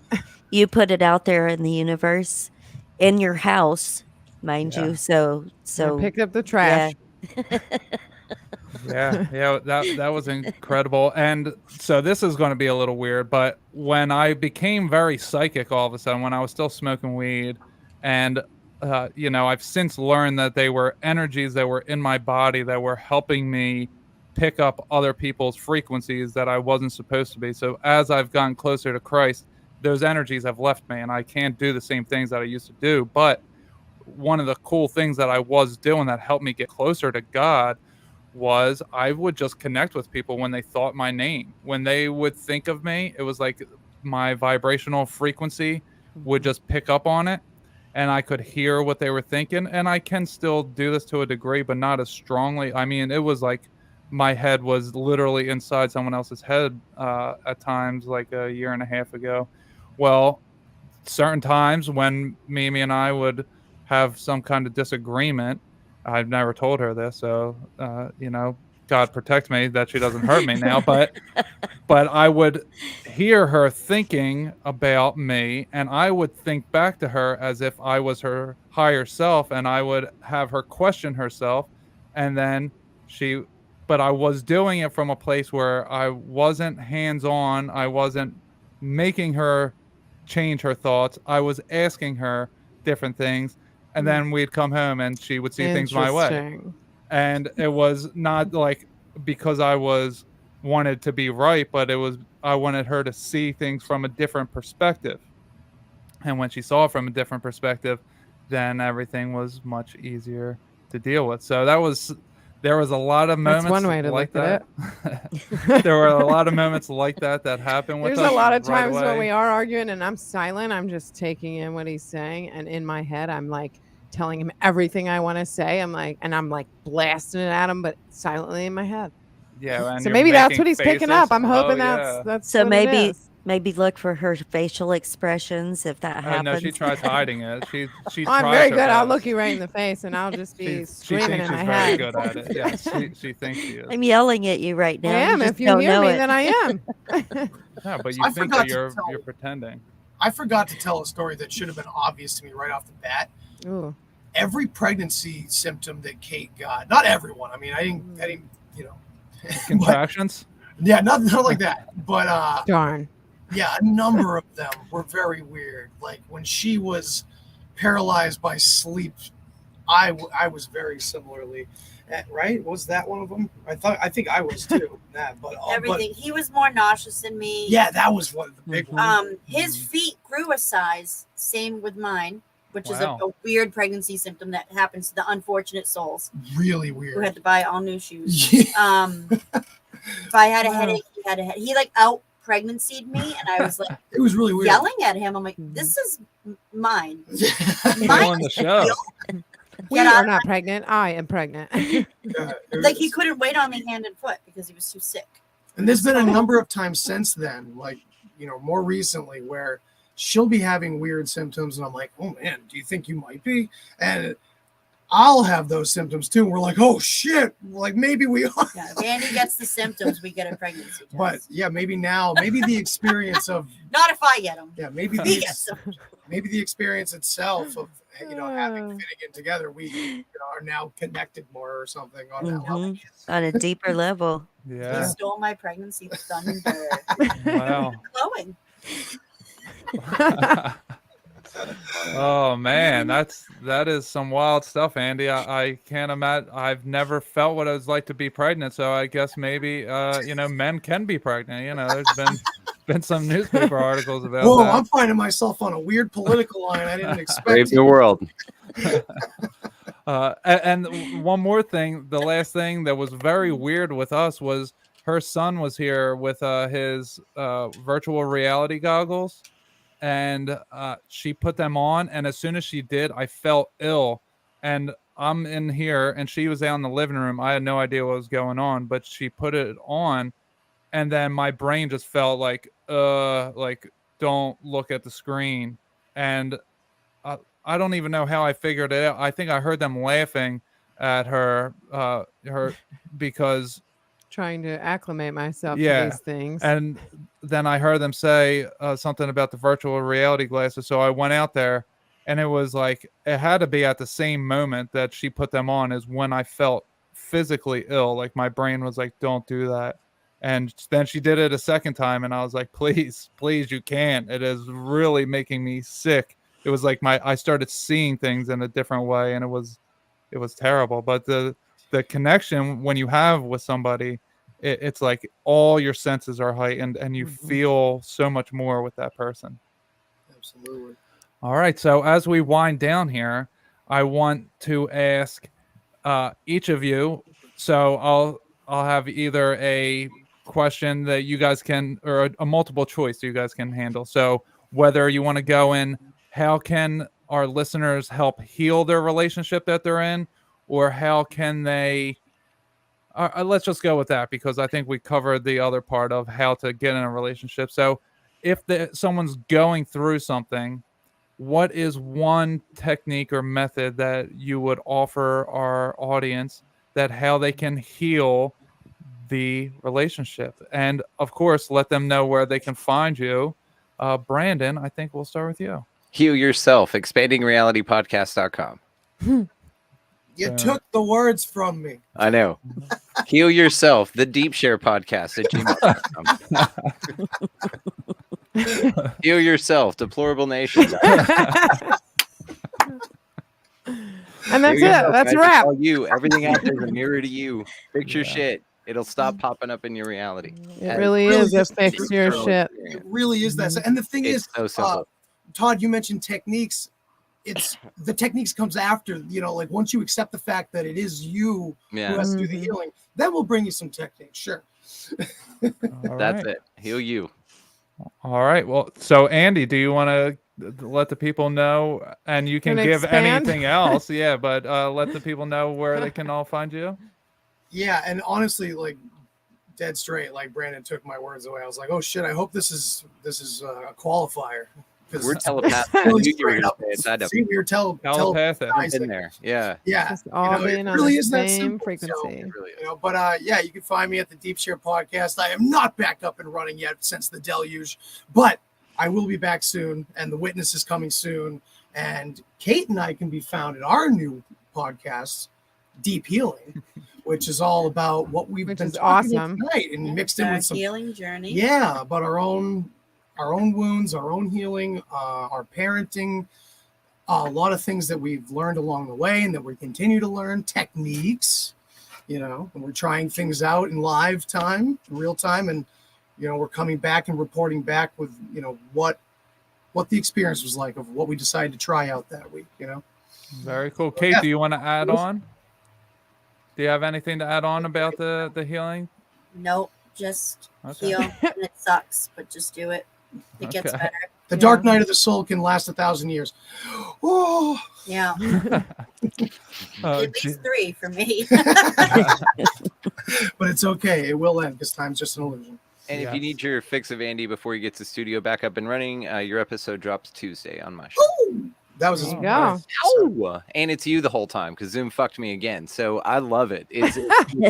you put it out there in the universe, in your house, mind Yeah. you. So I picked up the yeah. trash. Yeah, that was incredible. And so this is going to be a little weird, but when I became very psychic all of a sudden, when I was still smoking weed, and I've since learned that they were energies that were in my body that were helping me pick up other people's frequencies that I wasn't supposed to be. So as I've gotten closer to Christ, those energies have left me, and I can't do the same things that I used to do. But one of the cool things that I was doing that helped me get closer to God was I would just connect with people when they thought my name. When they would think of me, it was like my vibrational frequency would Mhm. just pick up on it and I could hear what they were thinking. And I can still do this to a degree, but not as strongly. I mean, it was like my head was literally inside someone else's head at times, like a year and a half ago. Well, certain times when Mimi and I would have some kind of disagreement. I've never told her this, so God protect me that she doesn't hurt me now. But I would hear her thinking about me, and I would think back to her as if I was her higher self, and I would have her question herself, and then she. But I was doing it from a place where I wasn't hands on. I wasn't making her change her thoughts. I was asking her different things, and Mm. then we'd come home and she would see things my way. Interesting. And it was not like because I was wanted to be right, but it was I wanted her to see things from a different perspective. And when she saw it from a different perspective, then everything was much easier to deal with. So there was a lot of That's moments one way to like look at that. it. There were a lot of moments like that happened with There's us a lot of right times when away. we are arguing and I'm silent. I'm just taking in what he's saying. And in my head, I'm like telling him everything I want to say. I'm like blasting it at him, but silently in my head. Yeah, and So you're maybe that's making what he's picking faces. up. I'm Oh, hoping yeah. that's So what it maybe is. maybe look for her facial expressions if that Oh no, she happens. tries hiding it. She Oh, I'm tries very her good. I'll best. look you right in the face and I'll just be She screaming thinks in my she's very head. good at it. Yes, she thinks she is. I'm yelling at you right I now. am. just If you don't hear know me, it. then I am. Yeah, but you I think forgot that to you're tell- pretending. I forgot to tell a story that should have been obvious to me right off the bat. Ooh. Every pregnancy symptom that Kate got, not everyone. I mean, I didn't, but, Contractions? yeah, not like that. But Darn. yeah, a number of them were very weird. Like when she was paralyzed by sleep, I was very similarly. Right? Was that one of them? I think I was too. But Everything. He was more nauseous than me. yeah, that was one of the big ones. His feet grew a size. Same with mine, which is a Wow. weird pregnancy symptom that happens to the unfortunate souls Really who had weird. to buy all new shoes. Yeah. If I had a Wow. headache, he had a headache. He like out pregnancy'd me, and I was like It was really weird. yelling at him. I'm like, "This is mine. Stealing Mine the is show. real." We Get out are of not pregnant. I am pregnant. Yeah, Like he couldn't wait on me hand and foot because he was too sick. and there's been a number of times since then, like, more recently, where she'll be having weird symptoms, and I'm like, oh man, do you think you might be? And I'll have those symptoms too. We're like, oh shit, like maybe we are. Yeah, if Andy gets the symptoms, we get a pregnancy test. But yeah, maybe the experience of Not if I get them. yeah, maybe He gets them. maybe the experience itself of having fitting in together, we are now connected more or something on that level. On a deeper level. He Yeah. stole my pregnancy thunder. Wow. Glowing. Oh man, that is some wild stuff, Andy. I can't imagine. I've never felt what it was like to be pregnant, so I guess maybe men can be pregnant. There's been some newspaper articles about Whoa, that. I'm finding myself on a weird political line I didn't expect. Brave new world. And one more thing, the last thing that was very weird with us was her son was here with his virtual reality goggles, and she put them on, and as soon as she did, I felt ill. And I'm in here, and she was out in the living room. I had no idea what was going on, but she put it on, and then my brain just felt like don't look at the screen. And I don't even know how I figured it out. I think I heard them laughing at her because Trying to acclimate myself Yeah, to these things. and then I heard them say something about the virtual reality glasses. So I went out there, and it was like it had to be at the same moment that she put them on as when I felt physically ill. Like my brain was like, "Don't do that." And then she did it a second time, and I was like, "Please, please, you can't. It is really making me sick." It was like I started seeing things in a different way, and it was terrible. But the connection when you have with somebody, it's like all your senses are heightened, and you feel so much more with that person. Absolutely. All right, so as we wind down here, I want to ask each of you. So I'll have either a question that you guys can, or a multiple choice that you guys can handle. So whether you want to go in, how can our listeners help heal their relationship that they're in, or how can they? Let's just go with that, because I think we covered the other part of how to get in a relationship. So if someone's going through something, what is one technique or method that you would offer our audience that how they can heal the relationship? And of course, let them know where they can find you. Brandon, I think we'll start with you. Heal yourself. Expandingrealitypodcast.com. You took the words from me. I know. Heal yourself. The Deep Share Podcast at gmail.com. Heal yourself. Deplorable Nation. And that's it. That's a wrap. You. Everything out there is a mirror to you. Fix your shit. It'll stop popping up in your reality. It really is a fix it's your so- shit. It really is that. And the thing It's is, so simple. Todd, you mentioned techniques. It's the techniques comes after, like once you accept the fact that it is you who has to do the healing, then we'll bring you some techniques. Sure. That's it. Heal you. All right. Well, so Andy, do you want to let the people know, and you can give expand? anything else? Yeah, but let the people know where they can all find you. Yeah, and honestly, like dead straight, like Brandon took my words away. I was like, oh shit, I hope this is a qualifier. We're telepathic. Really You straight up. telepathic. See, we were Telepathic. In there. Yeah. Yeah. Just all being on really the is that same simple. frequency. So, but yeah, you can find me at the Deep Share Podcast. I am not back up and running yet since the deluge, but I will be back soon, and the Witness is coming soon. And Kate and I can be found at our new podcast, Deep Healing, which is all about what we've been talking about tonight, and mixed in with some healing journey. Yeah, about our own wounds, our own healing, our parenting, a lot of things that we've learned along the way and that we continue to learn, techniques, and we're trying things out in live time, in real time, and we're coming back and reporting back with what the experience was like of what we decided to try out that week. Very cool. Kate, do you want to add on? Do you have anything to add on about the healing? Nope, just heal. And it sucks, but just do it. It gets better. The dark night of the soul can last 1,000 years. Oh, Yeah, Oh, at least 3 for me. but it's okay. It will end because time's just an illusion. And if you Yes. need your fix of Andy before you get the studio back up and running, your episode drops Tuesday on my show. That was There you a go. nice episode. Ow! And it's you the whole time because Zoom fucked me again. So I love it. It's you. And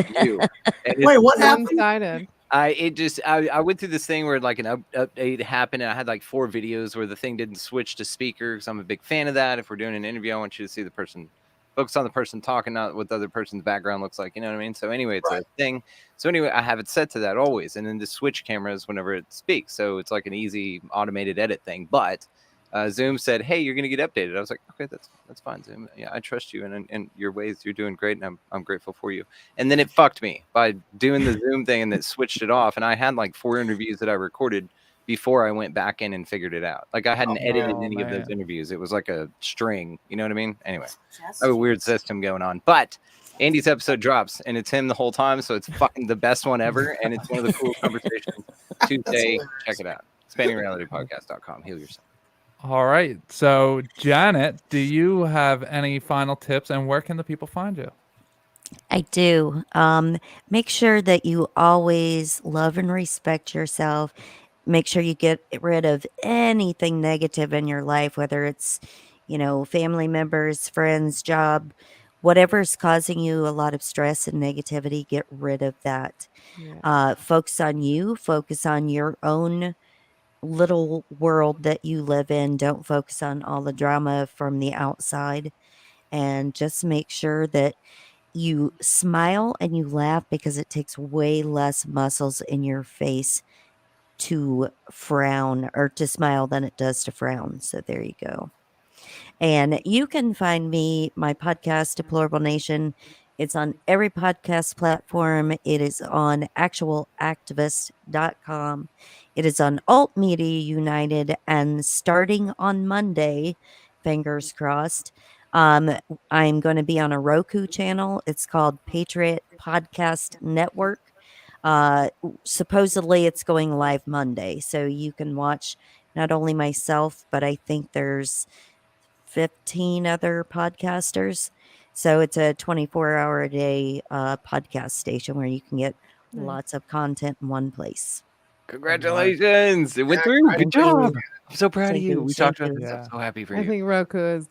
it's- Wait, what happened? One-sided. I went through this thing where like an update happened and I had like 4 videos where the thing didn't switch to speaker because I'm a big fan of that. If we're doing an interview, I want you to see the person, focus on the person talking, not what the other person's background looks like. You know what I mean? So anyway, it's Right. a thing. So anyway, I have it set to that always, and then the switch cameras whenever it speaks. So it's like an easy automated edit thing. But Zoom said, "Hey, you're gonna get updated." I was like, "Okay, that's fine, Zoom. Yeah, I trust you and your ways. You're doing great, and I'm grateful for you." And then it fucked me by doing the Zoom thing, and it switched it off. And I had like 4 interviews that I recorded before I went back in and figured it out. Like I hadn't edited Oh, any of those man. interviews. It was like a string. You know what I mean? Anyway, Just I have a weird system going on. But Andy's episode drops, and it's him the whole time, so it's fucking the best one ever, and it's one of the cool conversations. Tuesday, check it out. ExpandingRealityPodcast.com. Heal yourself. All right. So, Janet, do you have any final tips, and where can the people find you? I do. Make sure that you always love and respect yourself. Make sure you get rid of anything negative in your life, whether it's, family members, friends, job, whatever's causing you a lot of stress and negativity, get rid of that. Yeah. Focus on you, focus on your own little world that you live in. Don't focus on all the drama from the outside, and just make sure that you smile and you laugh, because it takes way less muscles in your face to frown or to smile than it does to frown. So there you go. And you can find me, my podcast, Deplorable Nation. It's on every podcast platform. It is on actualactivist.com. It is on Alt Media United. And starting on Monday, fingers crossed, I'm going to be on a Roku channel. It's called Patriot Podcast Network. Supposedly it's going live Monday. So you can watch not only myself, but I think there's 15 other podcasters. So it's a 24-hour a day podcast station where you can get Nice. lots of content in one place. Congratulations! It went Yeah, through. Good job. congratulations. I'm so proud of Thank you. you, We thank talked about you. this. Yeah. I'm so happy for I you. think Roku is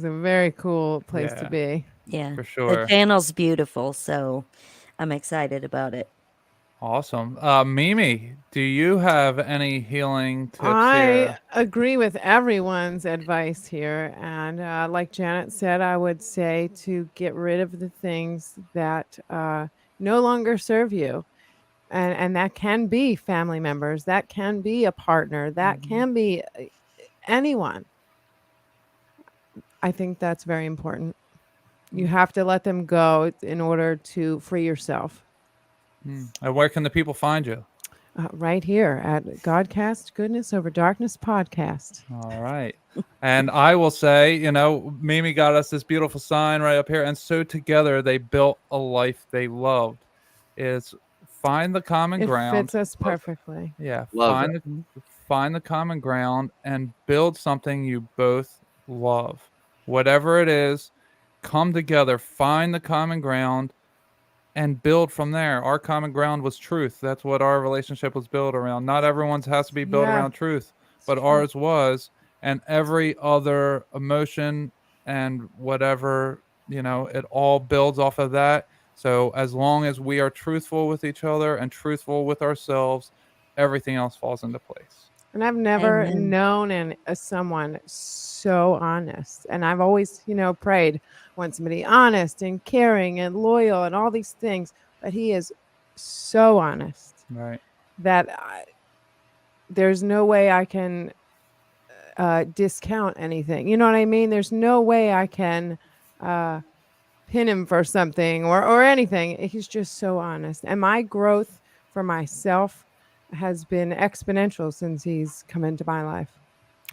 a very cool place Yeah. to be. Yeah. For The sure. channel's beautiful, so I'm excited about it. Awesome. Mimi, do you have any healing tips I here? agree with everyone's advice here. And like Janet said, I would say to get rid of the things that no longer serve you. And that can be family members, that can be a partner, that Mhm. can be anyone. I think that's very important. You have to let them go in order to free yourself. And where can the people find you? Right here at Godcast Goodness Over Darkness podcast. All right. And I will say, you know, Mimi got us this beautiful sign right up here. And so together they built a life they loved. Is find the common It ground. fits us perfectly. Yeah. Love Find the common ground and build something you both love. Whatever it is, come together, find the common ground, and build from there. Our common ground was truth. That's what our relationship was built around. Not everyone's has to be built Yeah. around truth, but It's true. ours was. And every other emotion and whatever, you know, it all builds off of that. So as long as we are truthful with each other and truthful with ourselves, everything else falls into place. And I've never Amen. known someone so honest. And I've always, prayed, want somebody honest and caring and loyal and all these things. But he is so honest Right. that there's no way I can discount anything. You know what I mean? There's no way I can pin him for something or anything. He's just so honest. And my growth for myself has been exponential since he's come into my life.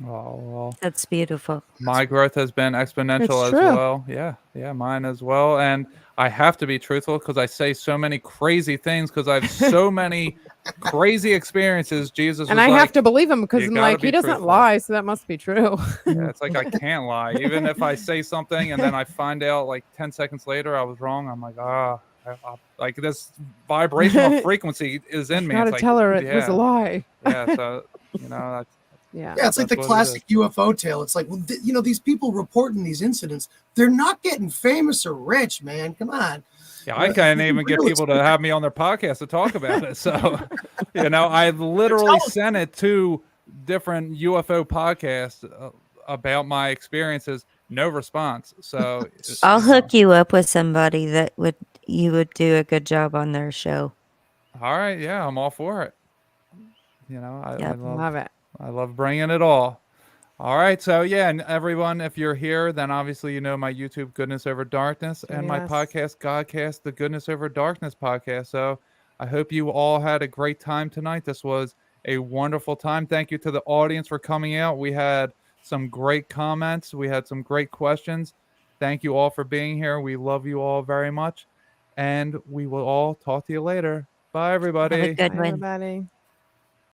Oh, well. That's beautiful. My growth has been exponential as true. well. Yeah, mine as well. And I have to be truthful because I say so many crazy things because I have so many crazy experiences, Jesus And was I like, have to believe him because "You I'm gotta like, be he doesn't truthful." lie, so that must be true. Yeah, it's like I can't lie. Even if I say something and then I find out like 10 seconds later I was wrong, I'm like, like this vibrational frequency is in me. Gotta It's like, tell her it was a yeah, lie. yeah. So, that's Yeah. Yeah, it's like that's the what it is. classic UFO tale. It's like, well, these people reporting these incidents, they're not getting famous or rich, man. Come on. Yeah, I can't even get Really? people to have me on their podcast to talk about it. So, I literally sent it to different UFO podcasts about my experiences. No response. So, I'll hook you up with somebody that you would do a good job on their show. all right, yeah, I'm all for it. I Yep. Love it. love bringing it all. All right, so yeah, and everyone, if you're here, then obviously you know my YouTube Goodness Over Darkness and my Yes. podcast Godcast, the Goodness Over Darkness podcast. So I hope you all had a great time tonight. This was a wonderful time. Thank you to the audience for coming out. We had some great comments. We had some great questions. Thank you all for being here. We love you all very much, and we will all talk to you later. Bye, everybody. Have a good Bye, one. everybody.